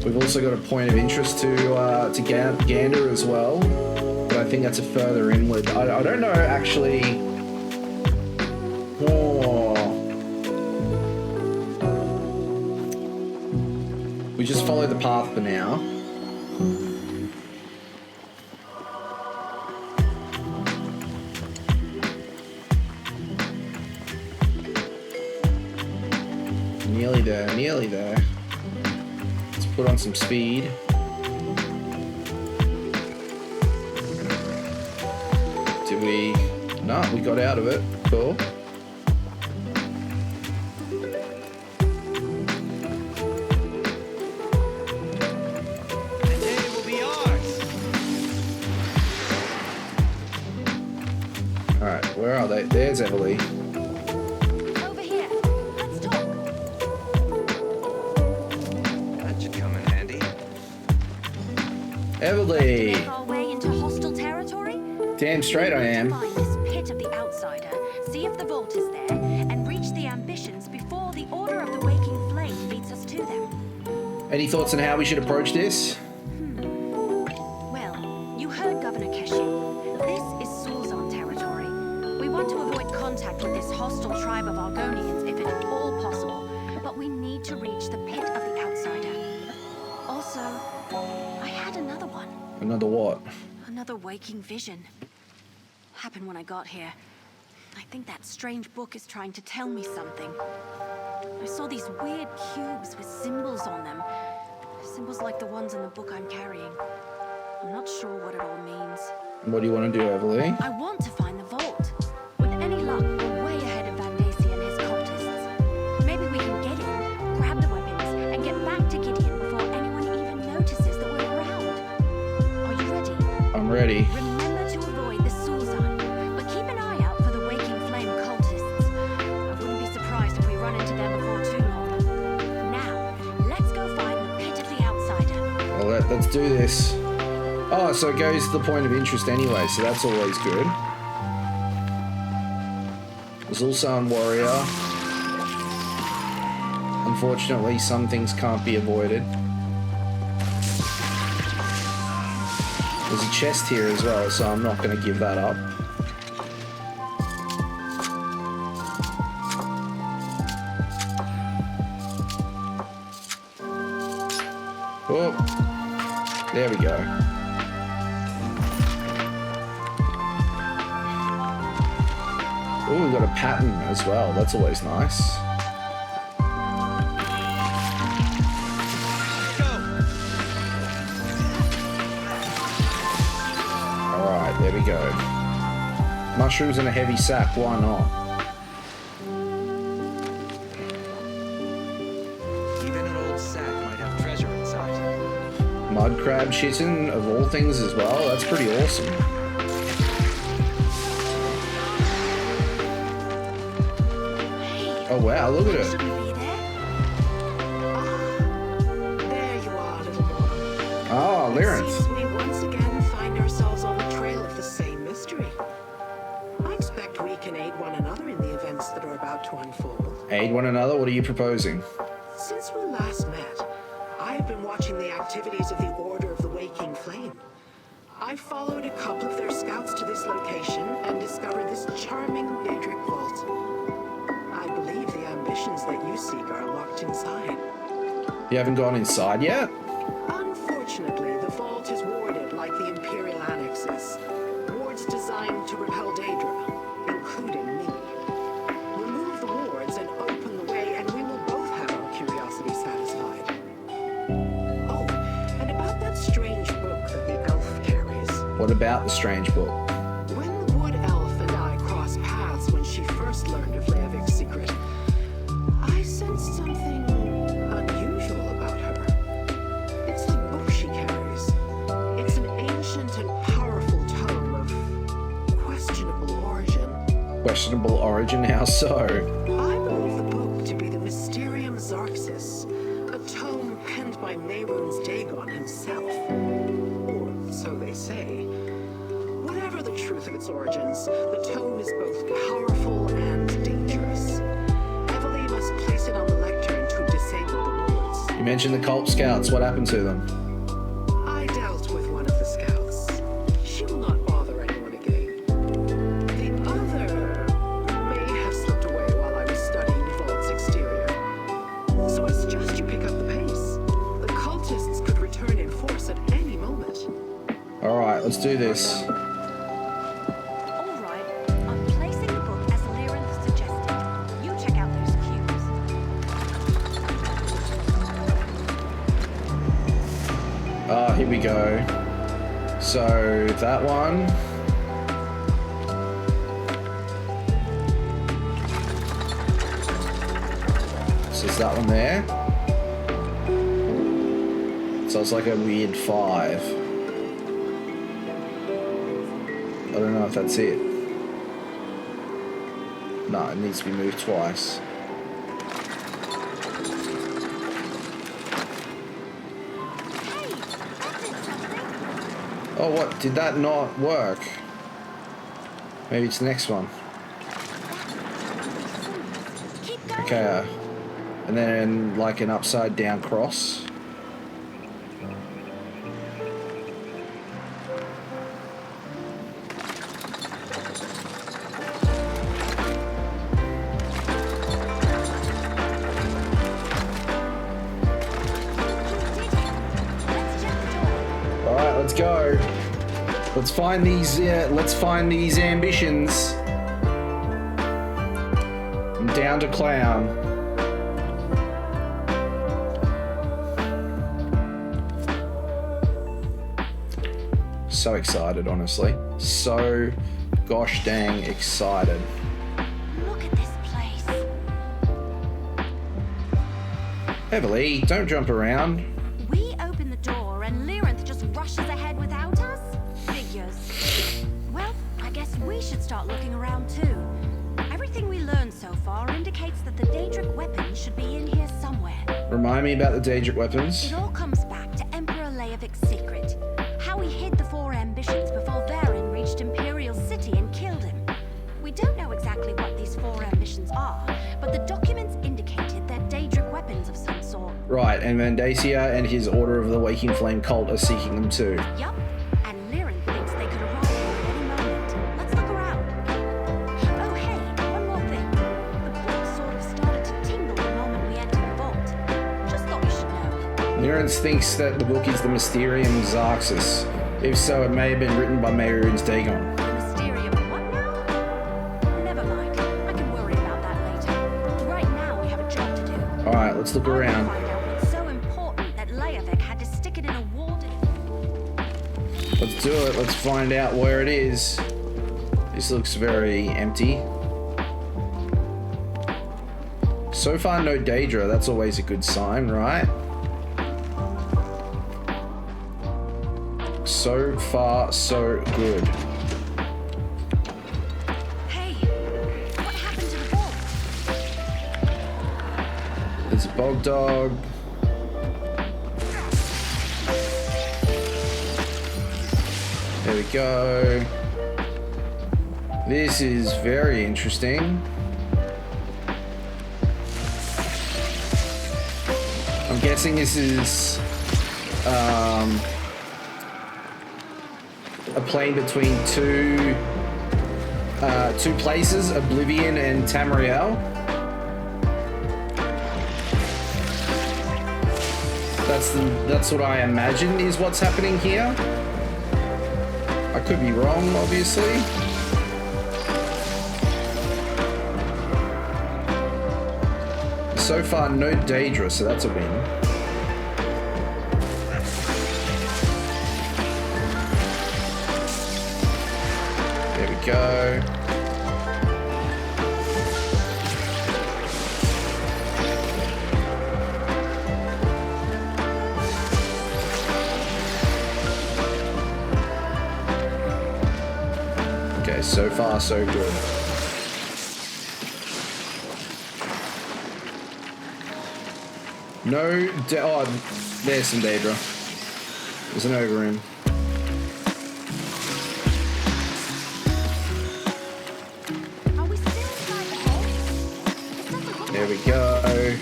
We've also got a point of interest to Gander as well, but I think that's a further inward. I don't know actually. Oh. We just follow the path for now. Nearly there, nearly there. Let's put on some speed. Did we? No, we got out of it. Cool. The day will be ours. Alright, where are they? There's Everly. Over here. Let's talk. That should come in handy. Everly! Make our way into hostile territory? Damn straight I am. Find this pit of the outsider, see if the vault is there, and reach the ambitions before the Order of the Waking Flame leads us to them. Any thoughts on how we should approach this? Well, you heard Governor Keshu. This is Sulzon territory. We want to avoid contact with this hostile tribe of Argonians if at all possible, but we need to reach the pit of the outsider. Also, I had another one. Another what? Another waking vision. happened when I got here. I think that strange book is trying to tell me something. I saw these weird cubes with symbols on them. Symbols like the ones in the book I'm carrying. I'm not sure what it all means. What do you want to do, Everly? I want to find the vault. With any luck, we're way ahead of Van Dacie and his cultists. Maybe we can get in, grab the weapons, and get back to Gideon before anyone even notices that we're around. Are you ready? I'm ready. Remember to avoid the Sulzan, but keep an eye out for the Waking Flame cultists. I wouldn't be surprised if we run into them before too long. Now, let's go find the pit of the outsider. Well, let's do this. Oh, so it goes to the point of interest anyway, so that's always good. Zulsan warrior. Unfortunately, some things can't be avoided. There's a chest here as well, so I'm not going to give that up. Oh, there we go. Oh, we've got a pattern as well. That's always nice. Alright, there we go. Mushrooms in a heavy sack, why not? Even an old sack might have treasure inside. Mud crab shitting of all things as well. That's pretty awesome. Oh wow, look at it. There you are, little boy. Oh, Lyrinth. It seems we once again find ourselves on the trail of the same mystery. I expect we can aid one another in the events that are about to unfold. Aid one another? What are you proposing? Since we last met, I have been watching the activities of the Order of the Waking Flame. I followed a couple of their scouts to this location and discovered this charming Daedric vault. I believe the ambitions that you seek are locked inside. You haven't gone inside yet? Unfortunately, the vault is warded like the Imperial annexes. Wards designed to repel Daedra, including me. Remove the wards and open the way, and we will both have our curiosity satisfied. Oh, and about that strange book that the elf carries. What about the strange book? When the wood elf and I crossed paths when she first learned of Leivik's secret, I sensed something unusual about her. It's the book she carries. It's an ancient and powerful tome of questionable origin. Questionable origin, how so? I believe the book to be the Mysterium Zarxus, a tome penned by Mehrunes Dagon himself. Or so they say. Whatever the truth of its origins, the tome is both powerful and dangerous. Evely must place it on the lectern to disable the wards. You mentioned the cult scouts. What happened to them? I dealt with one of the scouts. She will not bother anyone again. The other may have slipped away while I was studying the vault's exterior. So I suggest you pick up the pace. The cultists could return in force at any moment. Alright, let's do this. Alright, I'm placing the book as Lyrinth suggested. You check out those cubes. Ah, here we go. So, that one. So, is that one there? So, it's like a weird 5. I don't know if that's it. No, it needs to be moved twice. Oh, what? Did that not work? Maybe it's the next one. Okay, and then like an upside down cross. Alright, let's go. Let's find these ambitions. I'm down to clown. So excited, honestly. So gosh dang excited. Look at this place. Heavily, don't jump around. We open the door and Lyranth just rushes ahead without us? Figures. Well, I guess we should start looking around too. Everything we learned so far indicates that the Daedric weapons should be in here somewhere. Remind me about the Daedric weapons. It all comes back to Emperor Leovik's secret. How he hid the 4 ambitions before Varen reached Imperial City and killed him. We don't know exactly what these 4 ambitions are, but the documents indicated they're Daedric weapons of some sort. Right, and Mandacia and his Order of the Waking Flame cult are seeking them too. Yup, and Lyranth thinks they could arrive here at any moment. Let's look around. Oh hey, one more thing. The book sort of started to tingle the moment we entered the vault. Just thought you should know. Lyranth thinks that the book is the Mysterium Xarxus. If so, it may have been written by Mehrunes Dagon. The Mysterium what now? Never mind. I can worry about that later. Right now we have a job to do. Alright, let's look around. Find out what's so important that Leovic had to stick it in a warded. Let's do it. Let's find out where it is. This looks very empty. So far, no Daedra. That's always a good sign, right? So far, so good. Hey, what happened to the vault? There's a bog dog. There we go. This is very interesting. I'm guessing this is a plane between two places, Oblivion and Tamriel. That's what I imagine is what's happening here. I could be wrong, obviously. So far, no Daedra, so that's a win. There we go. Okay, so far so good. No, oh, there's some Daedra. There's an ogre in. Are we still inside the vault? It doesn't look There we like go.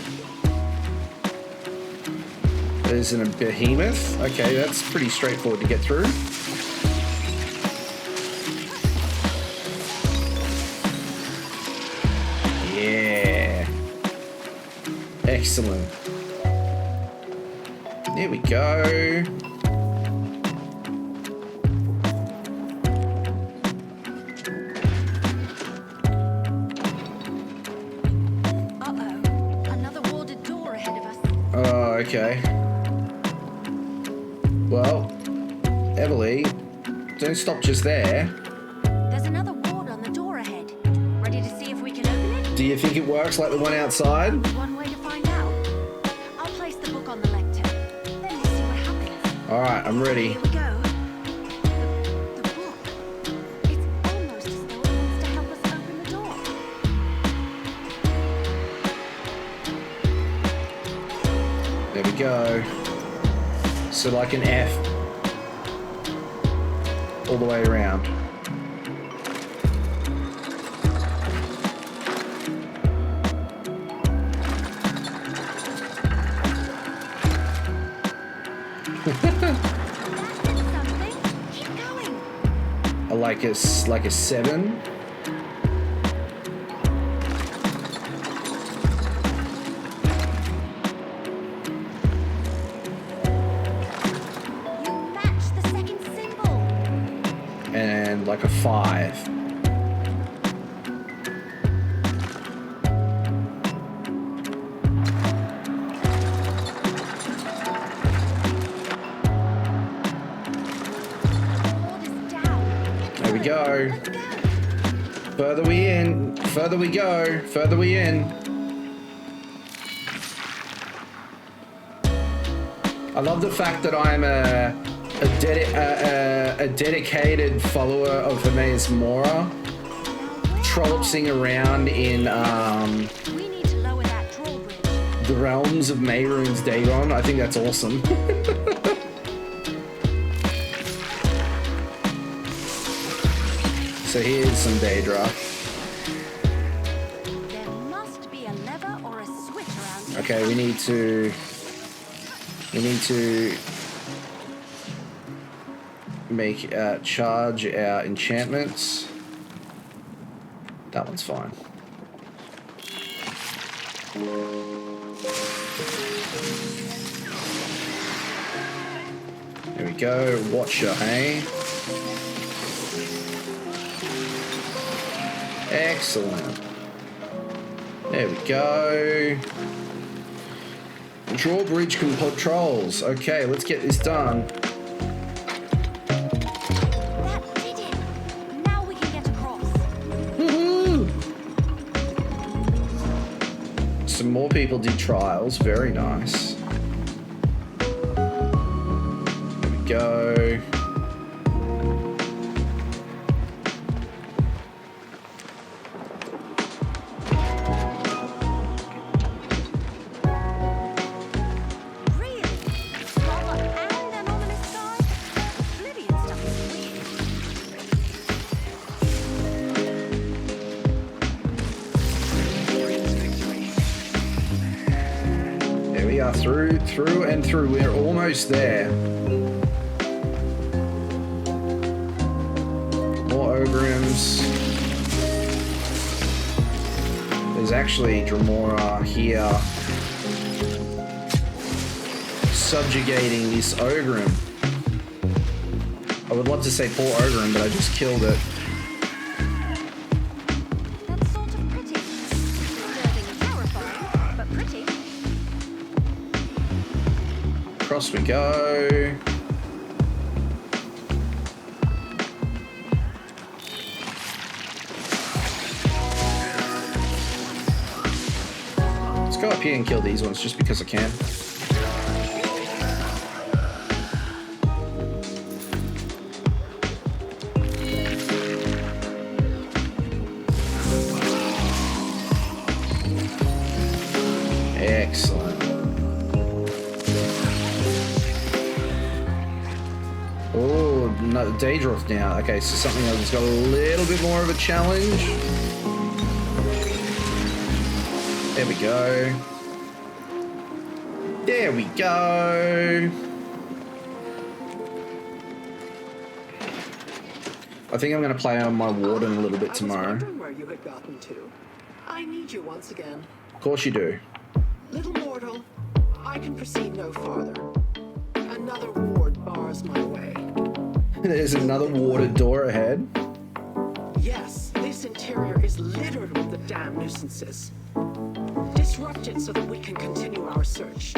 There's a behemoth. Okay, that's pretty straightforward to get through. Yeah. Excellent. There we go. Uh-oh. Another warded door ahead of us. Oh, okay. Well, Everly, don't stop just there. There's another ward on the door ahead. Ready to see if we can open it? Do you think it works like the one outside? One way to find out. I'll place the book on the lectern. Then we'll see what happens. Alright, I'm ready. Here we go. The book. It's almost as though it wants to help us open the door. There we go. So like an F. All the way around. Something. Keep going. Like a 7. You match the second symbol. like a 5. There we go. Further we in, further we go, further we in. I love the fact that I'm a dedicated follower of Hermes Mora, trollopsing around in the realms of Mehrunes Dagon. I think that's awesome. So here's some Daedra. There must be a lever or a switch around here. Okay, we need to make charge our enchantments. That one's fine. There we go. Watcher, hey. Excellent. There we go. Drawbridge controls. Okay, let's get this done. That did it. Now we can get across. Woohoo! Some more people did trials. Very nice. There we go. Through and through. We're almost there. More Ogrims. There's actually Dremora here subjugating this Ogrim. I would love to say poor Ogrim, but I just killed it. That's sort of pretty. Disturbing and terrifying, but pretty. Across we go. Let's go up here and kill these ones just because I can. Excellent. Oh, no, Daedroth now. Okay, so something else has got a little bit more of a challenge. There we go. There we go. I think I'm going to play on my Warden a little bit tomorrow. I was wondering where you had gotten to. I need you once again. Of course you do. Little mortal, I can proceed no farther. Another ward bars my way. There's another warded door ahead. Yes, this interior is littered with the damn nuisances. Disrupt it so that we can continue our search.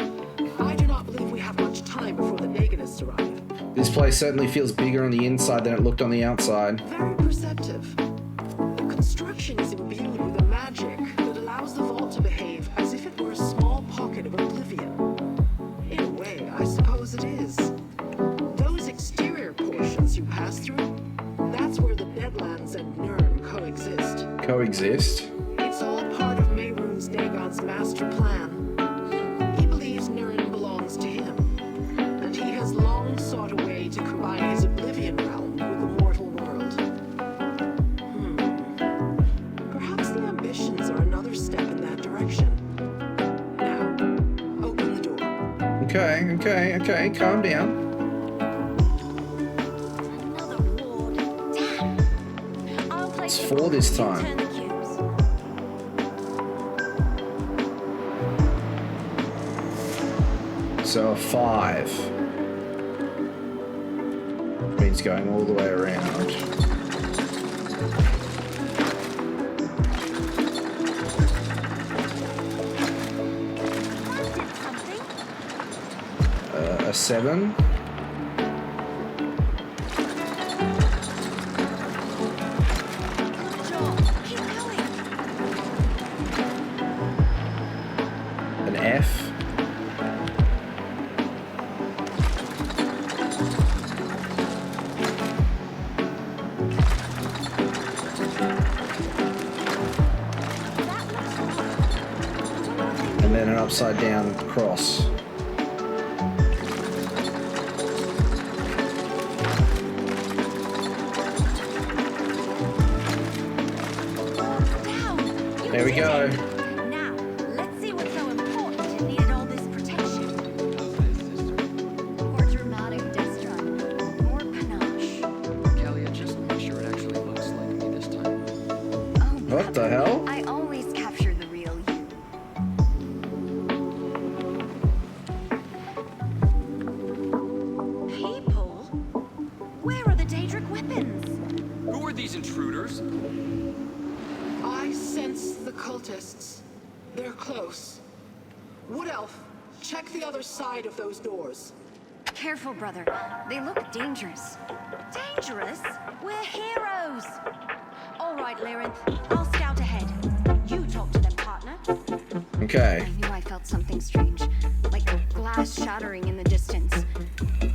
I do not believe we have much time before the negatives arrive. This place certainly feels bigger on the inside than it looked on the outside. Very perceptive. The construction is imbued with a magic that allows the vault to behave as if it were a small pocket of oblivion. In a way, I suppose it is. Those exterior portions you pass through, that's where the Deadlands and Nirn coexist. Coexist? It's all part of Mehrunes Dagon's master plan. He believes Nirn belongs to him, and he has long sought a way to combine his Oblivion realm with the mortal world. Perhaps the ambitions are another step in that direction. Now, open the door. Okay, calm down. Another ward. Damn. I'll play It's 4 this time. turn the cubes. So a 5. Means going all the way around. 7. An F. And then an upside down cross. There we go. Now, let's see what's so important and needed all this protection. More dramatic Destron. More panache. Kalia, just make sure it actually looks like me this time. Oh, What the hell? I always capture the real you. People? Where are the Daedric weapons? Who are these intruders? I sense the cultists. They're close. Wood Elf, check the other side of those doors. Careful, brother. They look dangerous. Dangerous? We're heroes. All right, Larenth. I'll scout ahead. You talk to them, partner. Okay. I knew I felt something strange, like glass shattering in the distance.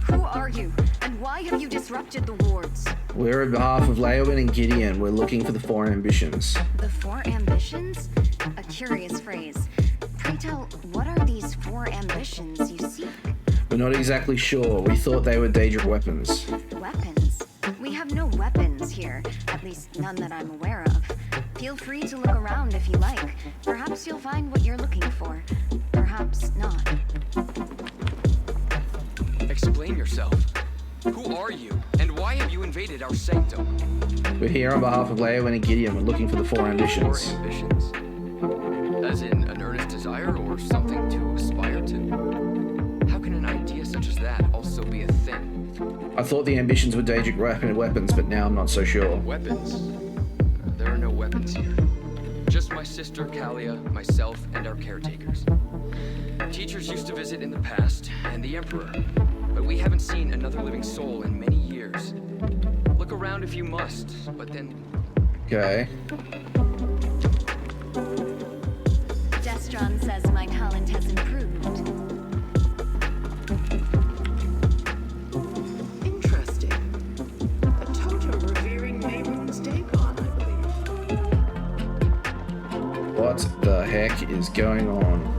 Who are you, and why have you disrupted the wards? We're on behalf of Leowin and Gideon. We're looking for the 4 ambitions. The 4 ambitions? A curious phrase. Pray tell, what are these 4 ambitions you seek? We're not exactly sure. We thought they were Daedric weapons. Weapons? We have no weapons here, at least none that I'm aware of. Feel free to look around if you like. Perhaps you'll find what you're looking for. Perhaps not. Explain yourself. Who are you, and why have you invaded our sanctum? We're here on behalf of Leowin and Gideon. We're looking for the 4 ambitions. 4 ambitions? As in an earnest desire or something to aspire to? How can an idea such as that also be a thing? I thought the ambitions were Daedric weapons, but now I'm not so sure. Weapons? There are no weapons here. Just my sister, Kalia, myself, and our caretakers. Teachers used to visit in the past, and the Emperor, but we haven't seen another living soul in many years. Look around if you must, but then... Okay. Destron says my talent has improved. Interesting. A totem revering Mayroon's Dagon, I believe. What the heck is going on?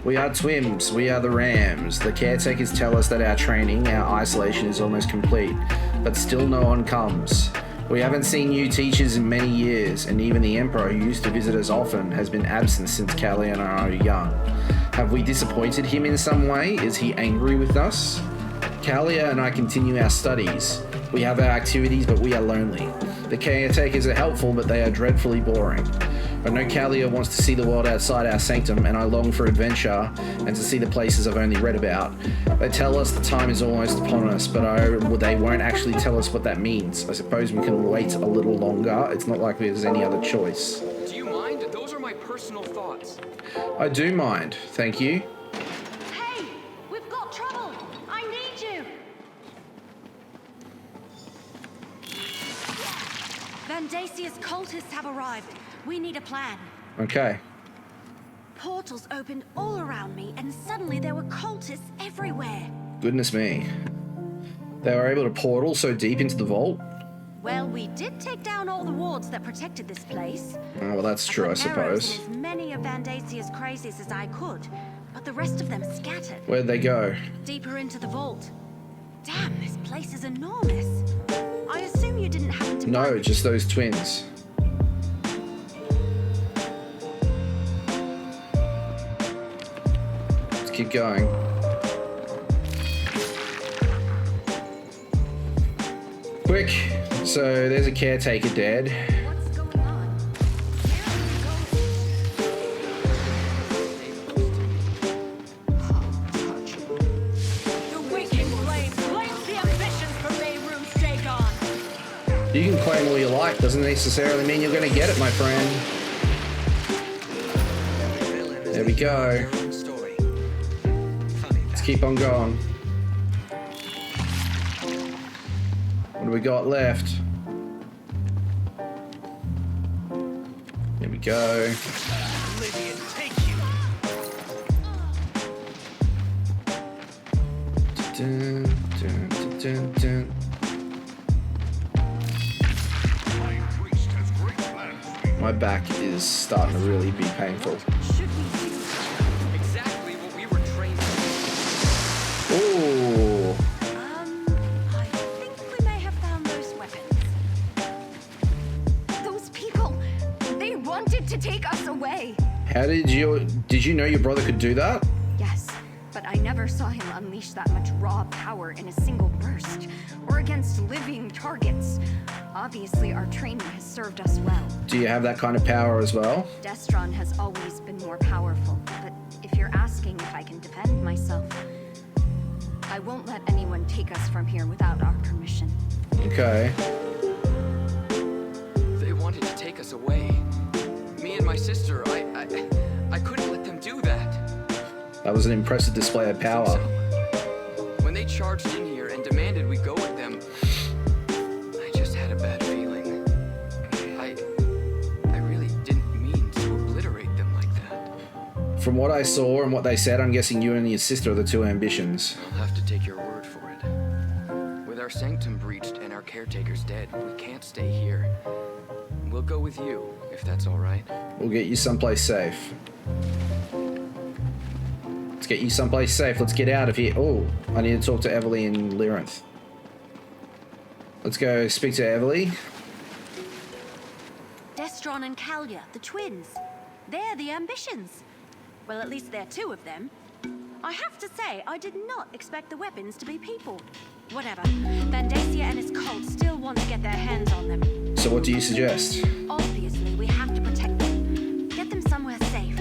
We are Twims, we are the Rams. The caretakers tell us that our training, our isolation is almost complete, but still no one comes. We haven't seen new teachers in many years, and even the Emperor, who used to visit us often, has been absent since Kalia and I were young. Have we disappointed him in some way? Is he angry with us? Kalia and I continue our studies. We have our activities, but we are lonely. The caretakers are helpful, but they are dreadfully boring. I know Kalia wants to see the world outside our sanctum, and I long for adventure and to see the places I've only read about. They tell us the time is almost upon us, but they won't actually tell us what that means. I suppose we can wait a little longer. It's not like there's any other choice. Do you mind? Those are my personal thoughts. I do mind, thank you. Hey! We've got trouble! I need you! Vandasia's cultists have arrived. We need a plan. Okay. Portals opened all around me, and suddenly there were cultists everywhere. Goodness me. They were able to portal so deep into the vault? Well, we did take down all the wards that protected this place. Oh, well, that's true, I suppose. As many of Vandasia's crazies as I could, but the rest of them scattered. Where'd they go? Deeper into the vault. Damn, this place is enormous. I assume you didn't happen to... No, just those twins. Let's keep going. Quick. So there's a caretaker dead. What's going on? The wicked flame blames the ambitions for Mayroon's Dagon. You can claim all you like, doesn't necessarily mean you're going to get it, my friend. There we go. Let's keep on going. What do we got left? Here we go. Dun, dun, dun, dun, dun. My back is starting to really be painful. Exactly what we were trained for. Ooh. I think we may have found those weapons. Those people, they wanted to take us away. How did you know your brother could do that? Yes, but I never saw him unleash that much raw power in a single burst, or against living targets. Obviously, our training has served us well. Do you have that kind of power as well? Destron has always been more powerful, but if you're asking if I can defend myself, I won't let anyone take us from here without our permission. Okay. They wanted to take us away. Me and my sister, I couldn't let them do that. That was an impressive display of power. When they charged in here and demanded we go with them, I just had a bad feeling. I really didn't mean to obliterate them like that. From what I saw and what they said, I'm guessing you and your sister are the two ambitions. I'll have to take your word for it. With our sanctum breached and our caretakers dead, we can't stay here. We'll go with you, if that's all right. We'll get you someplace safe. Let's get you someplace safe. Let's get out of here. Oh, I need to talk to Everly and Lyrinth. Let's go speak to Everly. Destron and Kalia, the twins. They're the ambitions. Well, at least they're two of them. I have to say, I did not expect the weapons to be people. Whatever. Vandacia and his cult still want to get their hands on them. So what do you suggest? Obviously, we have to protect them. Get them somewhere safe.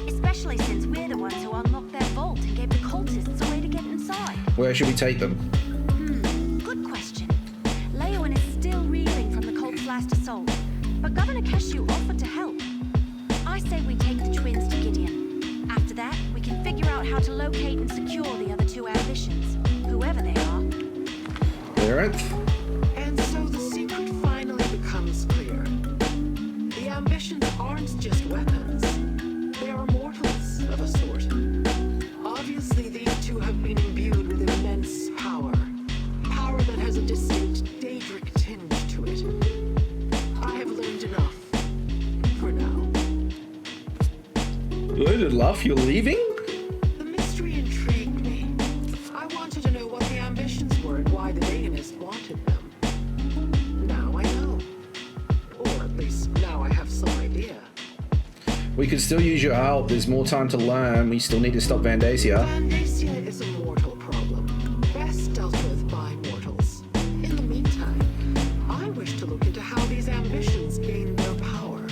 Especially since we're the ones who unlocked their vault and gave the cultists a way to get inside. Where should we take them? Good question. Leowen is still reeling from the cult's last assault, but Governor Keshu offered to help. I say we take the twins to Gideon. After that, we can figure out how to locate and secure the other two ambitions, whoever they are. Lyrinth? And so the secret finally becomes clear. The ambitions aren't just weapons. They are mortals of a sort. Obviously, these two have been imbued with immense power. Power that has a distinct Daedric tinge to it. I have learned enough. For now. Learned enough? You're leaving? The mystery intrigued me. I wanted to know what the ambitions were and why the Dagonist wanted them. Now I know. Or at least now I have some idea. We could still use your help. There's more time to learn. We still need to stop Vandacia. Vandacia is a mortal problem, best dealt with by mortals. In the meantime, I wish to look into how these ambitions gain their power.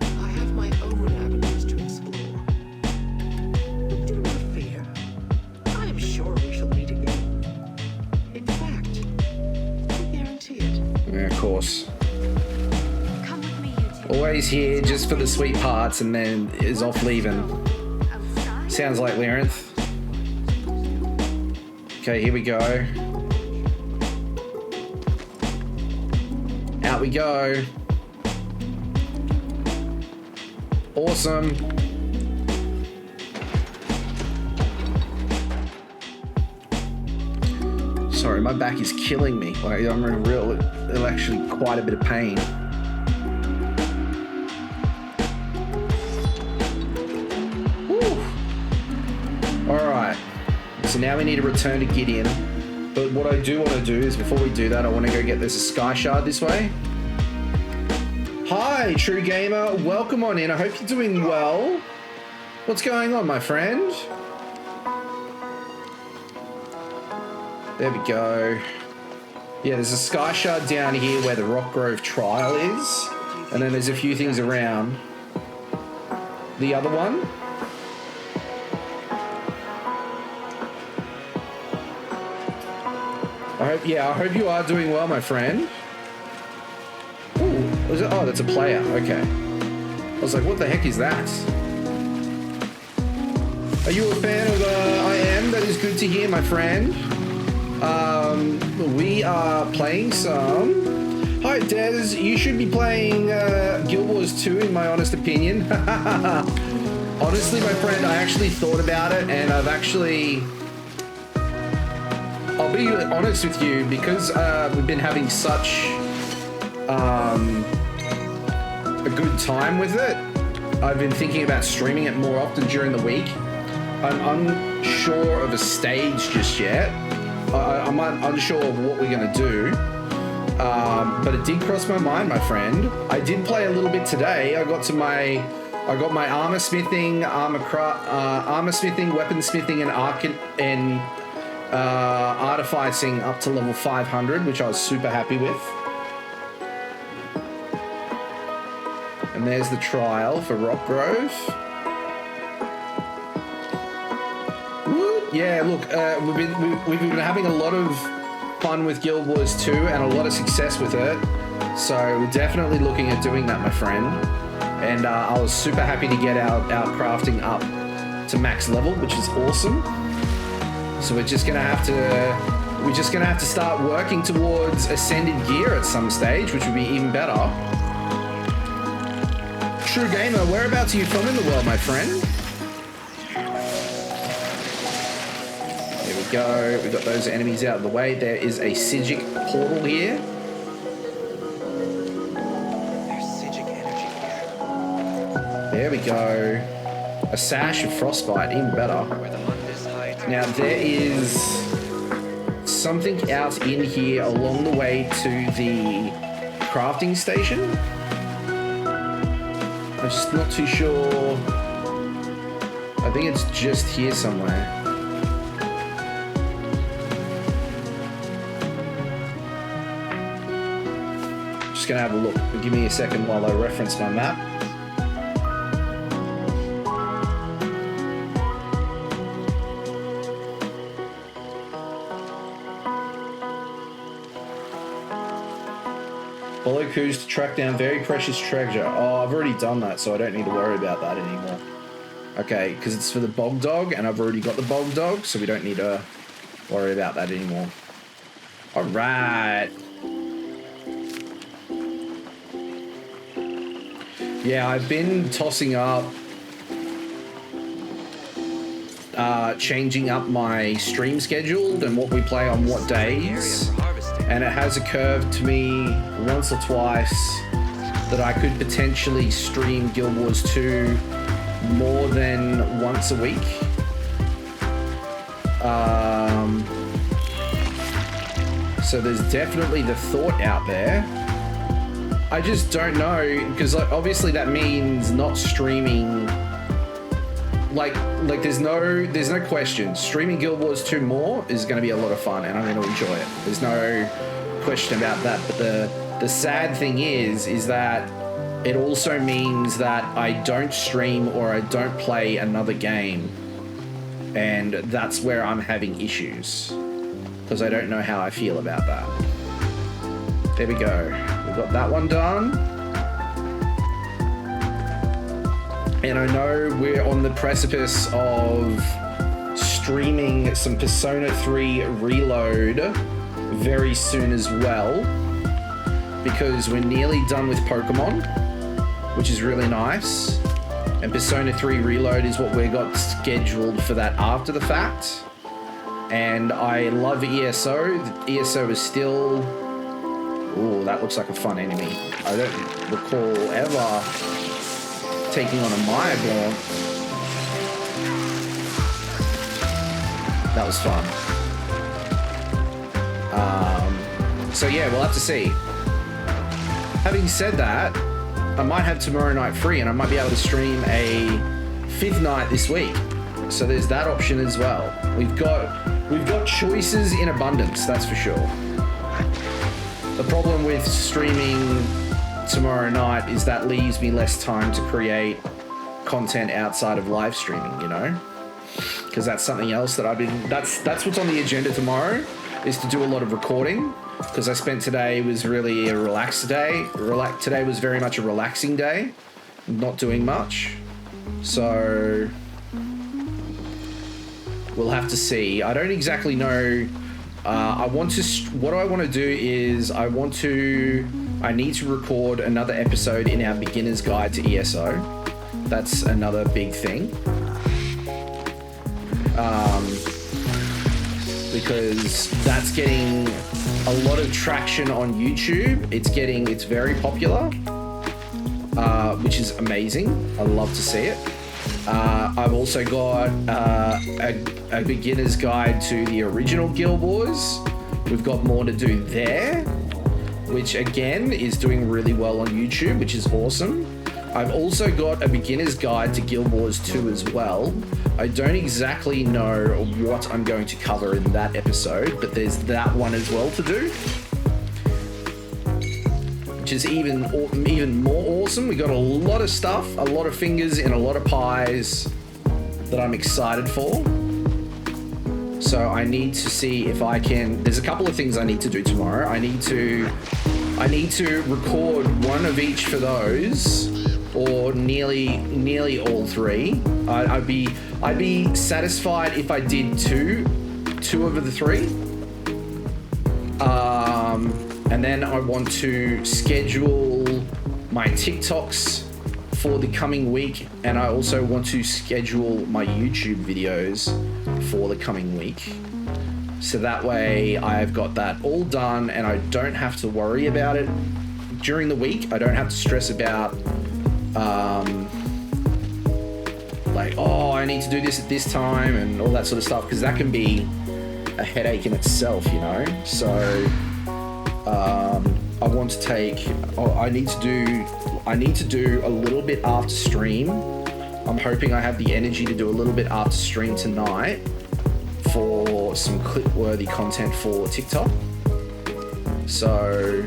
I have my own avenues to explore. Do not fear. I am sure we shall meet again. In fact, I guarantee it. Yeah, of course. Always here just for the sweet parts and then is off leaving. Sounds like Lyrinth. Okay, here we go. Out we go. Awesome. Sorry, my back is killing me. Like, I'm in actually quite a bit of pain. Alright, so now we need to return to Gideon. But what I do want to do is, before we do that, I want to go get this Sky Shard this way. Hi, True Gamer. Welcome on in. I hope you're doing well. What's going on, my friend? There we go. Yeah, there's a Sky Shard down here where the Rock Grove Trial is. And then there's a few things around. The other one. I hope you are doing well, my friend. Ooh, what is it? Oh, that's a player. Okay. I was like, what the heck is that? Are you a fan of I Am, that is good to hear, my friend. We are playing some... Hi, Des. You should be playing Guild Wars 2, in my honest opinion. Honestly, my friend, I actually thought about it, and I've actually... I'll be honest with you, because we've been having such a good time with it. I've been thinking about streaming it more often during the week. I'm unsure of a stage just yet. I'm unsure of what we're going to do. But it did cross my mind, my friend. I did play a little bit today. I got my armor smithing, weaponsmithing, and artificing up to level 500, which I was super happy with. And there's the trial for Rockgrove. Woo! Yeah, look, we've been having a lot of fun with Guild Wars 2 and a lot of success with it. So we're definitely looking at doing that, my friend. And I was super happy to get our crafting up to max level, which is awesome. So we're just gonna have to start working towards ascended gear at some stage, which would be even better. True Gamer, whereabouts are you from in the world, my friend? There we go. We've got those enemies out of the way. There is a Sigic portal here. There's Sigic energy here. There we go. A sash of frostbite, even better. Where the hunt is high. Now there is something out in here along the way to the crafting station. I'm just not too sure. I think it's just here somewhere. Just gonna have a look. Give me a second while I reference my map. Follow clues to track down very precious treasure. Oh, I've already done that, so I don't need to worry about that anymore. Okay, because it's for the bog dog, and I've already got the bog dog, so we don't need to worry about that anymore. All right. Yeah, I've been tossing up, changing up my stream schedule and what we play on what days. And it has occurred to me once or twice that I could potentially stream Guild Wars 2 more than once a week. So there's definitely the thought out there. I just don't know, because like, obviously that means not streaming. Like there's no question. Streaming Guild Wars 2 more is going to be a lot of fun, and I'm going to enjoy it. There's no question about that. But the sad thing is that it also means that I don't stream or I don't play another game, and that's where I'm having issues, because I don't know how I feel about that. There we go. We've got that one done. And I know we're on the precipice of streaming some Persona 3 Reload very soon as well, because we're nearly done with Pokemon, which is really nice. And Persona 3 Reload is what we got scheduled for that after the fact. And I love ESO. ESO is still... Ooh, that looks like a fun enemy. I don't recall ever taking on a Maya. That was fun. So yeah, we'll have to see. Having said that, I might have tomorrow night free, and I might be able to stream a 5th night this week. So there's that option as well. We've got choices in abundance, that's for sure. The problem with streaming tomorrow night is that leaves me less time to create content outside of live streaming, you know, because that's something else that that's what's on the agenda tomorrow, is to do a lot of recording, because I spent today was really a relaxed day. Today was very much a relaxing day, not doing much. So We'll have to see. I don't exactly know. What I want to do is I need to record another episode in our beginner's guide to ESO. That's another big thing. Because that's getting a lot of traction on YouTube. It's very popular, which is amazing. I love to see it. I've also got a beginner's guide to the original Guild Wars. We've got more to do there, which again is doing really well on YouTube, which is awesome. I've also got a beginner's guide to Guild Wars 2 as well. I don't exactly know what I'm going to cover in that episode, but there's that one as well to do, which is even more awesome. We got a lot of stuff, a lot of fingers in a lot of pies that I'm excited for. So I need to see if I can. There's a couple of things I need to do tomorrow. I need to record one of each for those, or nearly all three. I'd be satisfied if I did two of the three. And then I want to schedule my TikToks for the coming week, and I also want to schedule my YouTube videos for the coming week. So that way I've got that all done and I don't have to worry about it during the week. I don't have to stress about like, oh, I need to do this at this time and all that sort of stuff, because that can be a headache in itself, you know. So I want to take, I need to do a little bit after stream. I'm hoping I have the energy to do a little bit after stream tonight for some clip-worthy content for TikTok. So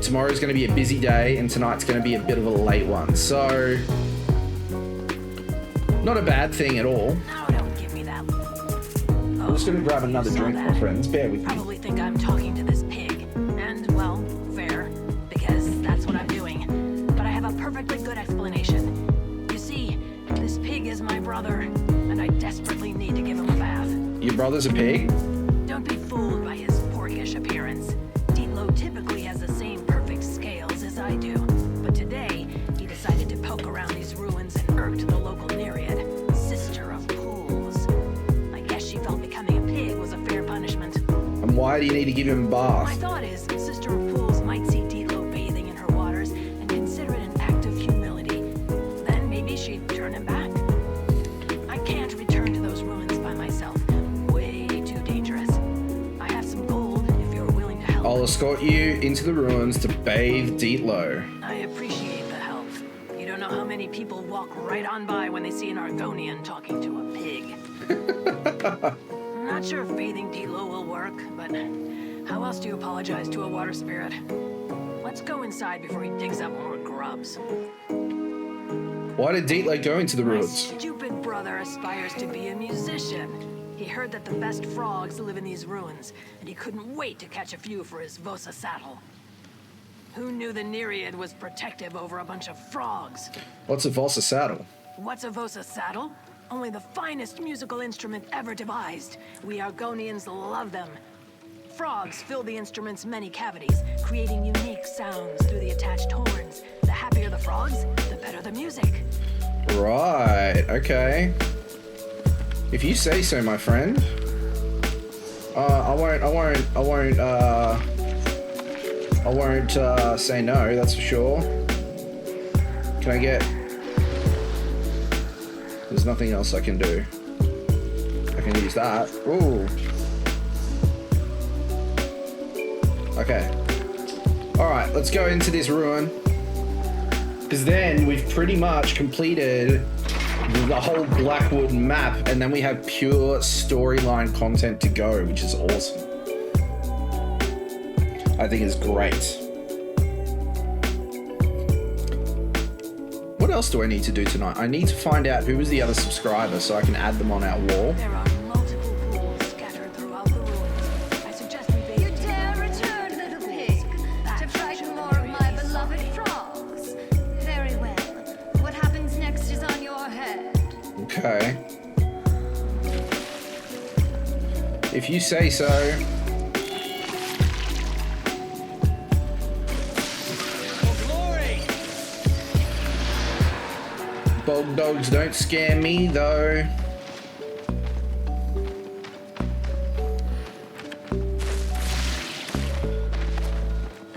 tomorrow's going to be a busy day and tonight's going to be a bit of a late one. So not a bad thing at all. No, don't give me that. I'm just going to grab another drink, my friends. Bear with me. Probably think I'm talking to this pig. And, well, fair, because that's what I'm doing. But I have a perfectly good explanation. You see, this pig is my brother, and I desperately need to give him a bath. Your brother's a pig? Don't be fooled by his porkish appearance. Deatlo typically has the same perfect scales as I do. But today, he decided to poke around these ruins and irked the local Nereid, Sister of Pools. I guess she felt becoming a pig was a fair punishment. And why do you need to give him a bath? My thought is, Sister of Pools might see Deatlo bathing in her waters and consider it an act of humility. Then maybe she'd turn him back. I can't return to those ruins by myself. Way too dangerous. I have some gold if you're willing to help. I'll escort you into the ruins to bathe Deatlo. I appreciate the help. You don't know how many people walk right on by when they see an Argonian talking to a pig. I'm not sure if bathing Deatlo will work, but how else do you apologize to a water spirit? Let's go inside before he digs up more grubs. Why did Deatlo go into the My ruins? stupid brother aspires to be a musician. He heard that the best frogs live in these ruins, and he couldn't wait to catch a few for his Vosa saddle. Who knew the Nereid was protective over a bunch of frogs? What's a Vosa saddle? What's a Vosa saddle? Only the finest musical instrument ever devised. We Argonians love them. Frogs fill the instrument's many cavities, creating unique sounds through the attached horns. The happier the frogs, the better the music. Right, okay. If you say so, my friend. I won't say no, that's for sure. Can I get... There's nothing else I can do. I can use that. Ooh. Okay. Alright, let's go into this ruin. Because then we've pretty much completed the whole Blackwood map, and then we have pure storyline content to go, which is awesome. I think it's great. What else do I need to do tonight? I need to find out who was the other subscriber so I can add them on our wall. There are multiple pools scattered throughout the ruins. I suggest we bathe. You dare return, little pig, to frighten more of my beloved frogs. Very well. What happens next is on your head. Okay. If you say so. Bog dogs don't scare me though.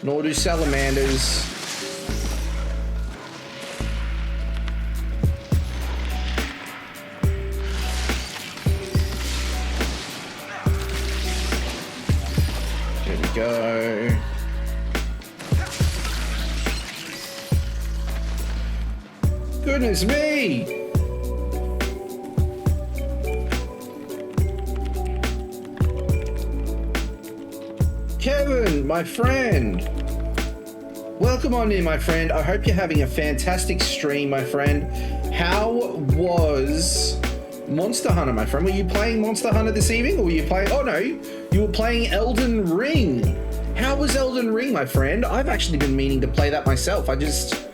Nor do salamanders. There we go. Goodness me! Kevin, my friend! Welcome on in, my friend. I hope you're having a fantastic stream, my friend. How was Monster Hunter, my friend? Were you playing Monster Hunter this evening, or were you playing... Oh, no. You were playing Elden Ring. How was Elden Ring, my friend? I've actually been meaning to play that myself. I just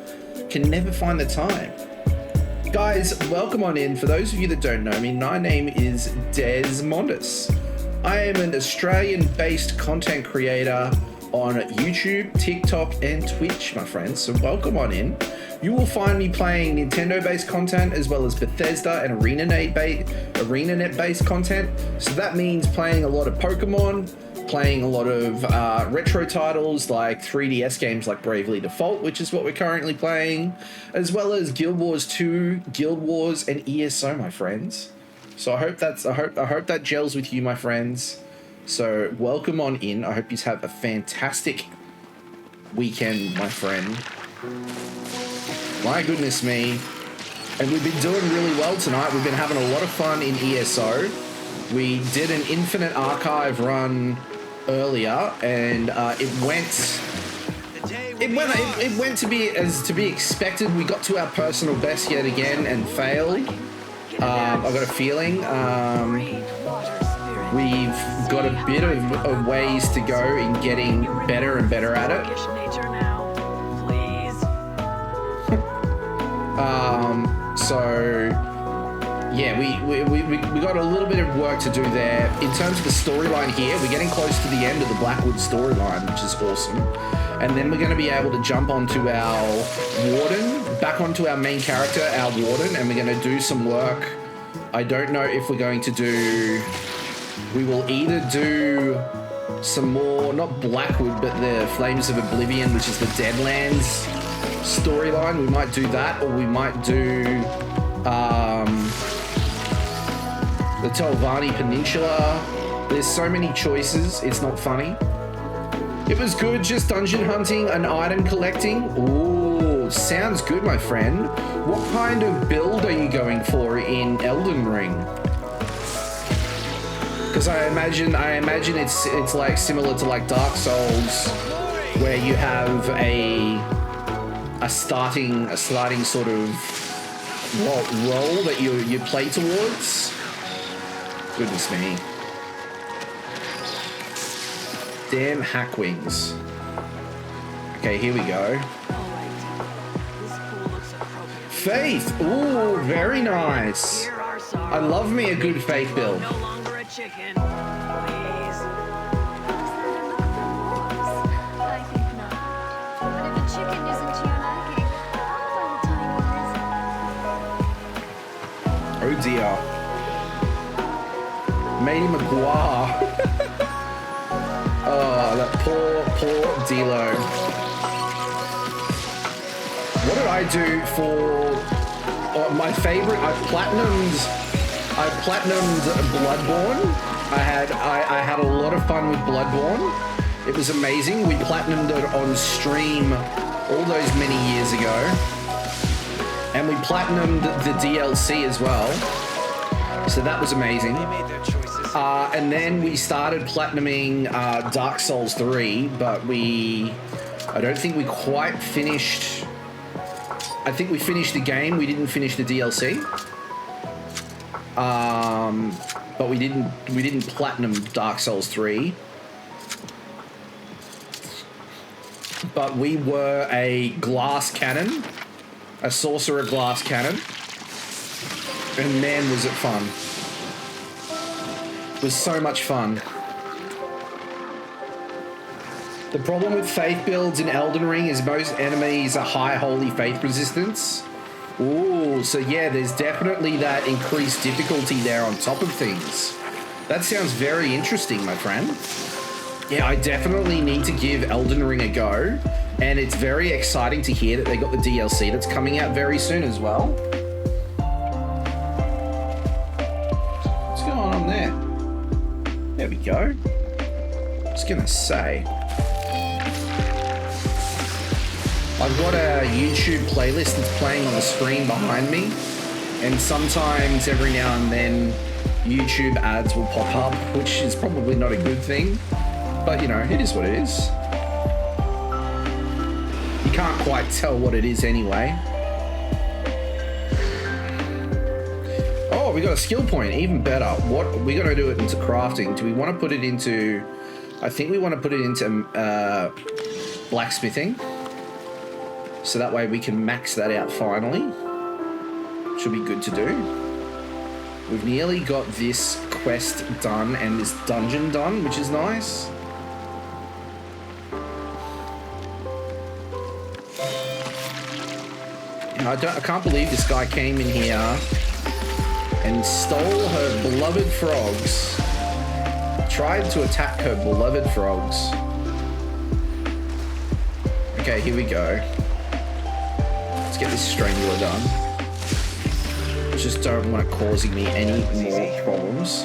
can never find the time. Guys, welcome on in. For those of you that don't know me, my name is Desmondus. I am an Australian-based content creator on YouTube, TikTok, and Twitch, my friends. So welcome on in. You will find me playing Nintendo-based content as well as Bethesda and ArenaNet-based content. So that means playing a lot of Pokemon, playing a lot of retro titles like 3DS games like Bravely Default, which is what we're currently playing, as well as Guild Wars 2, Guild Wars, and ESO, my friends. So I hope that gels with you, my friends. So welcome on in. I hope you have a fantastic weekend, my friend. My goodness me. And we've been doing really well tonight. We've been having a lot of fun in ESO. We did an Infinite Archive run earlier, and it went to be expected. We got to our personal best yet again and failed. I've got a feeling. We've got a bit of ways to go in getting better and better at it. So yeah, we got a little bit of work to do there. In terms of the storyline here, we're getting close to the end of the Blackwood storyline, which is awesome. And then we're going to be able to jump onto our warden, back onto our main character, our warden, and we're going to do some work. I don't know if we're going to do... We will either do some more, not Blackwood, but the Flames of Oblivion, which is the Deadlands storyline. We might do that, or we might do the Telvanni Peninsula. There's so many choices, it's not funny. It was good, just dungeon hunting and item collecting. Ooh, sounds good, my friend. What kind of build are you going for in Elden Ring? Because I imagine it's like similar to like Dark Souls, where you have a starting sort of role that you play towards. Goodness me. Damn hack wings. Okay, here we go. Faith. Ooh, very nice. I love me a good Faith build. Chicken, please. I think not. But if a chicken isn't to your liking, how about a tiny Oh dear. Matey Maguire. Oh, that poor D'Lo. What did I do for my favorite? I platinumed Bloodborne. I had a lot of fun with Bloodborne. It was amazing. We platinumed it on stream all those many years ago. And we platinumed the DLC as well. So that was amazing. And then we started platinuming Dark Souls 3, but I don't think we quite finished. I think we finished the game. We didn't finish the DLC. But we didn't platinum Dark Souls 3. But we were a glass cannon, a sorcerer glass cannon, and man was it fun. was so much fun. The problem with faith builds in Elden Ring is most enemies are high holy faith resistance. Ooh, so yeah, there's definitely that increased difficulty there on top of things. That sounds very interesting, my friend. Yeah, I definitely need to give Elden Ring a go, and it's very exciting to hear that they got the DLC that's coming out very soon as well. What's going on there? There we go. I was gonna say, I've got a YouTube playlist that's playing on the screen behind me, and sometimes every now and then YouTube ads will pop up, which is probably not a good thing, but you know, it is what it is. You can't quite tell what it is anyway. Oh, we got a skill point, even better. What we gotta do it into crafting? Do we want to put it into? I think we want to put it into blacksmithing, so that way we can max that out finally. Should be good to do. We've nearly got this quest done and this dungeon done, which is nice. You know, I can't believe this guy came in here and stole her beloved frogs. Tried to attack her beloved frogs. Okay, here we go. Let's get this strangler done. Just don't want it causing me any more problems.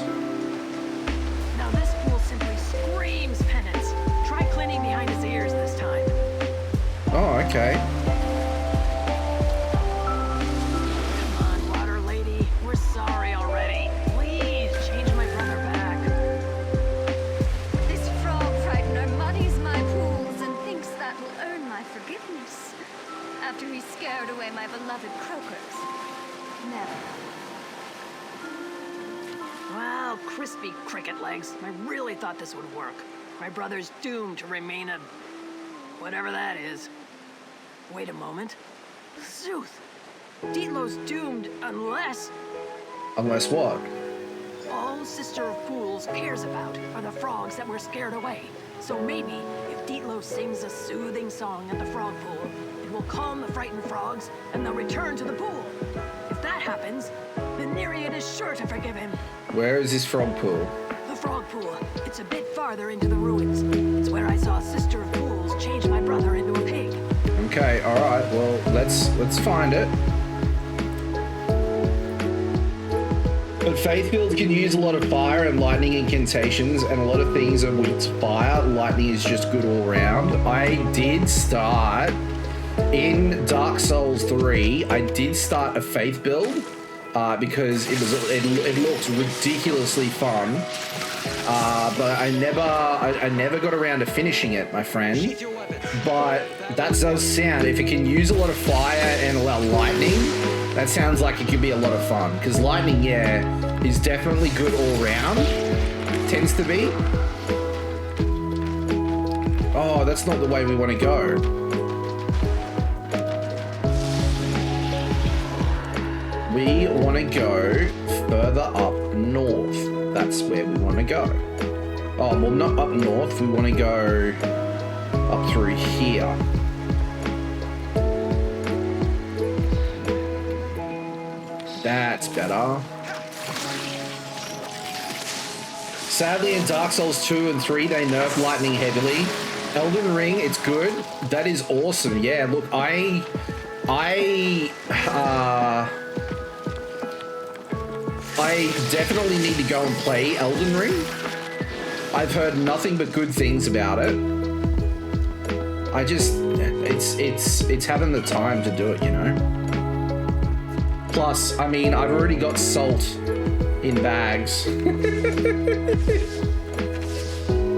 Now this fool simply screams penance. Try cleaning behind his ears this time. Oh, okay. Come on, water lady. We're sorry already. Please change my brother back. This frog frightener muddies my pools and thinks that will earn my forgiveness. After he scared away my beloved croakers. Never. Wow, crispy cricket legs. I really thought this would work. My brother's doomed to remain a... whatever that is. Wait a moment. Zooth! Dietlo's doomed unless... Unless what? All Sister of Fools cares about are the frogs that were scared away. So maybe, if Dietlo sings a soothing song at the frog pool, it will calm the frightened frogs and they'll return to the pool. If that happens, then Nereid is sure to forgive him. Where is this frog pool? The frog pool. It's a bit farther into the ruins. It's where I saw Sister of Fools change my brother into a pig. Okay, alright, well, let's find it. But faith builds can use a lot of fire and lightning incantations, and a lot of things are weak to fire. Lightning is just good all around. I did start in Dark Souls 3. I did start a faith build because it looked ridiculously fun. But I never got around to finishing it, my friend. But that does sound, if it can use a lot of fire and allow lightning, that sounds like it could be a lot of fun. Because lightning, yeah, is definitely good all round. Tends to be. Oh, that's not the way we want to go. We want to go further up north. That's where we want to go. Oh, well, not up north. We want to go up through here. That's better. Sadly, in Dark Souls 2 and 3, they nerf lightning heavily. Elden Ring, it's good. That is awesome. Yeah, look, I definitely need to go and play Elden Ring. I've heard nothing but good things about it. I just, it's having the time to do it, you know? Plus, I mean, I've already got salt in bags.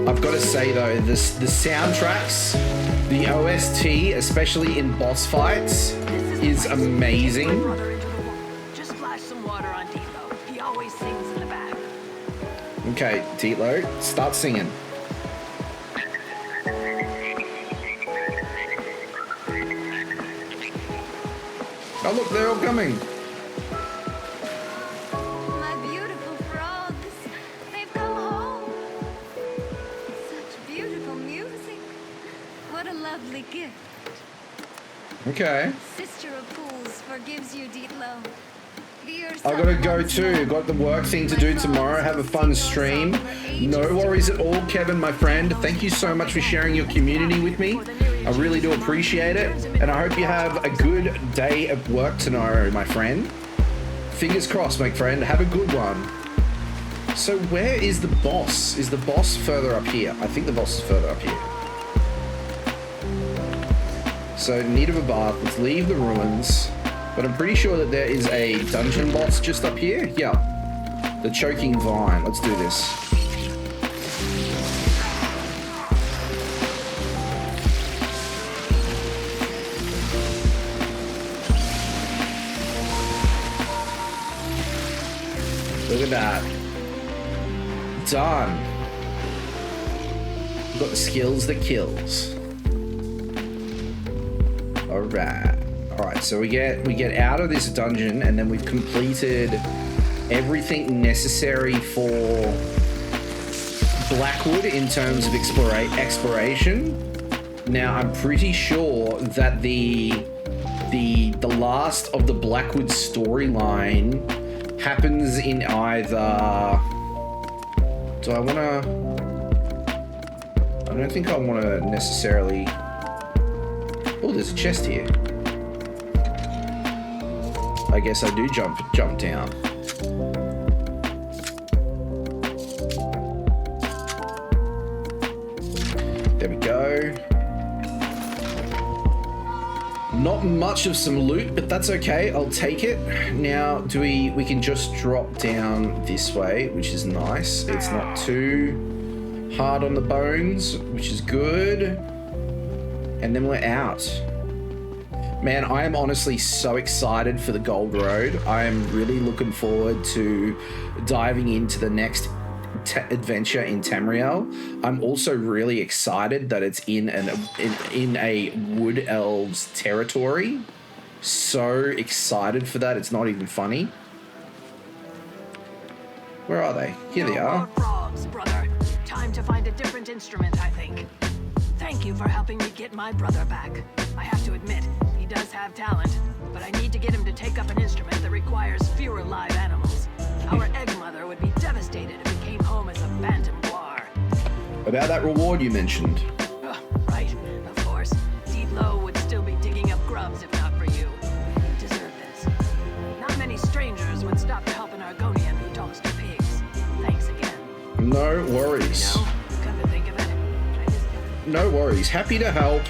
I've got to say though, the soundtracks, the OST, especially in boss fights, is amazing. Just splash some water on Dietlo. He always sings in the back. Okay, Dietlo, start singing. Oh look, they're all coming. My beautiful frogs. They've come Okay. Sister of Fools forgives you, Dietlow. I gotta go too. Got the work thing to do tomorrow. Have a fun stream. No worries at all, Kevin, my friend. Thank you so much for sharing your community with me. I really do appreciate it. And I hope you have a good day at work tomorrow, my friend. Fingers crossed, my friend. Have a good one. So where is the boss? Is the boss further up here? I think the boss is further up here. So, need of a bath. Let's leave the ruins. But I'm pretty sure that there is a dungeon boss just up here. Yeah. The choking vine. Let's do this. Look at that. Done. We've got the skills that kills. Alright. Alright, so we get out of this dungeon and then we've completed everything necessary for Blackwood in terms of exploration. Now I'm pretty sure that the last of the Blackwood storyline happens in either... Do I wanna... I don't think I wanna necessarily... Oh, there's a chest here. I guess I do jump down. There we go. Not much of some loot, but that's okay. I'll take it. Now, we can just drop down this way, which is nice. It's not too hard on the bones, which is good. And then we're out. Man, I am honestly so excited for the Gold Road. I am really looking forward to diving into the next adventure in Tamriel. I'm also really excited that it's in a Wood Elves territory. So excited for that, it's not even funny. Where are they? Here they are. Frogs, brother. Time to find a different instrument, I think. Thank you for helping me get my brother back. I have to admit, he does have talent, but I need to get him to take up an instrument that requires fewer live animals. Our egg mother would be devastated if he came home as a bantam guar. About that reward you mentioned. Right, of course. Dietlow would still be digging up grubs if not for you. You deserve this. Not many strangers would stop to help an Argonian who talks to pigs. Thanks again. No worries. You know, come to think of it, no worries. Happy to help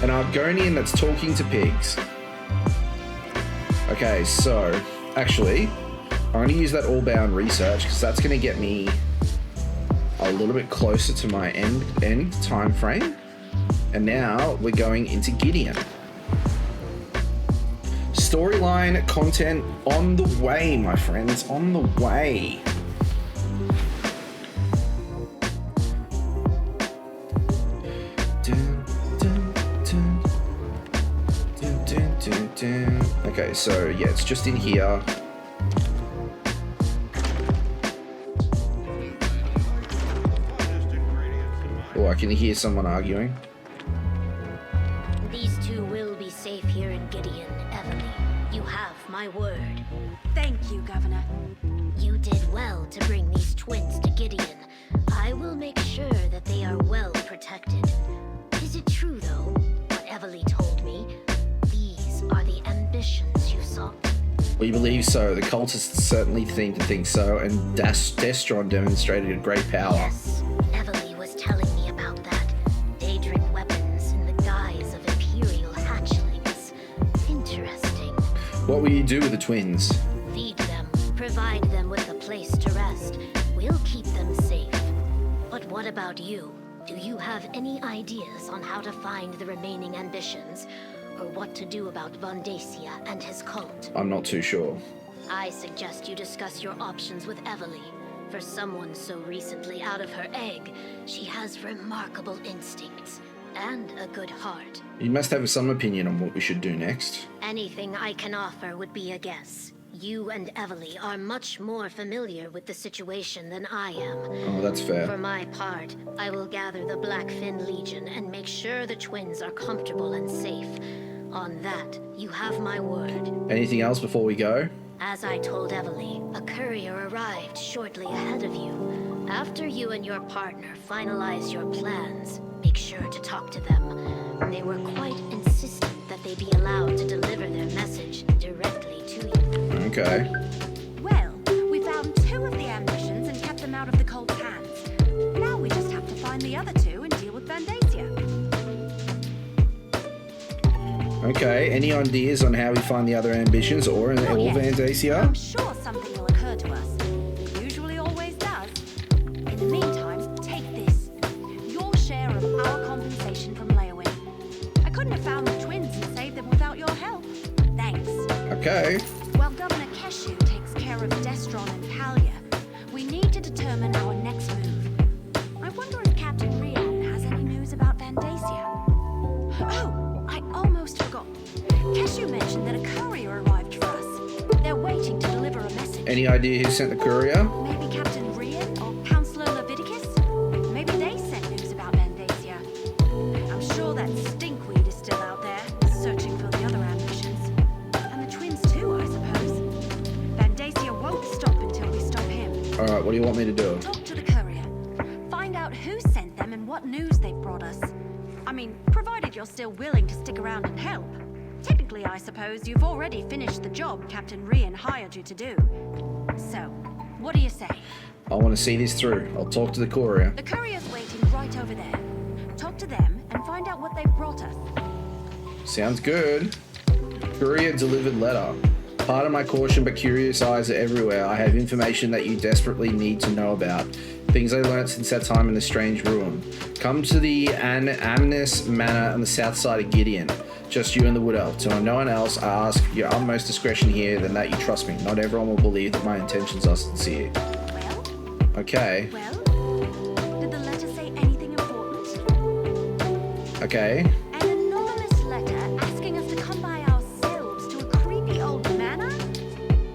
an Argonian that's talking to pigs. Okay, so actually, I'm going to use that all-bound research because that's going to get me a little bit closer to my end time frame. And now we're going into Gideon. Storyline content on the way, my friends, on the way. Okay, so yeah, it's just in here. Oh, I can hear someone arguing. These two will be safe here in Gideon, Emily. You have my word. Thank you, Governor. You did well to bring these twins to Gideon. I will make sure that they are well protected. Is it true, though, what Evely told me? These are the ambitions you sought. We believe so. The cultists certainly seem to think so, and Destron demonstrated a great power. Yes, Evely was telling me about that. They drink weapons in the guise of Imperial hatchlings. Interesting. What will you do with the twins? Feed them, provide them with a place to rest. We'll keep them safe. But what about you? Do you have any ideas on how to find the remaining ambitions? Or what to do about Von Dacia and his cult? I'm not too sure. I suggest you discuss your options with Evely. For someone so recently out of her egg, she has remarkable instincts and a good heart. You must have some opinion on what we should do next. Anything I can offer would be a guess. You and Evely are much more familiar with the situation than I am. Oh, that's fair. For my part, I will gather the Blackfin Legion and make sure the twins are comfortable and safe. On that, you have my word. Anything else before we go? As I told Emily, a courier arrived shortly ahead of you. After you and your partner finalize your plans, make sure to talk to them. They were quite insistent that they be allowed to deliver their message directly to you. Okay. Well, we found 2 of the ambitions and kept them out of the Colt's hands. Now we just have to find the other 2 and deal with Vandacia. Okay, any ideas on how we find the other ambitions or Vandacia? I'm sure something will occur to us. It usually always does. In the meantime, take this. Your share of our compensation from Leowin. I couldn't have found the twins and saved them without your help. Thanks. Okay. While Governor Keshu takes care of Destron and Kalia, we need to determine our next move. I wonder if Captain Rian has any news about Vandacia. Oh, I almost forgot. Keshu mentioned that a courier arrived for us. They're waiting to deliver a message. Any idea who sent the courier? Maybe Captain Rian or Councillor Leviticus? Maybe they sent news about Vandacia. I'm sure that stinkweed is still out there, searching for the other ambitions. And the twins too, I suppose. Vandacia won't stop until we stop him. Alright, what do you want me to do? Talk to the courier. Find out who sent them and what news they've brought us. I mean, provided you're still willing to stick around and help. Technically, I suppose you've already finished the job Captain Rian hired you to do. So, what do you say? I want to see this through. I'll talk to the courier. The courier's waiting right over there. Talk to them and find out what they've brought us. Sounds good. Courier delivered letter. Pardon my caution, but curious eyes are everywhere. I have information that you desperately need to know about. Things I learnt since that time in the strange ruin. Come to the Amnes Manor on the south side of Gideon. Just you and the Wood Elf. To no one else, I ask your utmost discretion here, than that you trust me. Not everyone will believe that my intentions are sincere. Well? Okay. Well? Did the letter say anything important? Okay. An anonymous letter asking us to come by ourselves to a creepy old manor?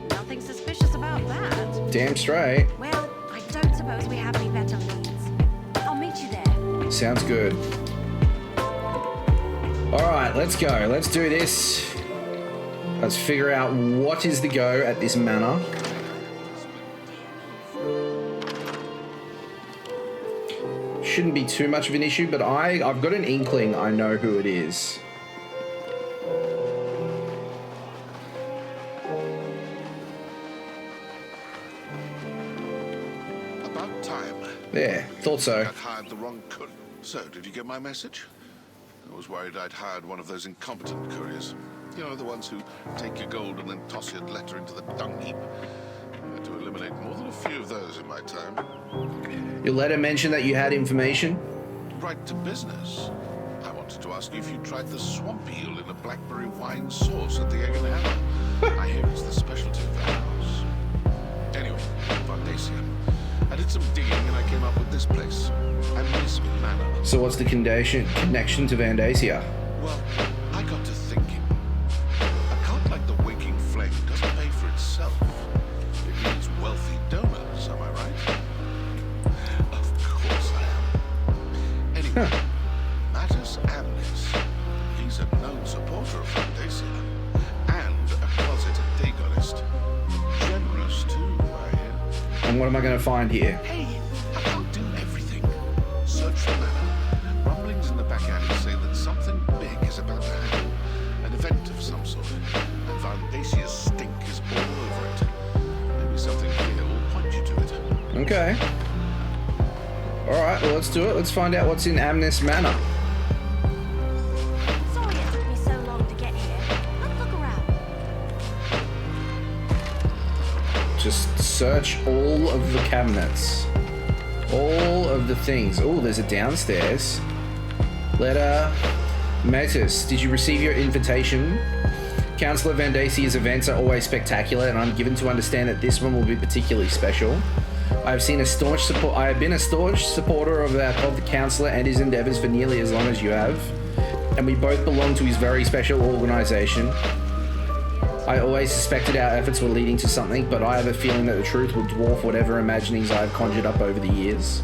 Nothing suspicious about that. Damn straight. Well, I don't suppose we have any better leads. I'll meet you there. Sounds good. Alright, let's go. Let's do this. Let's figure out what is the go at this manor. Shouldn't be too much of an issue, but I've got an inkling I know who it is. About time. Yeah, thought so. I'd hired the wrong courier. So, did you get my message? I was worried I'd hired one of those incompetent couriers. You know, the ones who take your gold and then toss your letter into the dung heap. I had to eliminate more than a few of those in my time. Your letter mentioned that you had information? Right to business. I wanted to ask you if you tried the swamp eel in a blackberry wine sauce at the Egg and Hammer. I hear it's the specialty of the house. Anyway, Vandacia. I did some digging and I came up with this place. Amnes Manor. So what's the connection to Vandacia? Well, I got to thinking. A cult like the Waking Flame doesn't pay for itself. It needs wealthy donors, am I right? Of course I am. Anyway, Mattis Amnes. He's a known supporter of Vandacia. And a closet Dagonist. Generous too, I hear. And what am I going to find here? Hey, I can't do everything. Search for Manor. Rumblings in the back alley say that something big is about to happen. An event of some sort. And Vandacia's stink is all over it. Maybe something here will point you to it. Okay. Alright, well let's do it. Let's find out what's in Amnes Manor. Sorry it took me so long to get here. Let's look around. Just search all of the cabinets. All of the things. Oh, there's a downstairs. Letter. Mattis, did you receive your invitation? Councillor Vandacia's events are always spectacular, and I'm given to understand that this one will be particularly special. I have been a staunch supporter of the councillor and his endeavours for nearly as long as you have, and we both belong to his very special organisation. I always suspected our efforts were leading to something, but I have a feeling that the truth will dwarf whatever imaginings I have conjured up over the years.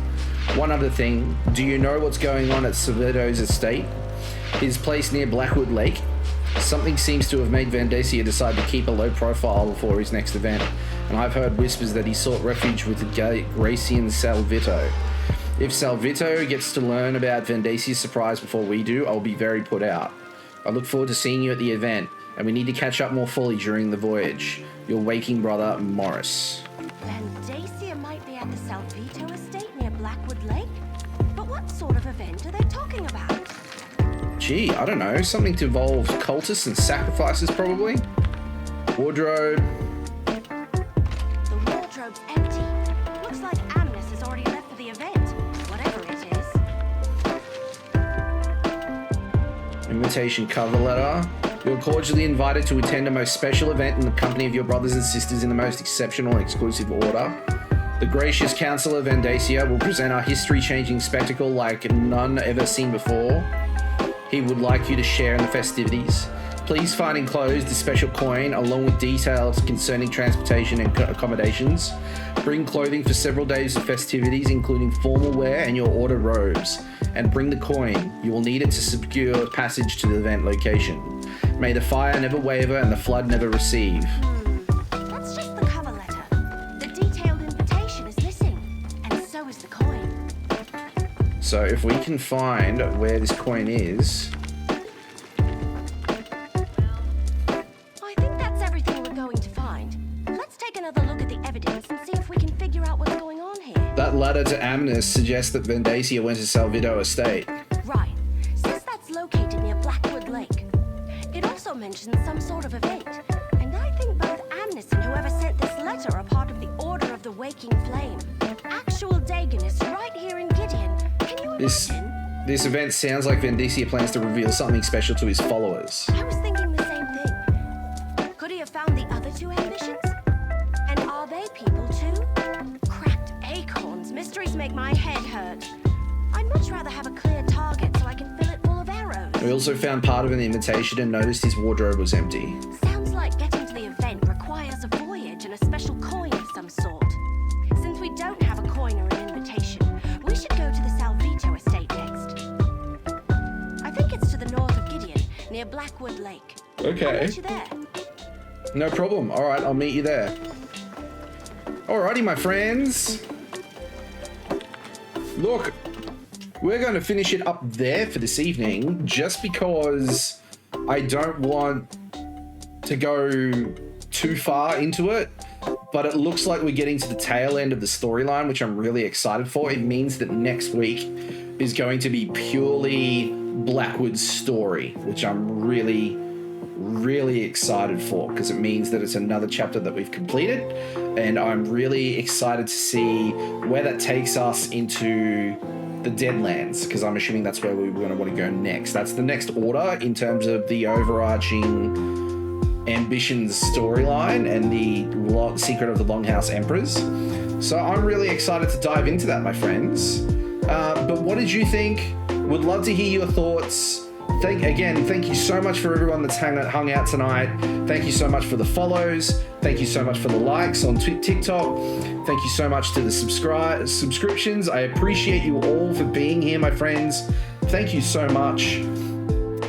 One other thing, do you know what's going on at Cerveto's estate? His place near Blackwood Lake? Something seems to have made Vendacia decide to keep a low profile before his next event, and I've heard whispers that he sought refuge with the Gracian Salvito. If Salvito gets to learn about Vendacia's surprise before we do, I'll be very put out. I look forward to seeing you at the event, and we need to catch up more fully during the voyage. Your waking brother, Morris. Vendacia might be at the Salvito estate near Blackwood Lake? But what sort of event are they talking about? Gee, I don't know. Something to involve cultists and sacrifices, probably? Wardrobe. The wardrobe's empty. Looks like Amnes has already left for the event, whatever it is. Invitation cover letter. You're cordially invited to attend a most special event in the company of your brothers and sisters in the most exceptional and exclusive order. The gracious Council of Vendacia will present a history-changing spectacle like none ever seen before. He would like you to share in the festivities. Please find enclosed the special coin along with details concerning transportation and accommodations. Bring clothing for several days of festivities, including formal wear and your order robes. And bring the coin. You will need it to secure passage to the event location. May the fire never waver and the flood never receive. That's just the cover letter. The detailed invitation is missing, and so is the coin. So if we can find where this coin is... I think that's everything we're going to find. Let's take another look at the evidence and see if we can figure out what's going on here. That letter to Amnes suggests that Vendacia went to Salvito Estate. Right. Says that's located near Blackwood Lake. It also mentions some sort of event, and I think both Amnes and whoever sent this letter are part of the Order of the Waking Flame. Actual Dagon is right here in Gideon. Can you imagine? This event sounds like Vendacia plans to reveal something special to his followers. I was thinking the same thing. Could he have found the other two ambitions? And are they people too? Cracked acorns. Mysteries make my head hurt. I'd much rather have a clear target so I can fill it full of arrows. We also found part of an invitation and noticed his wardrobe was empty. Sounds like getting to the event requires a voyage and a special coin of some sort. Since we don't have a coin or an invitation, we should go to the Salvito estate next. I think it's to the north of Gideon, near Blackwood Lake. Okay. I'll meet you there. No problem. All right, I'll meet you there. Alrighty, my friends. Look, we're going to finish it up there for this evening, just because I don't want to go too far into it. But it looks like we're getting to the tail end of the storyline, which I'm really excited for. It means that next week is going to be purely Blackwood's story, which I'm really, really excited for, because it means that it's another chapter that we've completed, and I'm really excited to see where that takes us into the Deadlands, because I'm assuming that's where we're going to want to go next. That's the next order in terms of the overarching Ambitions storyline and the Secret of the Longhouse Emperors. So I'm really excited to dive into that, my friends. But what did you think? Would love to hear your thoughts. Thank you so much for everyone that's hung out tonight. Thank you so much for the follows. Thank you so much for the likes on TikTok. Thank you so much to the subscriptions. I appreciate you all for being here, my friends. Thank you so much.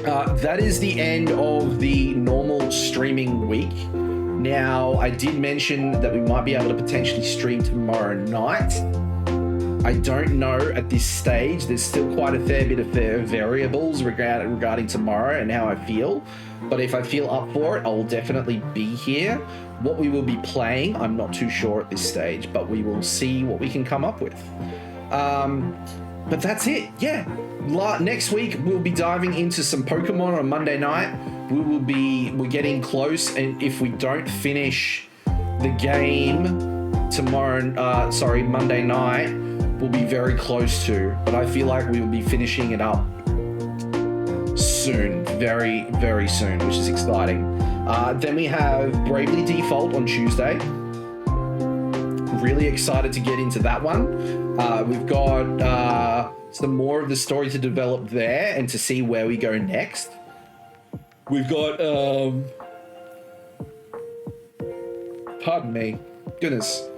That is the end of the normal streaming week. Now, I did mention that we might be able to potentially stream tomorrow night. I don't know at this stage. There's still quite a fair bit of variables regarding tomorrow and how I feel. But if I feel up for it, I will definitely be here. What we will be playing, I'm not too sure at this stage, but we will see what we can come up with. But that's it. Yeah. Next week, we'll be diving into some Pokemon on Monday night. We're getting close, and if we don't finish the game Monday night, we'll be very close to, but I feel like we will be finishing it up soon, very, very soon, which is exciting. Then we have Bravely Default on Tuesday. Really excited to get into that one. We've got some more of the story to develop there and to see where we go next. We've got, pardon me, goodness.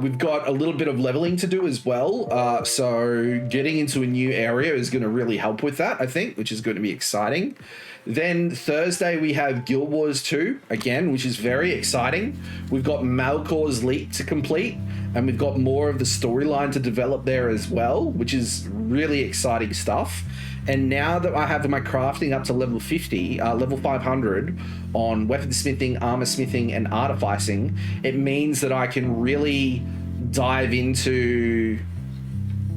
We've got a little bit of leveling to do as well. So getting into a new area is going to really help with that, I think, which is going to be exciting. Then Thursday we have Guild Wars 2 again, which is very exciting. We've got Malcor's Leap to complete, and we've got more of the storyline to develop there as well, which is really exciting stuff. And now that I have my crafting up to level 50, level 500 on weaponsmithing, armor smithing, and artificing, it means that I can really dive into.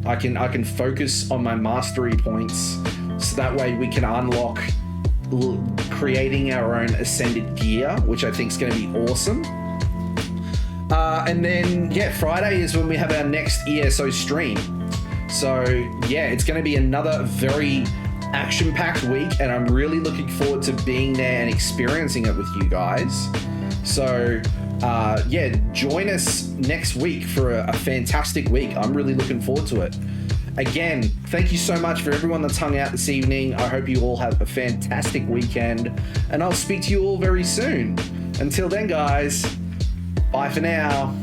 I can focus on my mastery points, so that way we can unlock creating our own ascended gear, which I think is going to be awesome. And then Friday is when we have our next ESO stream. So it's going to be another very action-packed week, and I'm really looking forward to being there and experiencing it with you guys. So join us next week for a fantastic week. I'm really looking forward to it. Again, thank you so much for everyone that's hung out this evening. I hope you all have a fantastic weekend, and I'll speak to you all very soon. Until then, guys, bye for now.